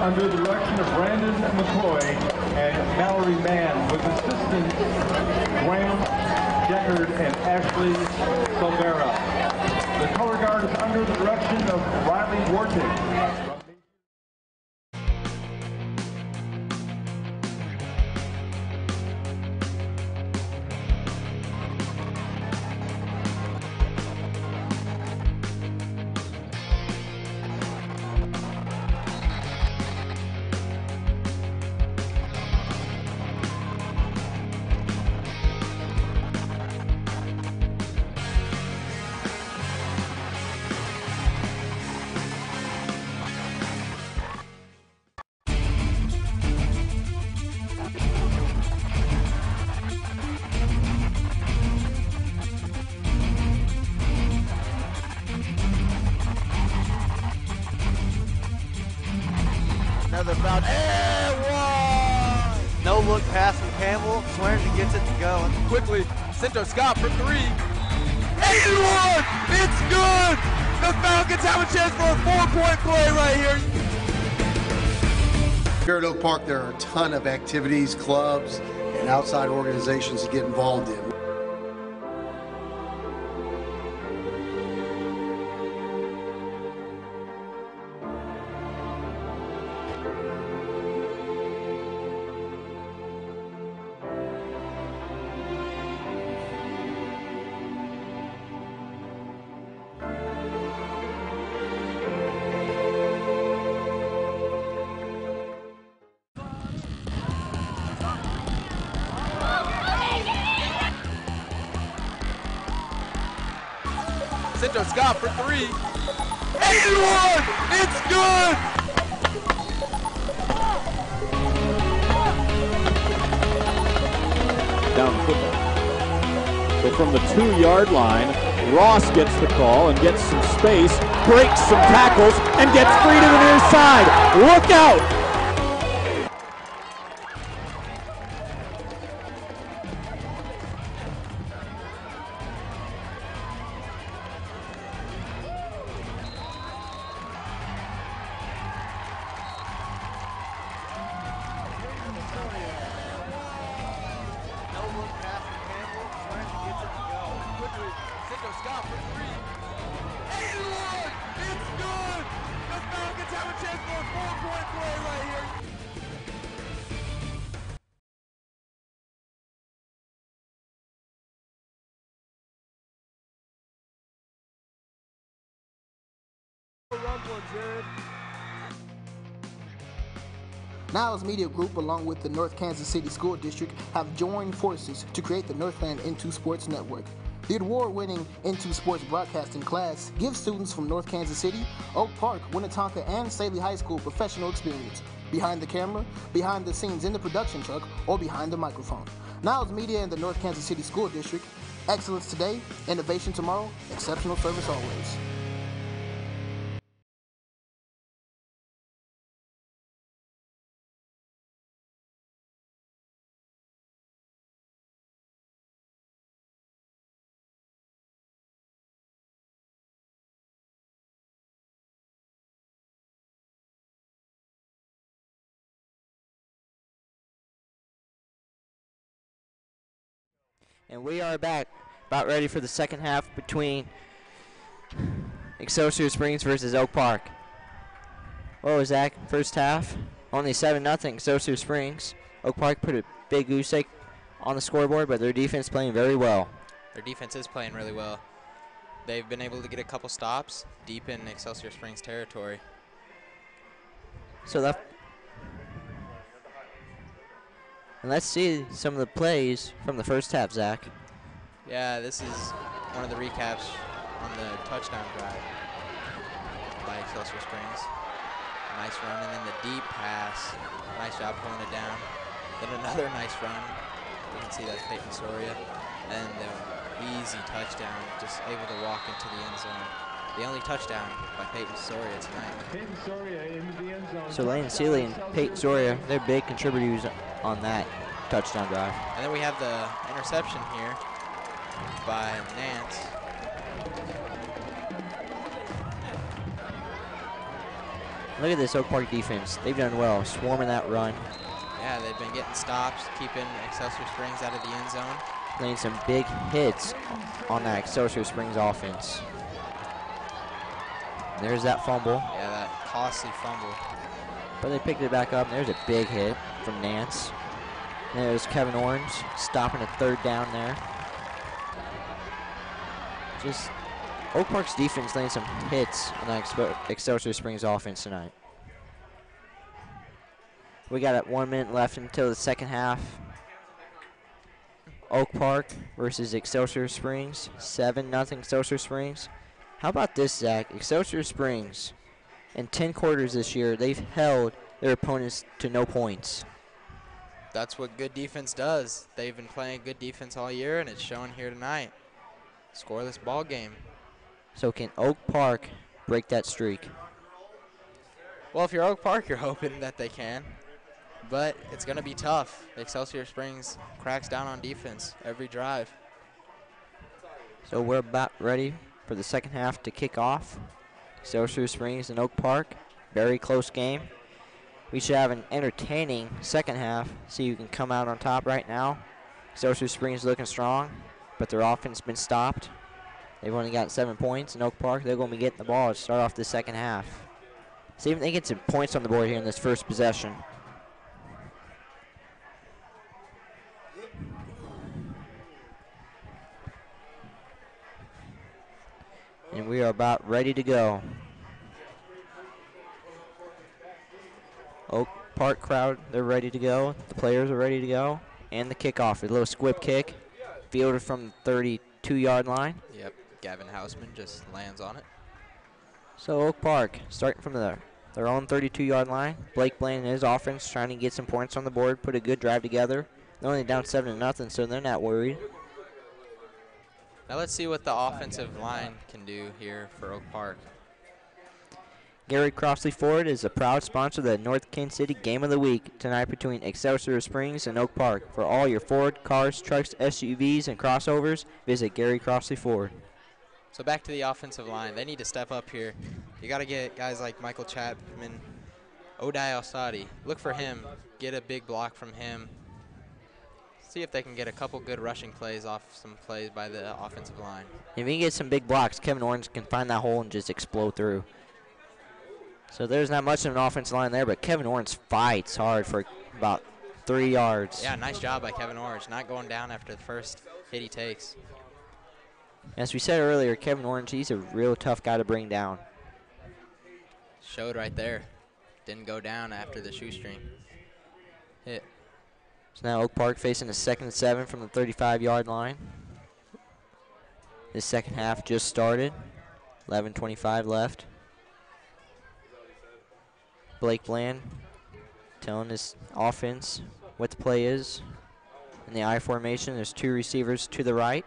under the direction of Brandon McCoy and Mallory Mann, with assistants Graham Deckard and Ashley Silvera. The color guard is under the direction of Riley Wartig. Another foul. And one! No look pass from Campbell. Swearingen gets it to go. Quickly, Center Scott for three. And one! It's good! The Falcons have a chance for a 4-point play right here. Here at Oak Park, there are a ton of activities, clubs, and outside organizations to get involved in. Center Scott for three. And one! It's good! Down the football. So from the 2-yard line, Ross gets the call and gets some space, breaks some tackles, and gets free to the near side. Look out! Scott for three. And one! It's good! The Falcons have a chance for a 4-point play right here. Niles Media Group, along with the North Kansas City School District, have joined forces to create the Northland Into Sports Network. The award-winning Into Sports broadcasting class gives students from North Kansas City, Oak Park, Winnetonka, and Staley High School professional experience behind the camera, behind the scenes in the production truck, or behind the microphone. Niles Media and the North Kansas City School District. Excellence today, innovation tomorrow, exceptional service always. And we are back, about ready for the second half between Excelsior Springs versus Oak Park. What was that? First half, only 7-0 Excelsior Springs. Oak Park put a big goose egg on the scoreboard, but their defense playing very well. Their defense is playing really well. They've been able to get a couple stops deep in Excelsior Springs territory. So that. And let's see some of the plays from the first half, Zach. Yeah, this is one of the recaps on the touchdown drive by Excelsior Springs. Nice run, and then the deep pass. Nice job pulling it down. Then another nice run. You can see that's Peyton Soria. And the easy touchdown, just able to walk into the end zone. The only touchdown by Peyton Soria tonight. Peyton Soria into the end zone. So Lane Seeley and Peyton Soria, they're big contributors on that touchdown drive. And then we have the interception here by Nance. Look at this Oak Park defense. They've done well, swarming that run. Yeah, they've been getting stops, keeping Excelsior Springs out of the end zone. Playing some big hits on that Excelsior Springs offense. There's that fumble. Yeah, that costly fumble. But they picked it back up, and there's a big hit from Nance. There's Kevin Orange stopping a third down there. Just Oak Park's defense laying some hits on that Excelsior Springs offense tonight. We got 1 minute left until the second half. Oak Park versus Excelsior Springs. 7-0 Excelsior Springs. How about this, Zach? Excelsior Springs, in 10 quarters this year, they've held their opponents to no points. That's what good defense does. They've been playing good defense all year, and it's showing here tonight. Scoreless ball game. So can Oak Park break that streak? Well, if you're Oak Park, you're hoping that they can. But it's going to be tough. Excelsior Springs cracks down on defense every drive. So we're about ready for the second half to kick off. Excelsior Springs and Oak Park. Very close game. We should have an entertaining second half. See who can come out on top right now. Excelsior Springs looking strong, but their offense has been stopped. They've only got 7 points. In Oak Park, they're going to be getting the ball to start off the second half. See if they get some points on the board here in this first possession. And we are about ready to go. Oak Park crowd, they're ready to go. The players are ready to go. And the kickoff, a little squib kick. Fielded from the 32-yard line. Yep, Gavin Hausman just lands on it. So Oak Park, starting from their own 32-yard line. Blake Blaine and his offense trying to get some points on the board, put a good drive together. They're only down 7-0, so they're not worried. Now let's see what the offensive line can do here for Oak Park. Gary Crossley Ford is a proud sponsor of the North Kansas City Game of the Week tonight between Excelsior Springs and Oak Park. For all your Ford cars, trucks, SUVs, and crossovers, visit Gary Crossley Ford. So back to the offensive line. They need to step up here. You got to get guys like Michael Chapman, Odai Alsadi. Look for him. Get a big block from him. See if they can get a couple good rushing plays off some plays by the offensive line. If he gets some big blocks, Kevin Orange can find that hole and just explode through. So there's not much of an offensive line there, but Kevin Orange fights hard for about 3 yards. Yeah, nice job by Kevin Orange, not going down after the first hit he takes. As we said earlier, Kevin Orange, he's a real tough guy to bring down. Showed right there. Didn't go down after the shoestring hit. So now Oak Park facing a 2nd and 7 from the 35-yard line. This second half just started. 11:25 left. Blake Bland telling his offense what the play is. In the I formation, there's 2 receivers to the right.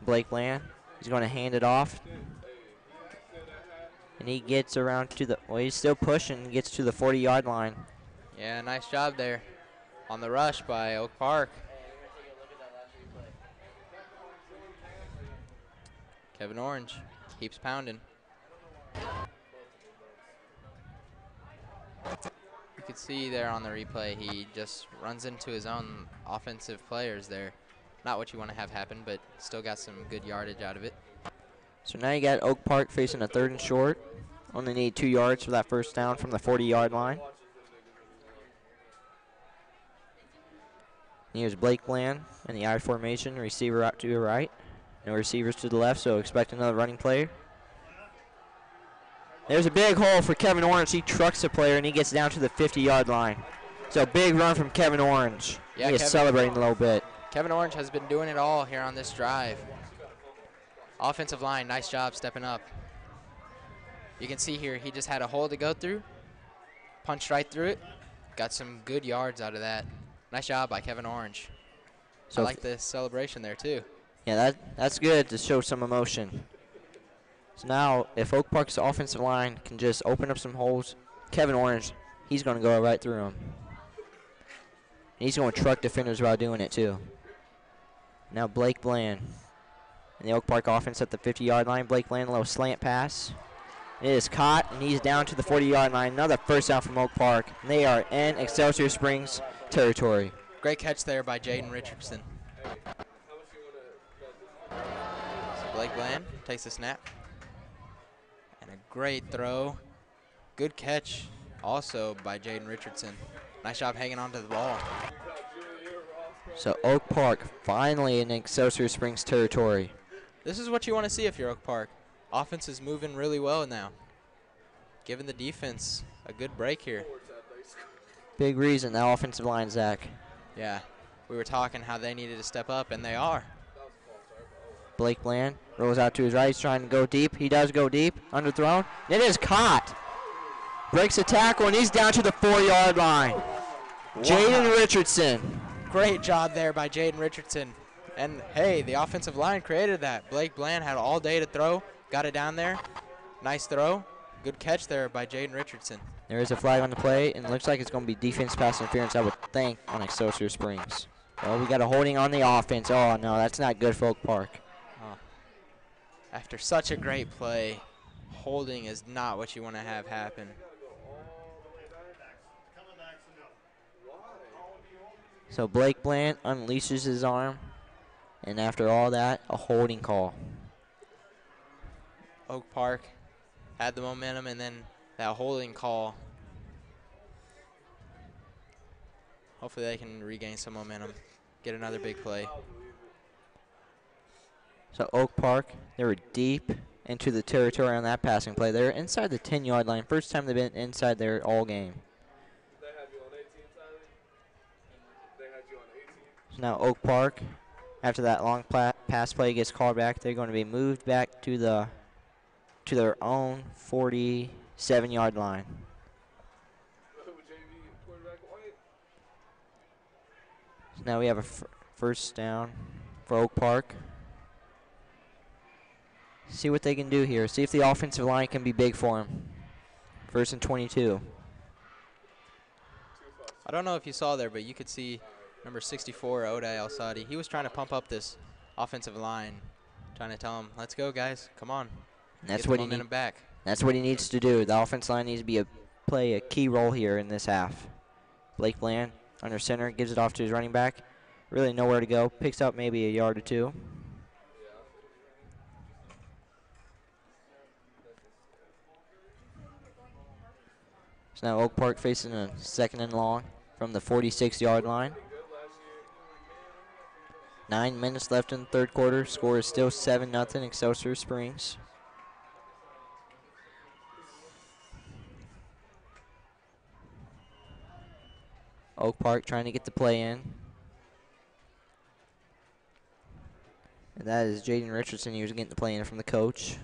Blake Bland, he's going to hand it off. And he gets around to the, well, he's still pushing, gets to the 40-yard line. Yeah, nice job there on the rush by Oak Park. Kevin Orange keeps pounding. You could see there on the replay, he just runs into his own offensive players there. Not what you want to have happen, but still got some good yardage out of it. So now you got Oak Park facing a 3rd and short. Only need 2 yards for that first down from the 40-yard line. Here's Blake Bland in the I formation, receiver out to the right. No receivers to the left, so expect another running play. There's a big hole for Kevin Orange. He trucks the player, and he gets down to the 50-yard line. So big run from Kevin Orange. Yeah, he is celebrating a little bit. Kevin Orange has been doing it all here on this drive. Offensive line, nice job stepping up. You can see here he just had a hole to go through, punched right through it, got some good yards out of that. Nice job by Kevin Orange. So I like the celebration there too. Yeah, that's good to show some emotion. So now if Oak Park's offensive line can just open up some holes, Kevin Orange, he's going to go right through them. He's going to truck defenders while doing it too. Now Blake Bland. And the Oak Park offense at the 50-yard line. Blake Bland, a little slant pass. It is caught, and he's down to the 40-yard line. Another first down from Oak Park. And they are in Excelsior Springs territory. Great catch there by Jaden Richardson. So Blake Bland takes the snap. And a great throw. Good catch also by Jaden Richardson. Nice job hanging onto the ball. So Oak Park finally in Excelsior Springs territory. This is what you want to see if you're Oak Park. Offense is moving really well now. Giving the defense a good break here. Big reason, that offensive line, Zach. Yeah, we were talking how they needed to step up, and they are. Blake Bland rolls out to his right. He's trying to go deep. He does go deep. Underthrown. It is caught. Breaks a tackle, and he's down to the 4-yard line. Wow. Jaden Richardson. Great job there by Jaden Richardson. And, hey, the offensive line created that. Blake Bland had all day to throw. Got it down there. Nice throw. Good catch there by Jaden Richardson. There is a flag on the play, and it looks like it's going to be defense pass interference, I would think, on Excelsior Springs. Well, we got a holding on the offense. Oh, no, that's not good for Oak Park. Oh. After such a great play, holding is not what you want to have happen. So Blake Bland unleashes his arm, and after all that, a holding call. Oak Park had the momentum, and then that holding call. Hopefully they can regain some momentum, get another big play. So Oak Park, they were deep into the territory on that passing play. They're inside the 10-yard line. First time they've been inside there all game. So now Oak Park, after that long pass play gets called back, they're going to be moved back to their own 47-yard line. So now we have a first down for Oak Park. See what they can do here. See if the offensive line can be big for them. First and 22. I don't know if you saw there, but you could see number 64, Oday Al-Sadi. He was trying to pump up this offensive line, trying to tell him, let's go, guys. Come on. And that's what That's what he needs to do. The offensive line needs to play a key role here in this half. Blake Bland under center, gives it off to his running back. Really nowhere to go. Picks up maybe a yard or two. So now Oak Park facing a second and long from the 46-yard line. 9 minutes left in the third quarter. Score is still 7-0 Excelsior Springs. Oak Park trying to get the play in. And that is Jaden Richardson. He was getting the play in from the coach.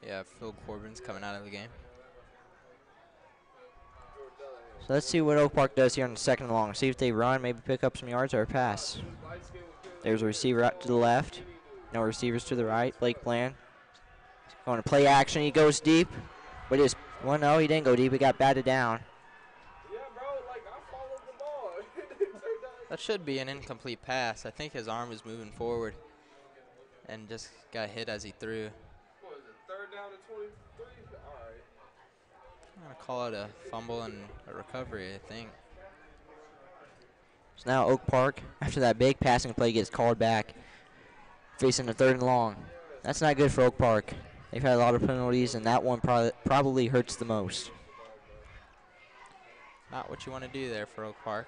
Yeah, Phil Corbin's coming out of the game. So let's see what Oak Park does here on the second and long. See if they run, maybe pick up some yards or a pass. There's a receiver out to the left. No receivers to the right. Blake Bland going to play action. He goes deep. But well, no, he didn't go deep. He got batted down. That should be an incomplete pass. I think his arm was moving forward and just got hit as he threw. What is it, third down and 23? All right. I'm going to call it a fumble and a recovery, I think. So now Oak Park, after that big passing play, gets called back, facing a third and long. That's not good for Oak Park. They've had a lot of penalties, and that one probably hurts the most. Not what you want to do there for Oak Park.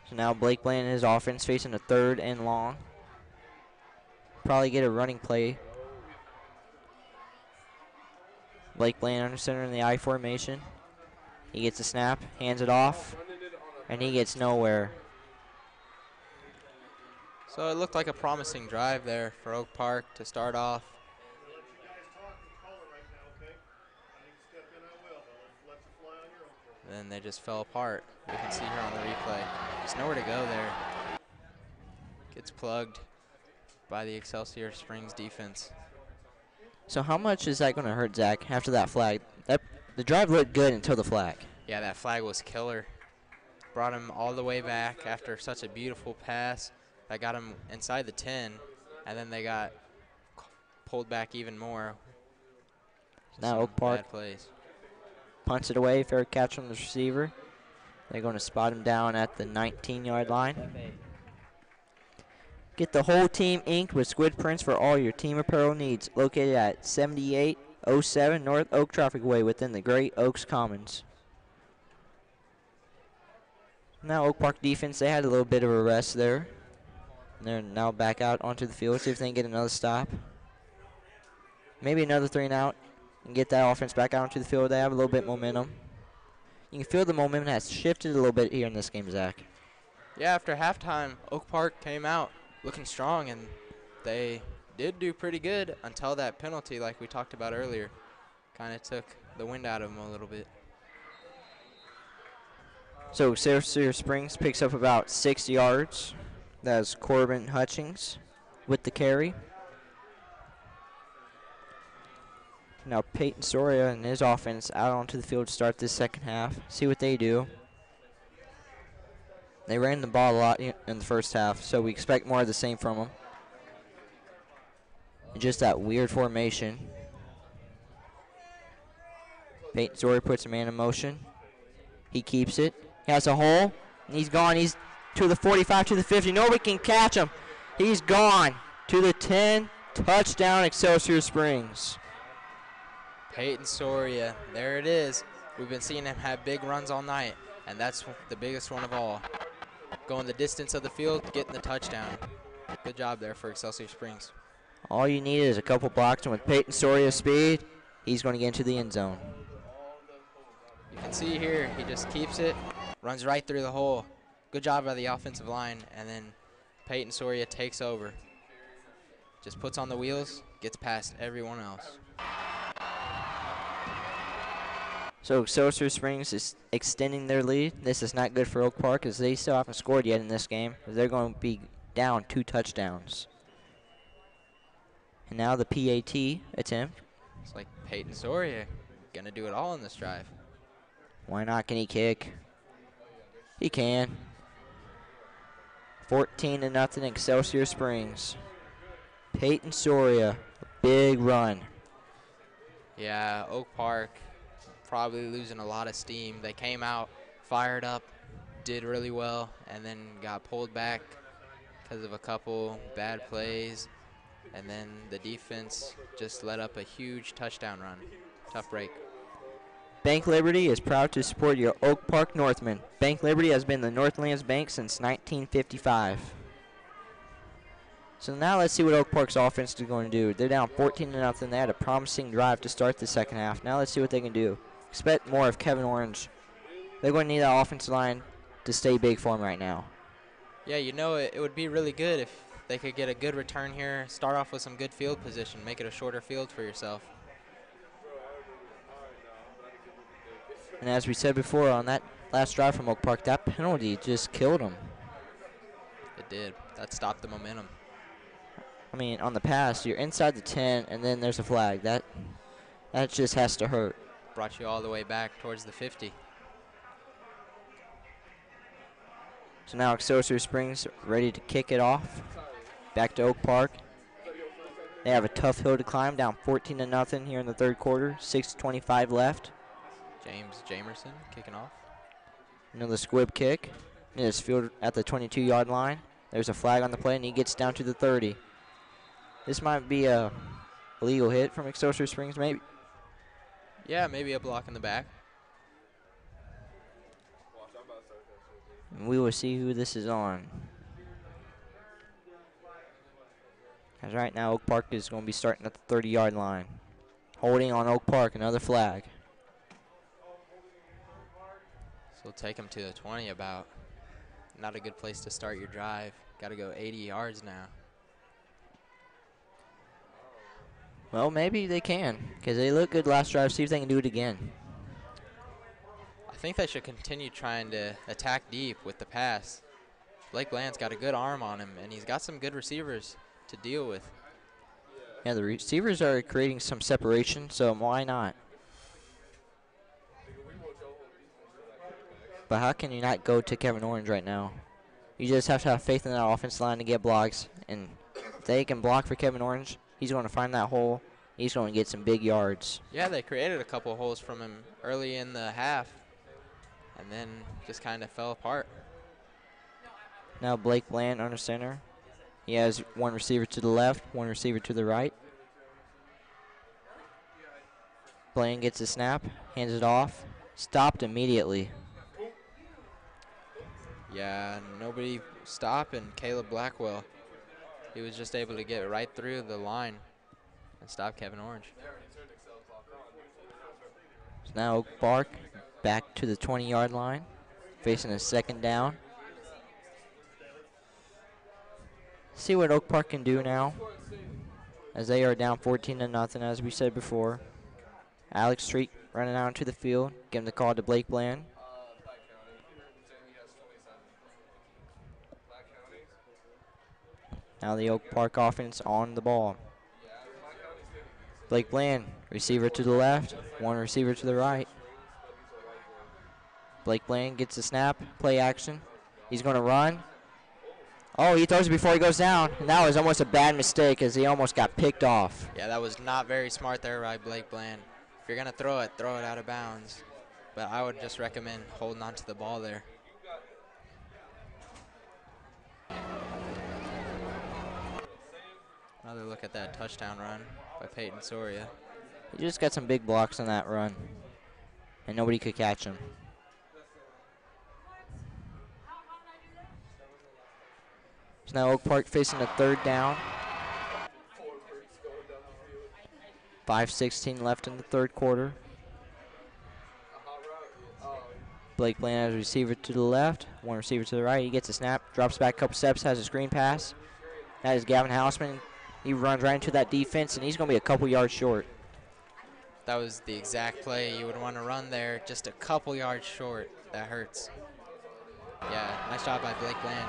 So now Blake Bland and his offense facing a third and long. Probably get a running play. Blake Bland under center in the I formation. He gets a snap, hands it off, and he gets nowhere. So it looked like a promising drive there for Oak Park to start off. Then they just fell apart. We can see here on the replay. There's nowhere to go there. Gets plugged by the Excelsior Springs defense. So how much is that going to hurt Zach after that flag? The drive looked good until the flag. Yeah, that flag was killer. Brought him all the way back after such a beautiful pass that got him inside the 10. and then they got pulled back even more. Now Some Oak Park bad plays. punts it away. Fair catch from the receiver. They're going to spot him down at the 19-yard line. Get the whole team inked with squid prints for all your team apparel needs. Located at 7807 North Oak Traffic Way within the Great Oaks Commons. Now Oak Park defense, they had a little bit of a rest there. They're now back out onto the field, see if they can get another stop. Maybe another 3 and out and get that offense back out onto the field. They have a little bit of momentum. You can feel the momentum has shifted a little bit here in this game, Zach. Yeah, after halftime, Oak Park came out looking strong, and they did do pretty good until that penalty like we talked about earlier. Kind of took the wind out of them a little bit. So Excelsior Springs picks up about 6 yards. That's Corbin Hutchings with the carry. Now Peyton Soria and his offense out onto the field to start this second half. See what they do. They ran the ball a lot in the first half, so we expect more of the same from them. Just that weird formation. Peyton Soria puts a man in motion. He keeps it. He has a hole, and he's gone. He's to the 45, to the 50. Nobody can catch him. He's gone to the 10. Touchdown, Excelsior Springs. Peyton Soria, there it is. We've been seeing him have big runs all night, and that's the biggest one of all. Going the distance of the field, getting the touchdown. Good job there for Excelsior Springs. All you need is a couple blocks, and with Peyton Soria's speed, he's going to get into the end zone. You can see here, he just keeps it, runs right through the hole. Good job by the offensive line, and then Peyton Soria takes over. Just puts on the wheels, gets past everyone else. So Excelsior Springs is extending their lead. This is not good for Oak Park as they still haven't scored yet in this game. They're going to be down 2 touchdowns. And now the PAT attempt. It's like Peyton Soria going to do it all in this drive. Why not? Can he kick? He can. 14-0 Excelsior Springs. Peyton Soria, a big run. Yeah, Oak Park probably losing a lot of steam. They came out, fired up, did really well, and then got pulled back because of a couple bad plays. And then the defense just let up a huge touchdown run. Tough break. Bank Liberty is proud to support your Oak Park Northmen. Bank Liberty has been the Northlands Bank since 1955. So now let's see what Oak Park's offense is going to do. They're down 14-0. They had a promising drive to start the second half. Now let's see what they can do. Expect more of Kevin Orange. They're going to need that offensive line to stay big for him right now. Yeah, you know, it would be really good if they could get a good return here, start off with some good field position, make it a shorter field for yourself. And as we said before, on that last drive from Oak Park, that penalty just killed them. It did. That stopped the momentum. I mean, on the pass, you're inside the 10, and then there's a flag. That just has to hurt. Brought you all the way back towards the 50. So now Excelsior Springs ready to kick it off. Back to Oak Park. They have a tough hill to climb, down 14-0 here in the third quarter. 6:25 left. James Jamerson kicking off. Another squib kick. It is fielded at the 22-yard line. There's a flag on the play, and he gets down to the 30. This might be a illegal hit from Excelsior Springs, maybe. Yeah, maybe a block in the back. And we will see who this is on. As right now, Oak Park is going to be starting at the 30-yard line. Holding on Oak Park, another flag. So take him to the 20 about. Not a good place to start your drive. Got to go 80 yards now. Well, maybe they can, because they look good last drive. See if they can do it again. I think they should continue trying to attack deep with the pass. Blake Bland's got a good arm on him, and he's got some good receivers to deal with. Yeah, the receivers are creating some separation, so why not? But how can you not go to Kevin Orange right now? You just have to have faith in that offensive line to get blocks and they can block for Kevin Orange, he's going to find that hole. He's going to get some big yards. Yeah, they created a couple of holes from him early in the half, and then just kind of fell apart. Now Blake Bland under center. He has one receiver to the left, one receiver to the right. Bland gets a snap, hands it off, stopped immediately. Yeah, nobody stopping Caleb Blackwell. He was just able to get right through the line and stop Kevin Orange. So now Oak Park back to the 20-yard line, facing a second down. See what Oak Park can do now, as they are down 14-0, as we said before. Alex Street running out into the field, giving the call to Blake Bland. Now the Oak Park offense on the ball. Blake Bland, receiver to the left, one receiver to the right. Blake Bland gets the snap, play action. He's going to run. Oh, he throws it before he goes down, and that was almost a bad mistake as he almost got picked off. Yeah, that was not very smart there by Blake Bland. If you're going to throw it out of bounds. But I would just recommend holding on to the ball there. Another look at that touchdown run by Peyton Soria. He just got some big blocks on that run, and nobody could catch him. So now Oak Park facing a third down. 5:16 left in the third quarter. Blake Bland has a receiver to the left, one receiver to the right. He gets a snap, drops back a couple steps, has a screen pass. That is Gavin Hausman. He runs right into that defense, and he's going to be a couple yards short. That was the exact play you would want to run there, just a couple yards short. That hurts. Yeah, nice job by Blake Bland,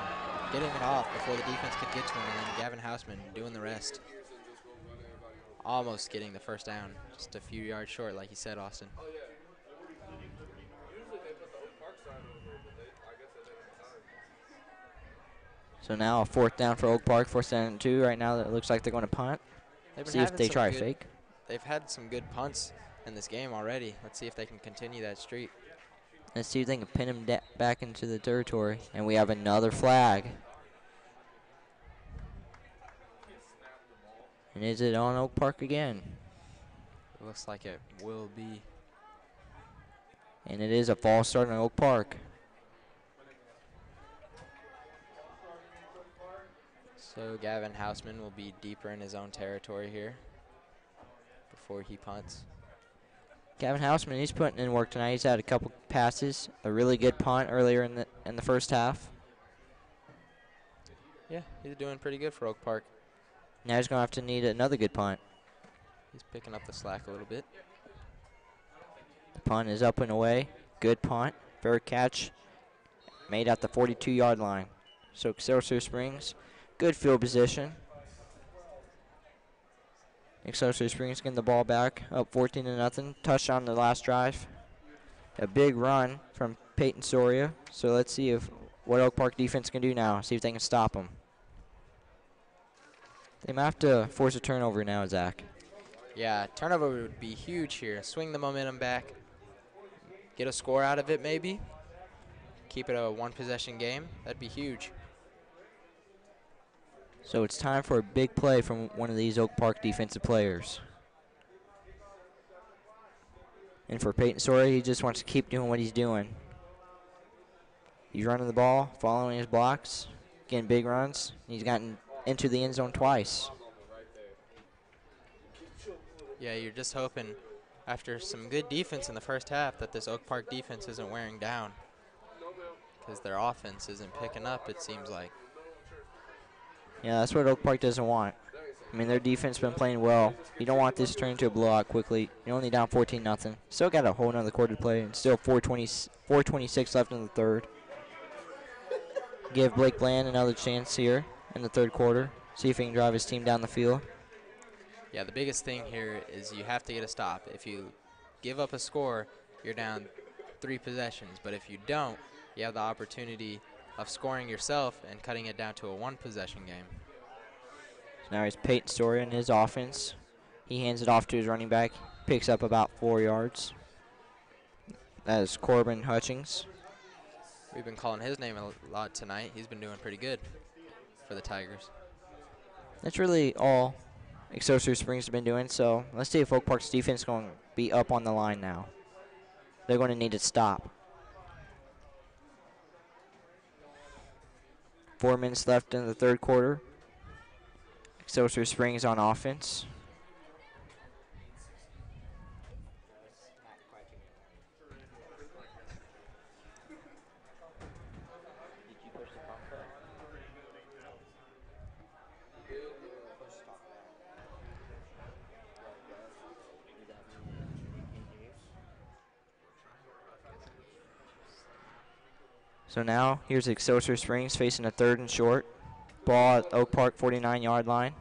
getting it off before the defense could get to him, and then Gavin Hausman doing the rest. Almost getting the first down, just a few yards short, like you said, Austin. So now a fourth down for Oak Park, 4th down and 2. Right now it looks like they're going to punt. See if they try a fake. They've had some good punts in this game already. Let's see if they can continue that streak. Let's see if they can pin him back into the territory. And we have another flag. And is it on Oak Park again? It looks like it will be. And it is a false start on Oak Park. So Gavin Hausman will be deeper in his own territory here before he punts. Gavin Hausman, he's putting in work tonight. He's had a couple passes, a really good punt earlier in the first half. Yeah, he's doing pretty good for Oak Park. Now he's going to have to need another good punt. He's picking up the slack a little bit. The punt is up and away. Good punt. Fair catch. Made at the 42-yard line. So Excelsior Springs, good field position. Excelsior Springs getting the ball back, up 14-0. Touchdown the last drive. A big run from Peyton Soria. So let's see what Oak Park defense can do now. See if they can stop them. They might have to force a turnover now, Zach. Yeah, turnover would be huge here. Swing the momentum back. Get a score out of it maybe. Keep it a one-possession game. That'd be huge. So it's time for a big play from one of these Oak Park defensive players. And for Peyton Soria, he just wants to keep doing what he's doing. He's running the ball, following his blocks, getting big runs. He's gotten into the end zone twice. Yeah, you're just hoping after some good defense in the first half that this Oak Park defense isn't wearing down, because their offense isn't picking up, it seems like. Yeah, that's what Oak Park doesn't want. I mean, their defense has been playing well. You don't want this to turn into a blowout quickly. You're only down 14-0. Still got a whole nother quarter to play, and still 4:26 left in the third. Give Blake Bland another chance here in the third quarter. See if he can drive his team down the field. Yeah, the biggest thing here is you have to get a stop. If you give up a score, you're down 3 possessions. But if you don't, you have the opportunity of scoring yourself and cutting it down to a one-possession game. Now here's Peyton Story in his offense. He hands it off to his running back, picks up about 4 yards. That is Corbin Hutchings. We've been calling his name a lot tonight. He's been doing pretty good for the Tigers. That's really all Excelsior Springs have been doing. So let's see if Oak Park's defense is going to be up on the line now. They're going to need to stop. 4 minutes left in the third quarter. Excelsior Springs on offense. So now here's Excelsior Springs facing a 3rd and short. Ball at Oak Park 49-yard line.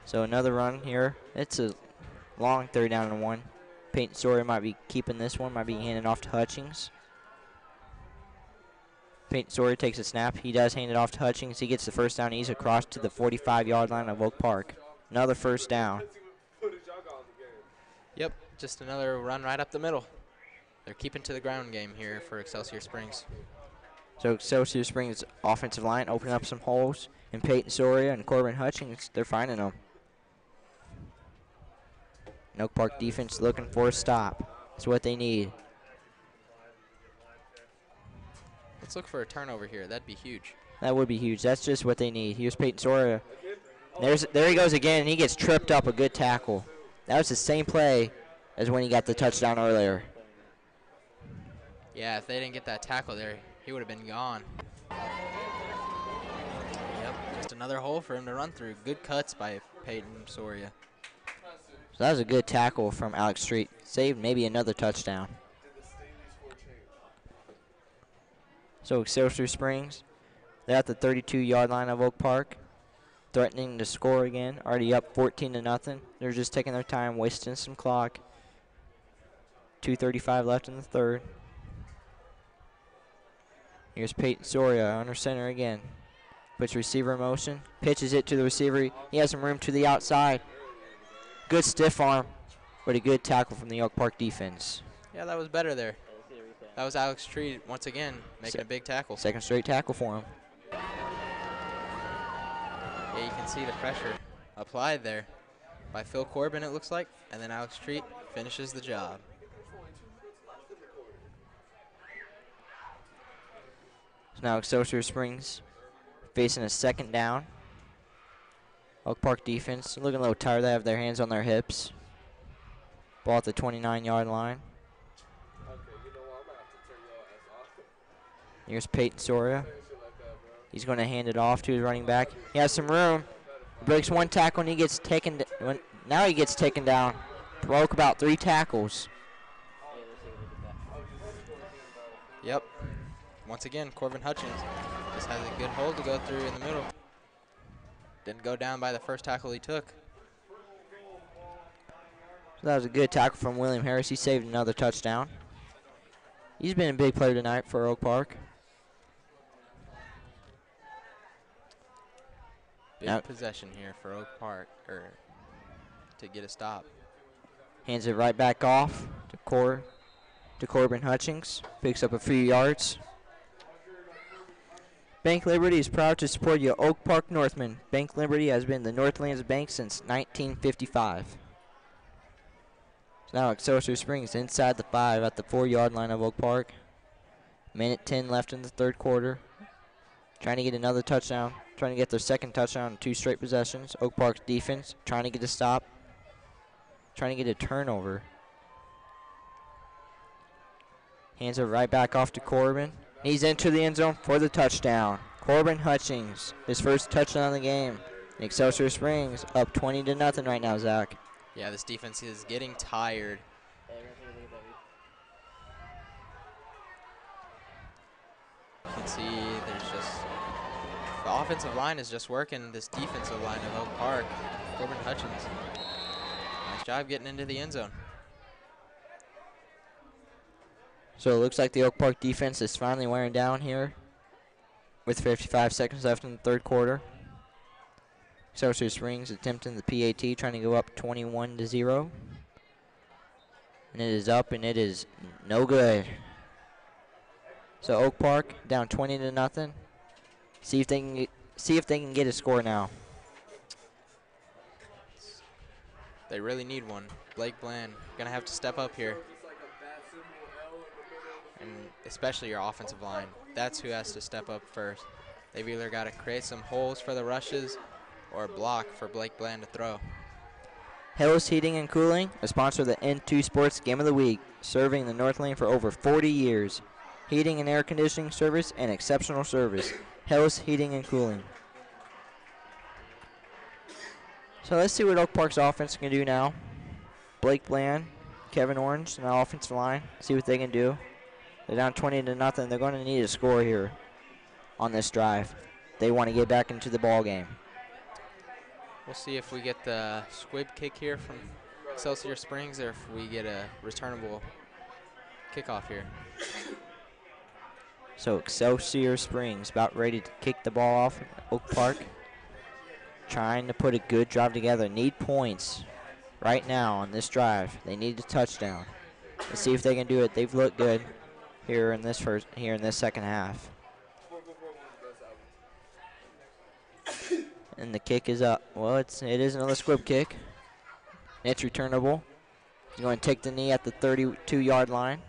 So another run here. It's a long 3rd down and 1. Peyton Story might be keeping this one, might be handing off to Hutchings. Peyton Story takes a snap. He does hand it off to Hutchings. He gets the first down. He's across to the 45-yard line of Oak Park. Another first down. Yep, just another run right up the middle. They're keeping to the ground game here for Excelsior Springs. So Excelsior Springs offensive line opening up some holes. And Peyton Story and Corbin Hutchings, they're finding them. And Oak Park defense looking for a stop. That's what they need. Let's look for a turnover here. That'd be huge. That would be huge. That's just what they need. Here's Peyton Story. There he goes again, and he gets tripped up. A good tackle. That was the same play as when he got the touchdown earlier. Yeah, if they didn't get that tackle there, he would have been gone. Yep, just another hole for him to run through. Good cuts by Peyton Soria. So that was a good tackle from Alex Street. Saved maybe another touchdown. So Excelsior Springs, they're at the 32-yard line of Oak Park, threatening to score again. Already up 14-0. They're just taking their time, wasting some clock. 2:35 left in the third. Here's Peyton Soria under center again. Puts receiver in motion, pitches it to the receiver. He has some room to the outside. Good stiff arm, but a good tackle from the Oak Park defense. Yeah, that was better there. That was Alex Street once again making a big tackle. Second straight tackle for him. Yeah, you can see the pressure applied there by Phil Corbin, it looks like, and then Alex Street finishes the job. So now Excelsior Springs facing a 2nd down. Oak Park defense looking a little tired. They have their hands on their hips. Ball at the 29-yard line. Here's Peyton Soria. He's going to hand it off to his running back. He has some room. Breaks one tackle and he gets taken. Now he gets taken down. Broke about 3 tackles. Yep. Once again, Corbin Hutchings just has a good hole to go through in the middle. Didn't go down by the first tackle he took. So that was a good tackle from William Harris. He saved another touchdown. He's been a big player tonight for Oak Park. Big possession here for Oak Park, to get a stop. Hands it right back off to Corbin Hutchings. Picks up a few yards. Bank Liberty is proud to support you Oak Park Northmen. Bank Liberty has been the Northlands Bank since 1955. So now Excelsior Springs inside the 5 at the 4-yard line of Oak Park. Minute 10 left in the third quarter. Trying to get another touchdown. Trying to get their second touchdown in 2 straight possessions. Oak Park's defense trying to get a stop. Trying to get a turnover. Hands it right back off to Corbin. He's into the end zone for the touchdown. Corbin Hutchings, his first touchdown of the game. Excelsior Springs up 20-0 right now, Zach. Yeah, this defense is getting tired. You can see there's just, the offensive line is just working this defensive line of Oak Park. Corbin Hutchings, nice job getting into the end zone. So it looks like the Oak Park defense is finally wearing down here. with 55 seconds left in the third quarter. Excelsior Springs attempting the PAT, trying to go up 21-0. And it is up, and it is no good. So Oak Park down 20-0. See if they can get a score now. They really need one. Blake Bland gonna have to step up here, and especially your offensive line. That's who has to step up first. They've either got to create some holes for the rushes or block for Blake Bland to throw. Hills Heating and Cooling, a sponsor of the N2 Sports Game of the Week, serving the North Lane for over 40 years. Heating and air conditioning service and exceptional service. Hills Heating and Cooling. So let's see what Oak Park's offense can do now. Blake Bland, Kevin Orange, and the offensive line. See what they can do. They're down 20-0. They're going to need a score here on this drive. They want to get back into the ball game. We'll see if we get the squib kick here from Excelsior Springs or if we get a returnable kickoff here. So Excelsior Springs about ready to kick the ball off. Oak Park trying to put a good drive together. Need points right now on this drive. They need a touchdown. Let's see if they can do it. They've looked good here in this second half. And the kick is up. Well, it is another squib kick. It's returnable. He's going to take the knee at the 32-yard line.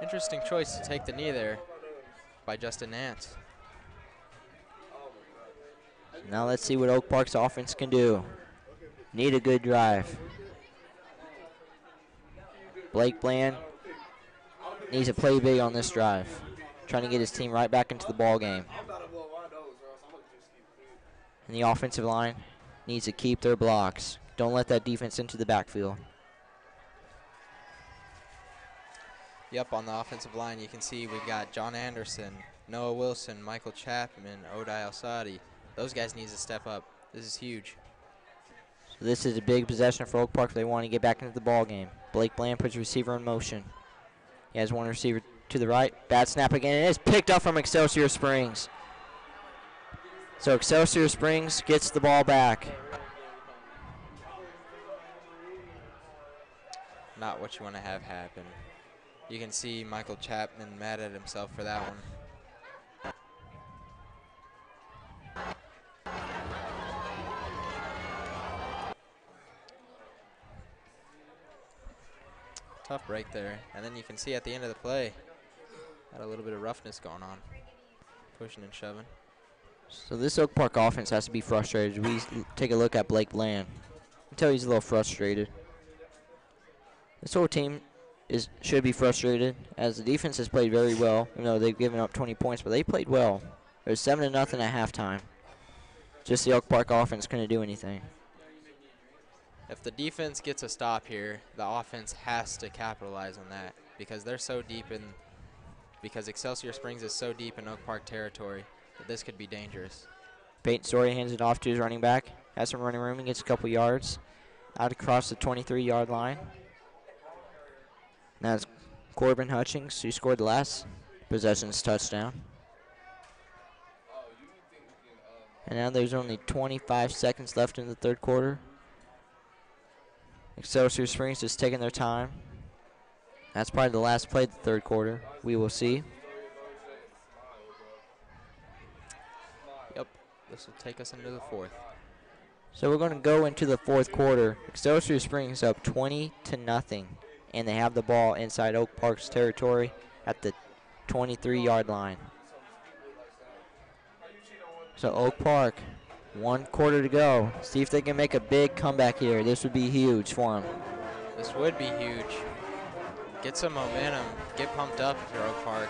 Interesting choice to take the knee there by Justin Nance. Now let's see what Oak Park's offense can do. Need a good drive. Blake Bland needs to play big on this drive. Trying to get his team right back into the ball game. And the offensive line needs to keep their blocks. Don't let that defense into the backfield. Yep, on the offensive line you can see we've got John Anderson, Noah Wilson, Michael Chapman, Odai Al-Sadi. Those guys need to step up. This is huge. So this is a big possession for Oak Park if they want to get back into the ball game. Blake Bland puts the receiver in motion. He has one receiver to the right. Bad snap again. It is picked up from Excelsior Springs. So Excelsior Springs gets the ball back. Not what you want to have happen. You can see Michael Chapman mad at himself for that one. Tough break there. And then you can see at the end of the play, had a little bit of roughness going on. Pushing and shoving. So this Oak Park offense has to be frustrated. We take a look at Blake Bland. You can tell he's a little frustrated. This whole team should be frustrated as the defense has played very well. You know, they've given up 20 points, but they played well. It was 7-0 at halftime. Just the Oak Park offense couldn't do anything. If the defense gets a stop here, the offense has to capitalize on that because they're so deep in, because Excelsior Springs is so deep in Oak Park territory that this could be dangerous. Peyton Story hands it off to his running back. Has some running room and gets a couple yards out across the 23-yard line. Now it's Corbin Hutchings who scored the last possession's touchdown. And now there's only 25 seconds left in the third quarter. Excelsior Springs is taking their time. That's probably the last play of the third quarter. We will see. Yep, this will take us into the fourth. So we're going to go into the fourth quarter. Excelsior Springs up 20-0, and they have the ball inside Oak Park's territory at the 23-yard line. So Oak Park, 1 quarter to go. See if they can make a big comeback here. This would be huge for them. This would be huge. Get some momentum. Get pumped up if you're Oak Park.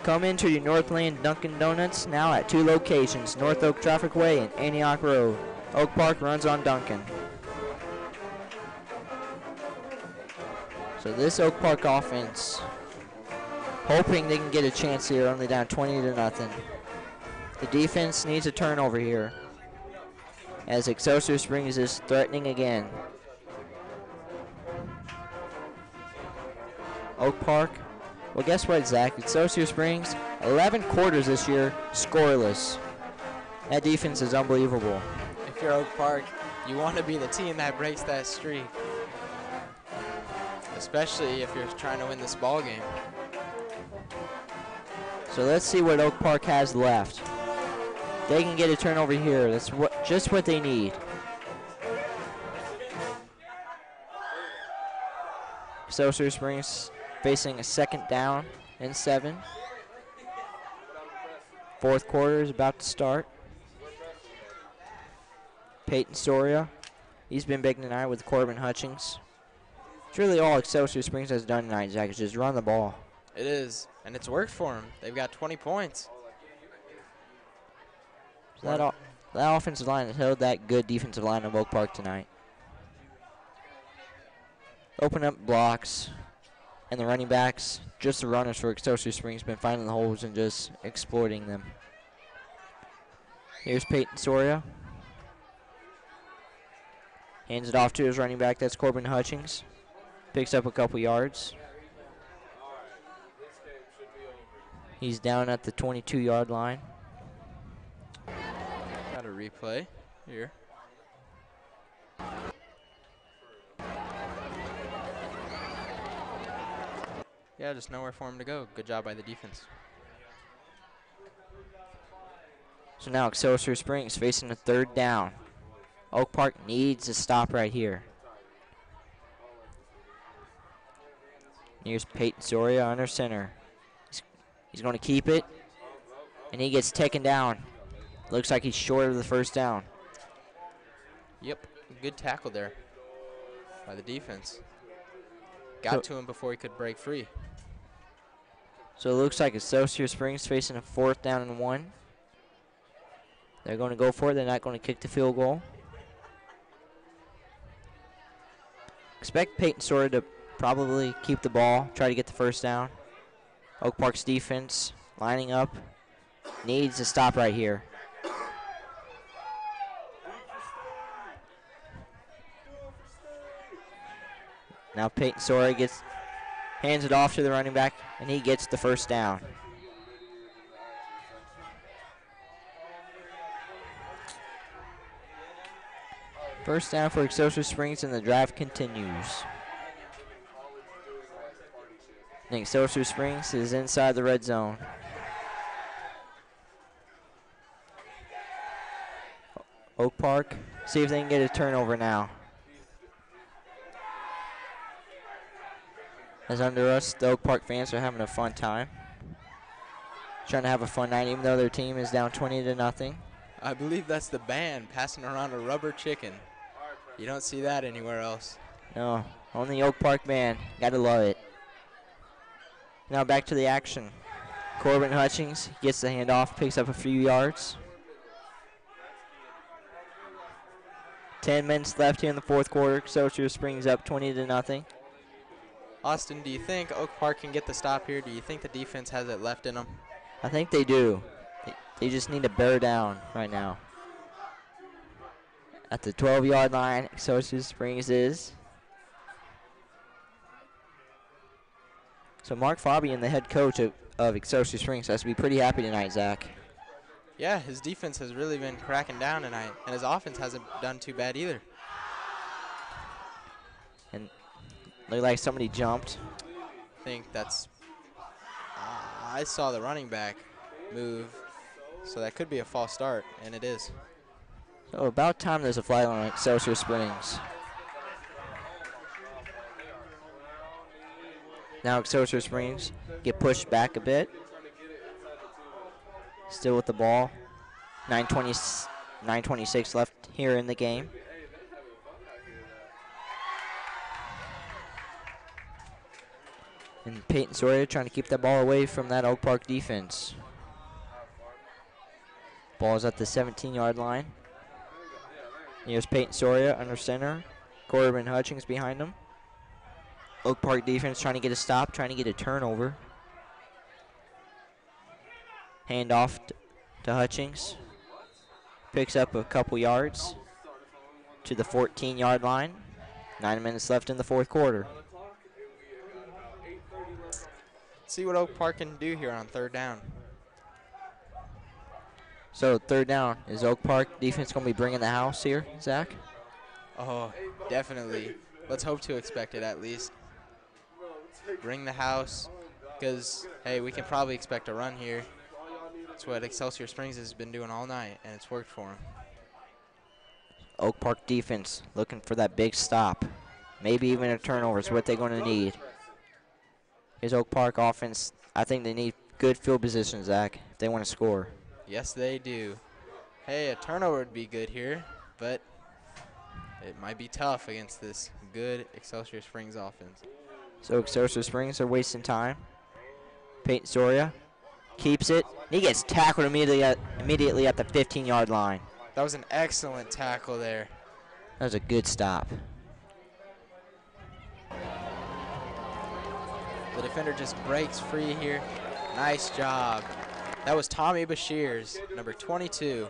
Come into your North Lane Dunkin' Donuts now at 2 locations, North Oak Traffic Way and Antioch Road. Oak Park runs on Dunkin'. So this Oak Park offense, hoping they can get a chance here, only down 20-0. The defense needs a turnover here as Excelsior Springs is threatening again. Oak Park Well, guess what, Zach? Excelsior Springs, 11 quarters this year, scoreless. That defense is unbelievable. If you're Oak Park, you want to be the team that breaks that streak, especially if you're trying to win this ball game. So let's see what Oak Park has left. They can get a turnover here. That's just what they need. Excelsior Springs facing a 2nd down and 7. Fourth quarter is about to start. Peyton Soria, he's been big tonight with Corbin Hutchings. It's really all Excelsior Springs has done tonight, Zach, is just run the ball. It is, and it's worked for them. They've got 20 points. So that offensive line has held that good defensive line of Oak Park tonight. Open up blocks, and the running backs, just the runners for Excelsior Springs, been finding the holes and just exploiting them. Here's Peyton Soria. Hands it off to his running back, that's Corbin Hutchings. Picks up a couple yards. He's down at the 22-yard line. Got a replay here. Yeah, just nowhere for him to go. Good job by the defense. So now Excelsior Springs facing a 3rd down. Oak Park needs to stop right here. Here's Peyton Soria under center. He's going to keep it, and he gets taken down. Looks like he's short of the 1st down. Yep, good tackle there by the defense. Got to him before he could break free. So it looks like Excelsior Springs facing a 4th down and 1. They're going to go for it. They're not going to kick the field goal. Expect Peyton Soria to probably keep the ball, try to get the 1st down. Oak Park's defense lining up. Needs to stop right here. Now Peyton Soria hands it off to the running back, and he gets the 1st down. First down for Excelsior Springs, and the drive continues. And Excelsior Springs is inside the red zone. Oak Park, see if they can get a turnover now. As under us, the Oak Park fans are having a fun time. Trying to have a fun night, even though their team is down 20-0. I believe that's the band passing around a rubber chicken. You don't see that anywhere else. No, only Oak Park band. Gotta love it. Now back to the action. Corbin Hutchings gets the handoff, picks up a few yards. 10 minutes left here in the 4th quarter. Excelsior Springs up 20-0. Austin, do you think Oak Park can get the stop here? Do you think the defense has it left in them? I think they do. They just need to bear down right now. At the 12-yard line, Excelsior Springs is. So Mark Fabian, the head coach of Excelsior Springs, has to be pretty happy tonight, Zach. Yeah, his defense has really been cracking down tonight, and his offense hasn't done too bad either. And looked like somebody jumped. I think that's. I saw the running back move, so that could be a false start, and it is. So about time there's a flag on Excelsior Springs. Now Excelsior Springs get pushed back a bit. Still with the ball. 9:26 left here in the game. And Peyton Soria trying to keep that ball away from that Oak Park defense. Ball is at the 17-yard line. Here's Peyton Soria under center. Corbin Hutchings behind him. Oak Park defense trying to get a stop, trying to get a turnover. Hand off to Hutchings. Picks up a couple yards to the 14-yard line. 9 minutes left in the 4th quarter. see what Oak Park can do here on 3rd down. So 3rd down, is Oak Park defense going to be bringing the house here, Zach? Oh, definitely. Let's hope to expect it at least. Bring the house, because, hey, we can probably expect a run here. That's what Excelsior Springs has been doing all night, and it's worked for them. Oak Park defense looking for that big stop. Maybe even a turnover is what they're going to need. Here's Oak Park offense. I think they need good field position, Zach, if they want to score. Yes, they do. Hey, a turnover would be good here, but it might be tough against this good Excelsior Springs offense. So Excelsior Springs are wasting time. Peyton Soria keeps it. He gets tackled immediately at the 15-yard line. That was an excellent tackle there. That was a good stop. The defender just breaks free here. Nice job. That was Tommy Bashir's, number 22.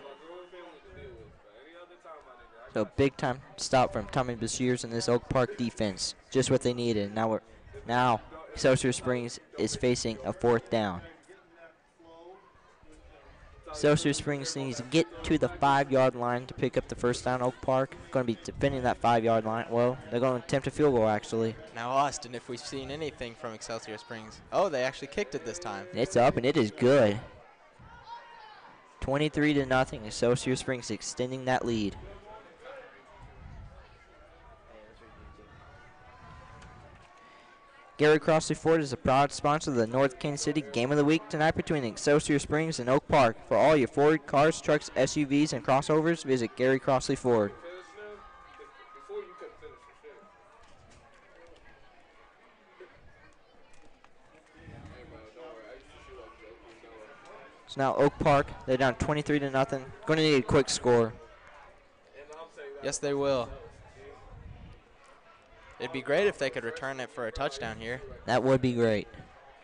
So big time stop from Tommy Bashir's in this Oak Park defense. Just what they needed. Now Excelsior Springs is facing a 4th down. Excelsior Springs needs to get to the 5-yard line to pick up the 1st down. Oak Park going to be defending that 5-yard line. Well, they're going to attempt a field goal, actually. Now, Austin, if we've seen anything from Excelsior Springs. Oh, they actually kicked it this time. It's up, and it is good. 23-0. Excelsior Springs extending that lead. Gary Crossley Ford is a proud sponsor of the North Kansas City Game of the Week tonight between Excelsior Springs and Oak Park. For all your Ford cars, trucks, SUVs, and crossovers, visit Gary Crossley Ford. So now Oak Park, they're down 23-0. Going to need a quick score. Yes, they will. It'd be great if they could return it for a touchdown here. That would be great.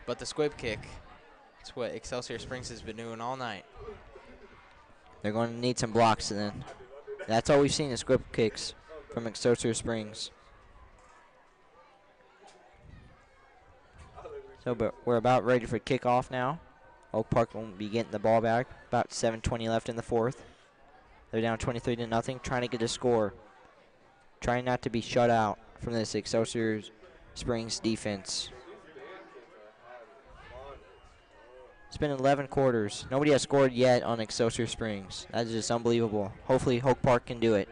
But the squib kick, it's what Excelsior Springs has been doing all night. They're going to need some blocks then. That's all we've seen is squib kicks from Excelsior Springs. So but we're about ready for kickoff now. Oak Park won't be getting the ball back. About 7:20 left in the 4th. They're down 23-0, trying to get a score. Trying not to be shut out from this Excelsior Springs defense. It's been 11 quarters. Nobody has scored yet on Excelsior Springs. That is just unbelievable. Hopefully Oak Park can do it.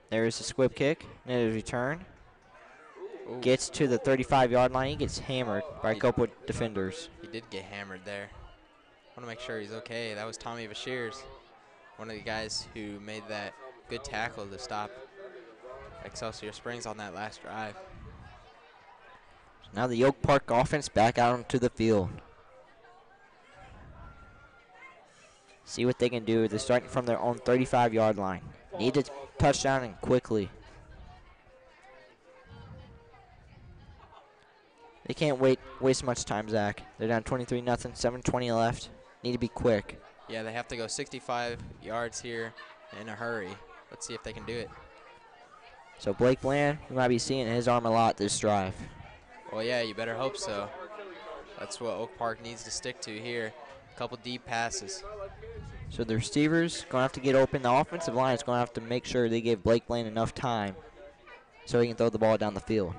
There is a squib kick. There's a return. Ooh. Gets to the 35-yard line. He gets hammered by a couple of defenders. He did get hammered there. I want to make sure he's okay. That was Tommy Bashir's, one of the guys who made that good tackle to stop Excelsior Springs on that last drive. Now the Oak Park offense back out onto the field. See what they can do. They're starting from their own 35-yard line. Need a touchdown and quickly. They can't waste much time, Zach. They're down 23-0, 7:20 left. Need to be quick. Yeah, they have to go 65 yards here in a hurry. Let's see if they can do it. So Blake Bland, we might be seeing his arm a lot this drive. Well, yeah, you better hope so. That's what Oak Park needs to stick to here. A couple deep passes. So the receivers going to have to get open. The offensive line is going to have to make sure they give Blake Bland enough time so he can throw the ball down the field.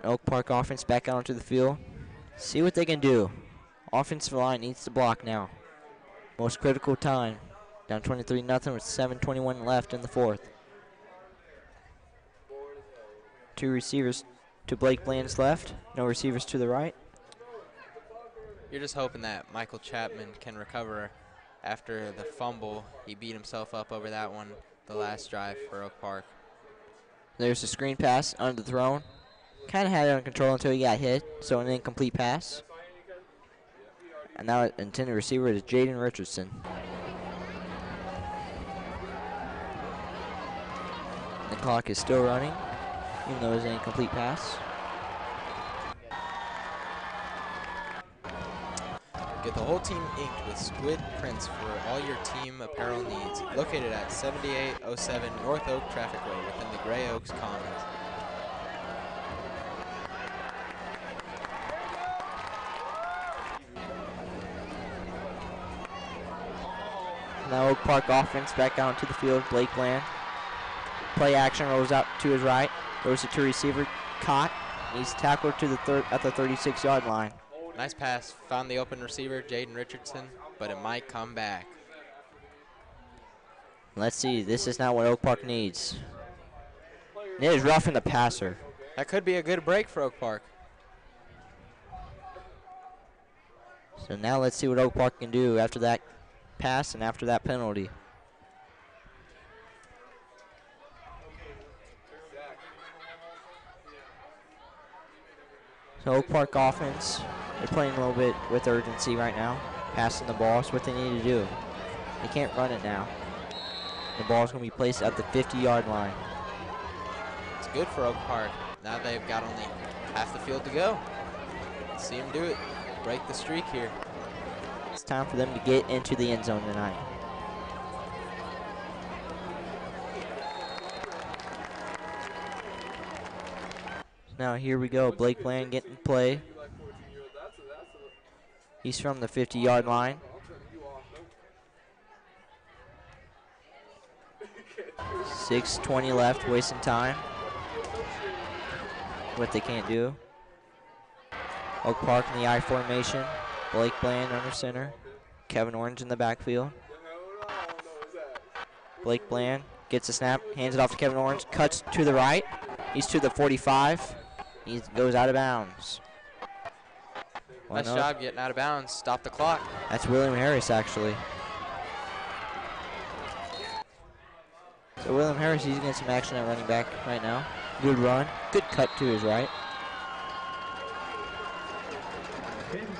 Oak Park offense back out onto the field. See what they can do. Offensive line needs to block now. Most critical time. Down 23-0 with 7:21 left in the 4th. Two receivers to Blake Bland's left. No receivers to the right. You're just hoping that Michael Chapman can recover after the fumble. He beat himself up over that one the last drive for Oak Park. There's a screen pass underthrown. Kind of had it under control until he got hit, so an incomplete pass. And now intended receiver is Jaden Richardson. The clock is still running, even though it's an incomplete pass. Get the whole team inked with squid prints for all your team apparel needs. Located at 7807 North Oak Traffic Road within the Gray Oaks Commons. Now Oak Park offense back out into the field. Blake Bland. Play action, rolls out to his right. Throws it to receiver. Caught. He's tackled to the at the 36-yard line. Nice pass. Found the open receiver, Jaden Richardson, but it might come back. Let's see. This is not what Oak Park needs. It is roughing the passer. That could be a good break for Oak Park. So now let's see what Oak Park can do after that pass and after that penalty. So Oak Park offense, they're playing a little bit with urgency right now. Passing the ball is what they need to do. They can't run it now. The ball is going to be placed at the 50-yard line. It's good for Oak Park. Now they've got only half the field to go. Let's see them do it. Break the streak here. It's time for them to get into the end zone tonight. Now here we go. Blake Bland getting play. He's from the 50-yard line. 6:20 left, wasting time. What they can't do. Oak Park in the I formation. Blake Bland under center. Kevin Orange in the backfield. Blake Bland gets a snap, hands it off to Kevin Orange, cuts to the right. He's to the 45. He goes out of bounds. Nice job getting out of bounds. Stop the clock. That's William Harris, actually. So William Harris, he's getting some action at running back right now. Good run. Good cut to his right.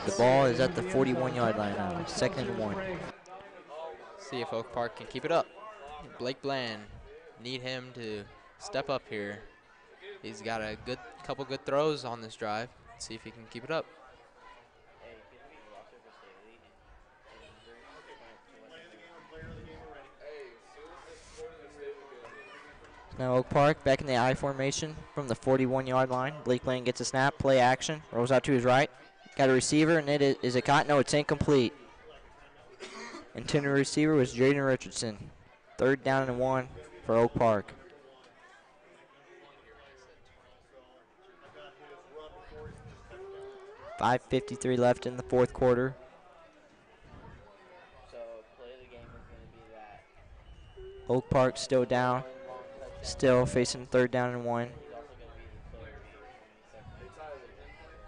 The ball is at the 41-yard line now. 2nd and 1. See if Oak Park can keep it up. Blake Bland, need him to step up here. He's got a couple good throws on this drive. Let's see if he can keep it up. Now Oak Park back in the I formation from the 41-yard line. Blake Bland gets a snap, play action, rolls out to his right. Got a receiver, and is it caught? No, it's incomplete. Intended receiver was Jaden Richardson. 3rd down and 1 for Oak Park. .5:53 left in the 4th quarter. Oak Park still down. Still facing 3rd down and 1.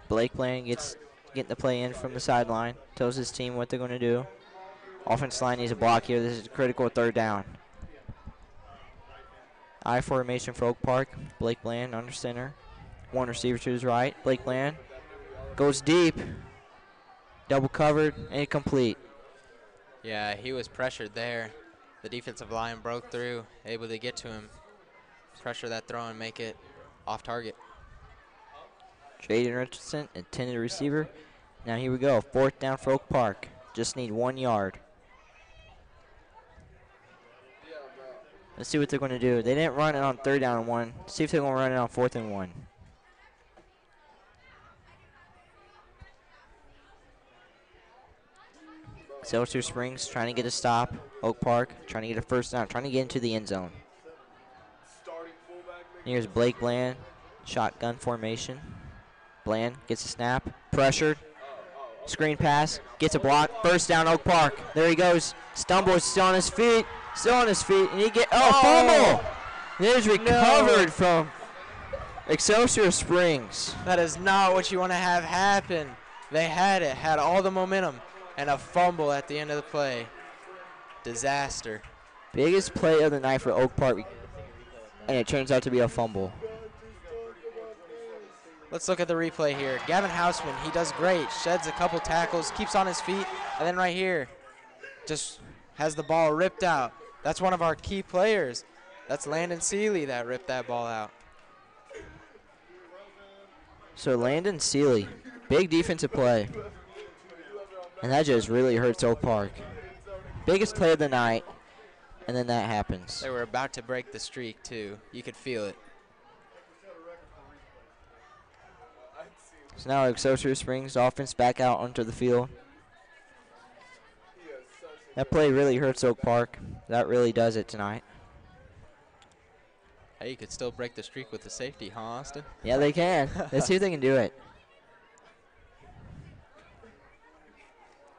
Blake Bland getting the play in from the sideline. Tells his team what they're going to do. Offense line needs a block here. This is a critical 3rd down. I formation for Oak Park. Blake Bland under center. One receiver to his right. Blake Bland goes deep. Double covered and incomplete. Yeah, he was pressured there. The defensive line broke through, able to get to him. Pressure that throw and make it off target. Jaden Richardson, intended receiver. Now here we go. 4th down for Oak Park. Just need 1 yard. Let's see what they're going to do. They didn't run it on 3rd down and 1. See if they're going to run it on 4th and 1. Excelsior Springs trying to get a stop. Oak Park trying to get a 1st down, trying to get into the end zone. Here's Blake Bland, shotgun formation. Bland gets a snap, pressured. Screen pass, gets a block. 1st down, Oak Park. There he goes. Stumbles, still on his feet. And he fumble! It is recovered from Excelsior Springs. That is not what you want to have happen. They had all the momentum, and a fumble at the end of the play. Disaster. Biggest play of the night for Oak Park, and it turns out to be a fumble. Let's look at the replay here. Gavin Houseman, he does great. Sheds a couple tackles, keeps on his feet, and then right here, just has the ball ripped out. That's one of our key players. That's Landon Seeley that ripped that ball out. So Landon Seeley, big defensive play. And that just really hurts Oak Park. Biggest play of the night, and then that happens. They were about to break the streak, too. You could feel it. So now Excelsior Springs offense back out onto the field. That play really hurts Oak Park. That really does it tonight. Hey, you could still break the streak with the safety, huh, Austin? Yeah, they can. Let's see if they can do it.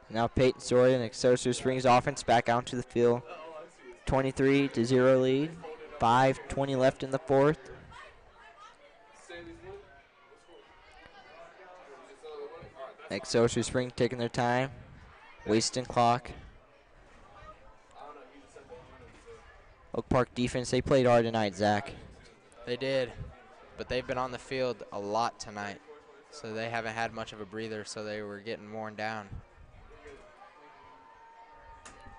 Now Peyton Soria and Excelsior Springs offense back out to the field. 23-0 lead. 5:20 left in the fourth. Excelsior Springs taking their time, wasting clock. Oak Park defense, they played hard tonight, Zach. They did, but they've been on the field a lot tonight, so they haven't had much of a breather, so they were getting worn down.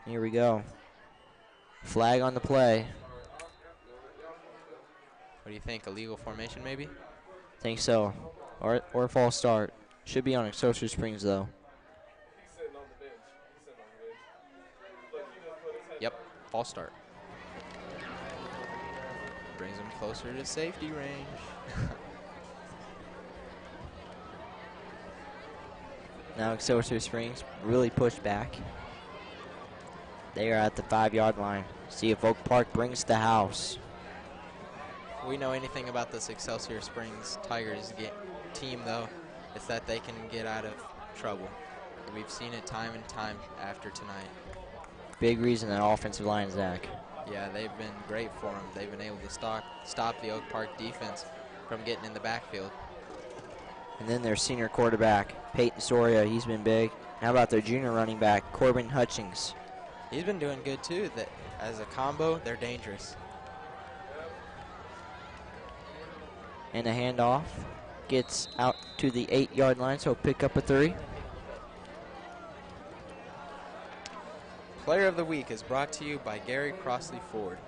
Here we go. Flag on the play. What do you think, illegal formation maybe? Think so, or a false start. Should be on Excelsior Springs, though. Yep, false start. Brings them closer to safety range. Now Excelsior Springs really pushed back. They are at the 5-yard line. See if Oak Park brings the house. If we know anything about this Excelsior Springs Tigers team, though, it's that they can get out of trouble. We've seen it time and time after tonight. Big reason that offensive line, Zach. Yeah, they've been great for them. They've been able to stop the Oak Park defense from getting in the backfield. And then their senior quarterback, Peyton Soria, he's been big. How about their junior running back, Corbin Hutchings? He's been doing good, too. That as a combo, they're dangerous. And a handoff. Gets out to the 8-yard line, so pick up a 3. Player of the Week is brought to you by Gary Crossley Ford.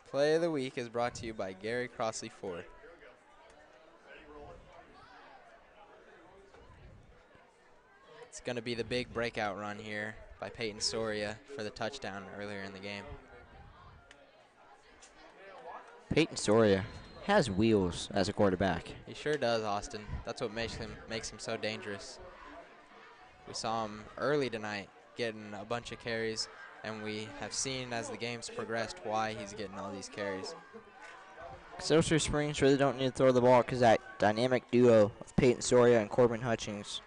Play of the Week is brought to you by Gary Crossley Ford. It's going to be the big breakout run here by Peyton Soria for the touchdown earlier in the game. Peyton Soria has wheels as a quarterback. He sure does, Austin. That's what makes him so dangerous. We saw him early tonight getting a bunch of carries, and we have seen as the game's progressed why he's getting all these carries. Excelsior Springs really don't need to throw the ball because that dynamic duo of Peyton Soria and Corbin Hutchings.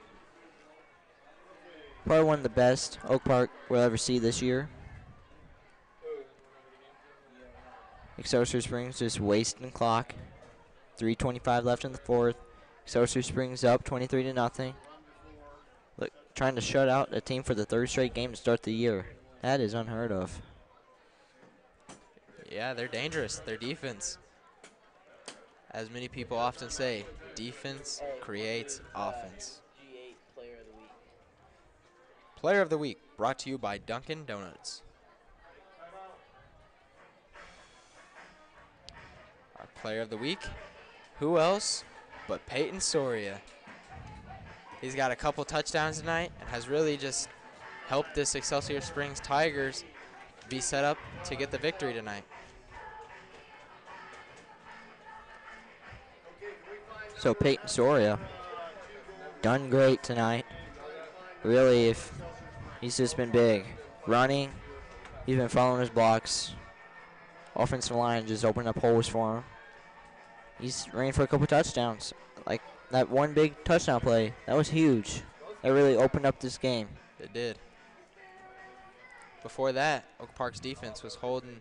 Probably one of the best Oak Park will ever see this year. Excelsior Springs just wasting clock. 3:25 left in the fourth. Excelsior Springs up 23-0. Look, trying to shut out a team for the 3rd straight game to start the year. That is unheard of. Yeah, they're dangerous. Their defense. As many people often say, defense creates offense. Player of the Week, brought to you by Dunkin' Donuts. Our Player of the Week, who else but Peyton Soria. He's got a couple touchdowns tonight and has really just helped this Excelsior Springs Tigers be set up to get the victory tonight. So Peyton Soria done great tonight. Really, if he's just been big. Running, he's been following his blocks. Offensive line just opened up holes for him. He's ran for a couple touchdowns. Like that one big touchdown play, that was huge. That really opened up this game. It did. Before that, Oak Park's defense was holding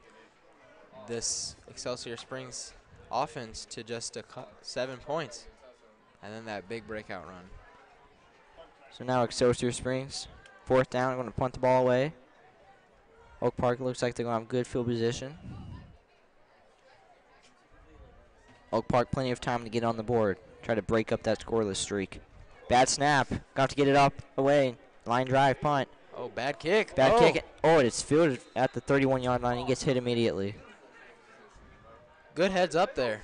this Excelsior Springs offense to just 7 points. And then that big breakout run. So now Excelsior Springs, 4th down, going to punt the ball away. Oak Park looks like they're going to have good field position. Oak Park plenty of time to get on the board. Try to break up that scoreless streak. Bad snap. Got to get it up away. Line drive, punt. Oh, bad kick. Bad kick. Oh, it's fielded at the 31-yard line. He gets hit immediately. Good heads up there.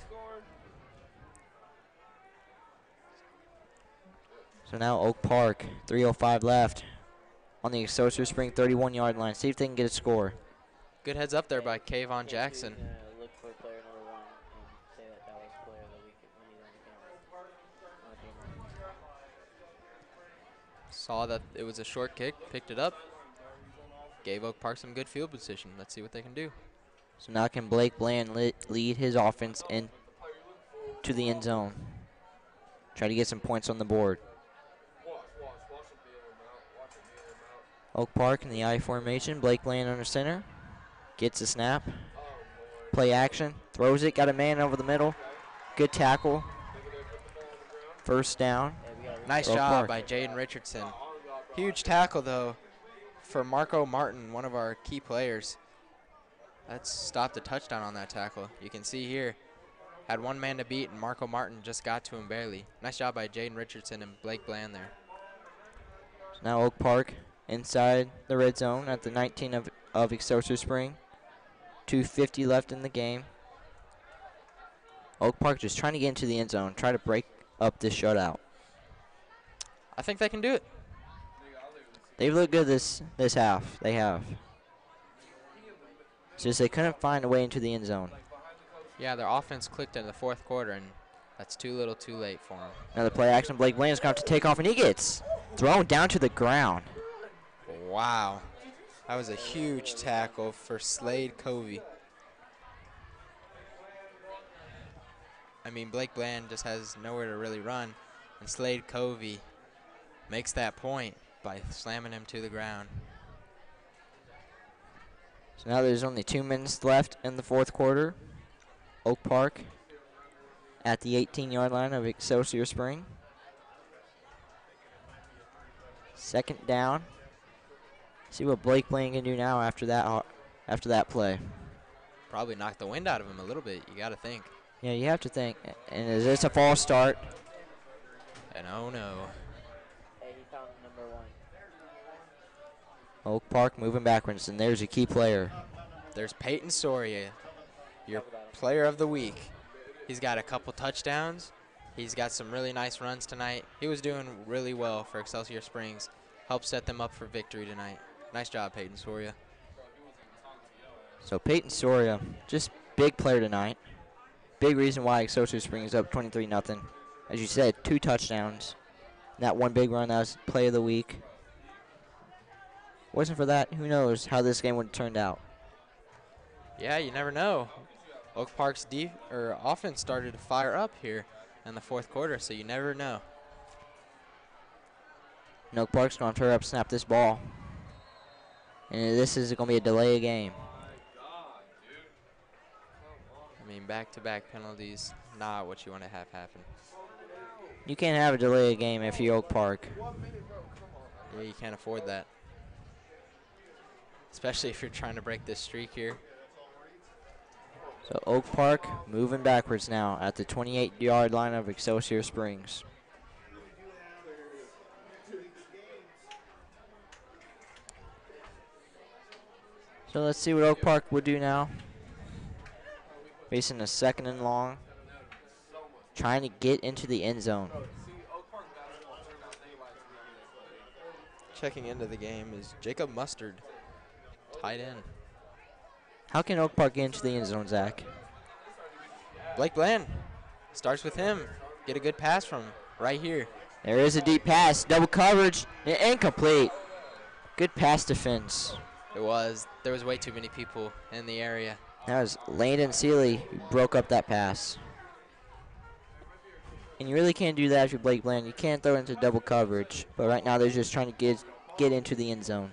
So now Oak Park, 3:05 left on the Excelsior Spring 31-yard line. See if they can get a score. Good heads up there by Kayvon Jackson. Look for player number 1 and say that was player of the week when he's on the camera. Saw that it was a short kick, picked it up, gave Oak Park some good field position. Let's see what they can do. So now can Blake Bland lead his offense into the end zone. Try to get some points on the board. Oak Park in the I formation. Blake Bland under center. Gets a snap. Play action. Throws it. Got a man over the middle. Good tackle. First down. Nice job by Jaden Richardson. Huge tackle, though, for Marco Martin, one of our key players. Let's stop the touchdown on that tackle. You can see here, had one man to beat, and Marco Martin just got to him barely. Nice job by Jaden Richardson and Blake Bland there. So now Oak Park inside the red zone at the 19 of Excelsior Spring. 2:50 left in the game. Oak Park just trying to get into the end zone, try to break up this shutout. I think they can do it. They've looked good this half. They have. It's just they couldn't find a way into the end zone. Yeah, their offense clicked in the fourth quarter, and that's too little too late for them. Another play action. Blake Bland's going to take off, and he gets thrown down to the ground. Wow. That was a huge tackle for Slade Covey. I mean, Blake Bland just has nowhere to really run, and Slade Covey makes that point by slamming him to the ground. So now there's only 2 minutes left in the fourth quarter. Oak Park at the 18-yard line of Excelsior Spring. Second down. See what Blake Bland can do now after that play. Probably knocked the wind out of him a little bit, you got to think. Yeah, you have to think. And is this a false start? And oh no. Hey, he found number 1. Oak Park moving backwards, and there's a key player. There's Peyton Soria, your player of the week. He's got a couple touchdowns. He's got some really nice runs tonight. He was doing really well for Excelsior Springs. Helped set them up for victory tonight. Nice job, Peyton Soria. So Peyton Soria, just big player tonight. Big reason why Excelsior Springs is up 23-0. As you said, 2 touchdowns. That one big run, that was play of the week. Wasn't for that, who knows how this game would have turned out. Yeah, you never know. Oak Park's offense started to fire up here in the fourth quarter, so you never know. And Oak Park's going to hurry up, snap this ball. And this is going to be a delay of game. I mean, back-to-back penalties, not what you want to have happen. You can't have a delay of game if you're Oak Park. Yeah, you can't afford that. Especially if you're trying to break this streak here. So Oak Park moving backwards now at the 28-yard line of Excelsior Springs. So let's see what Oak Park would do now. Facing a 2nd and long. Trying to get into the end zone. Checking into the game is Jacob Mustard, tight end. How can Oak Park get into the end zone, Zach? Blake Bland starts with him. Get a good pass from him right here. There is a deep pass. Double coverage. Incomplete. Good pass defense. It was. There was way too many people in the area. That was Landon Seeley who broke up that pass. And you really can't do that if you're Blake Bland. You can't throw into double coverage. But right now they're just trying to get into the end zone.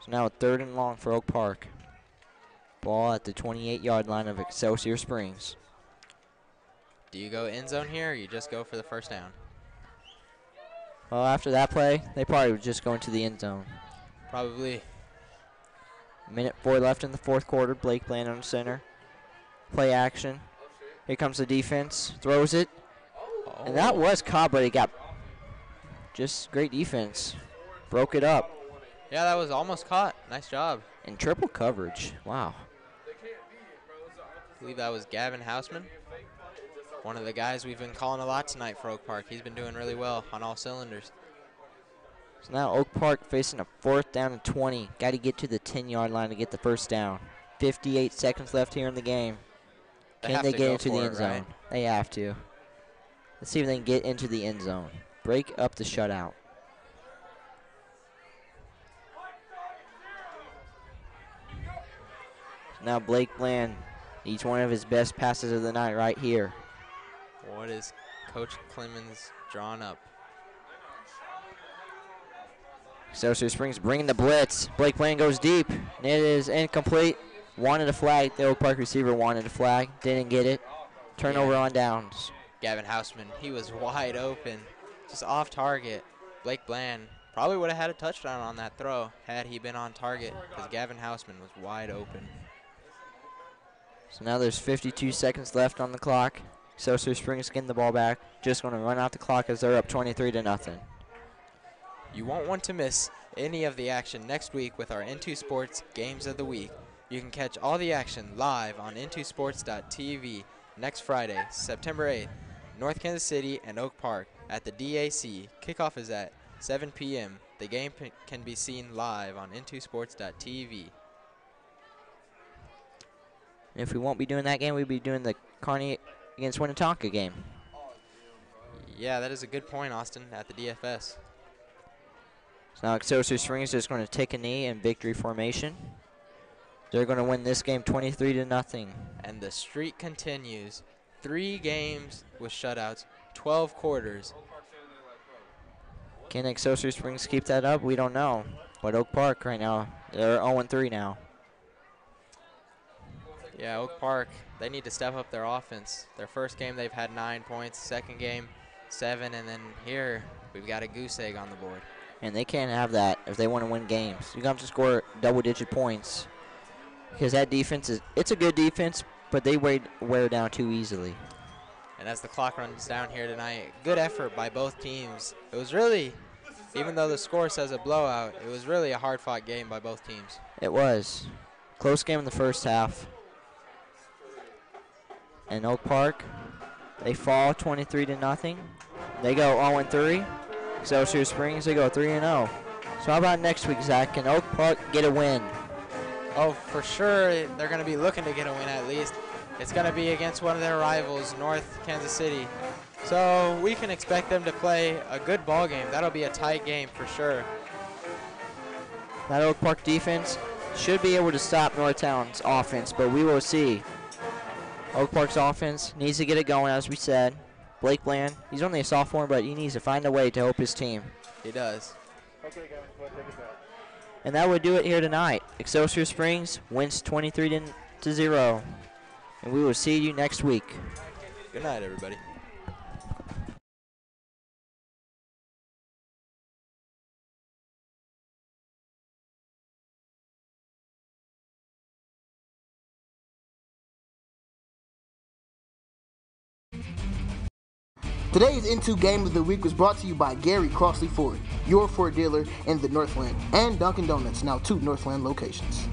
So now a 3rd and long for Oak Park. Ball at the 28-yard line of Excelsior Springs. Do you go end zone here, or you just go for the first down? Well, after that play, they probably would just go into the end zone. Probably. 1:04 left in the fourth quarter. Blake Bland on center. Play action. Here comes the defense. Throws it. And that was caught, but it got just great defense. Broke it up. Yeah, that was almost caught. Nice job. In triple coverage. Wow. I believe that was Gavin Hausman, one of the guys we've been calling a lot tonight for Oak Park. He's been doing really well on all cylinders. So now Oak Park facing a 4th down and 20. Got to get to the 10-yard line to get the first down. 58 seconds left here in the game. Can they get into the end zone? Right? They have to. Let's see if they can get into the end zone. Break up the shutout. Now Blake Bland needs one of his best passes of the night right here. What is Coach Clemens drawn up? Excelsior Springs bringing the blitz. Blake Bland goes deep, and it is incomplete. Wanted a flag. The Oak Park receiver wanted a flag. Didn't get it. Turnover on downs. Gavin Hausman, he was wide open, just off target. Blake Bland probably would have had a touchdown on that throw had he been on target, because Gavin Hausman was wide open. So now there's 52 seconds left on the clock. Excelsior Springs getting the ball back. Just going to run out the clock as they're up 23-0. You won't want to miss any of the action next week with our N2 Sports Games of the Week. You can catch all the action live on n2sports.tv next Friday, September 8th, North Kansas City and Oak Park at the DAC. Kickoff is at 7 p.m. The game can be seen live on n2sports.tv. If we won't be doing that game, we'll be doing the Kearney against Winnetonka game. Yeah, that is a good point, Austin, at the DFS. So now Excelsior Springs is going to take a knee in victory formation. They're going to win this game 23-0. And the streak continues. 3 games with shutouts, 12 quarters. Can Excelsior Springs keep that up? We don't know. But Oak Park right now, they're 0-3 now. Yeah, Oak Park, they need to step up their offense. Their first game, they've had 9 points. Second game, 7. And then here, we've got a goose egg on the board. And they can't have that if they want to win games. You have to score double-digit points. Because that defense, it's a good defense, but they wear down too easily. And as the clock runs down here tonight, good effort by both teams. It was really, even though the score says a blowout, it was really a hard-fought game by both teams. It was. Close game in the first half. And Oak Park, they fall 23-0. They go 0-3. Excelsior Springs, they go 3-0. So how about next week, Zach? Can Oak Park get a win? Oh, for sure, they're going to be looking to get a win at least. It's going to be against one of their rivals, North Kansas City. So we can expect them to play a good ball game. That'll be a tight game for sure. That Oak Park defense should be able to stop Northtown's offense, but we will see. Oak Park's offense needs to get it going, as we said. Blake Bland, he's only a sophomore, but he needs to find a way to help his team. He does. Okay, guys, let's take it back. And that would do it here tonight. Excelsior Springs wins 23-0. And we will see you next week. Good night, everybody. Today's N2 Game of the Week was brought to you by Gary Crossley Ford, your Ford dealer in the Northland, and Dunkin' Donuts, now 2 Northland locations.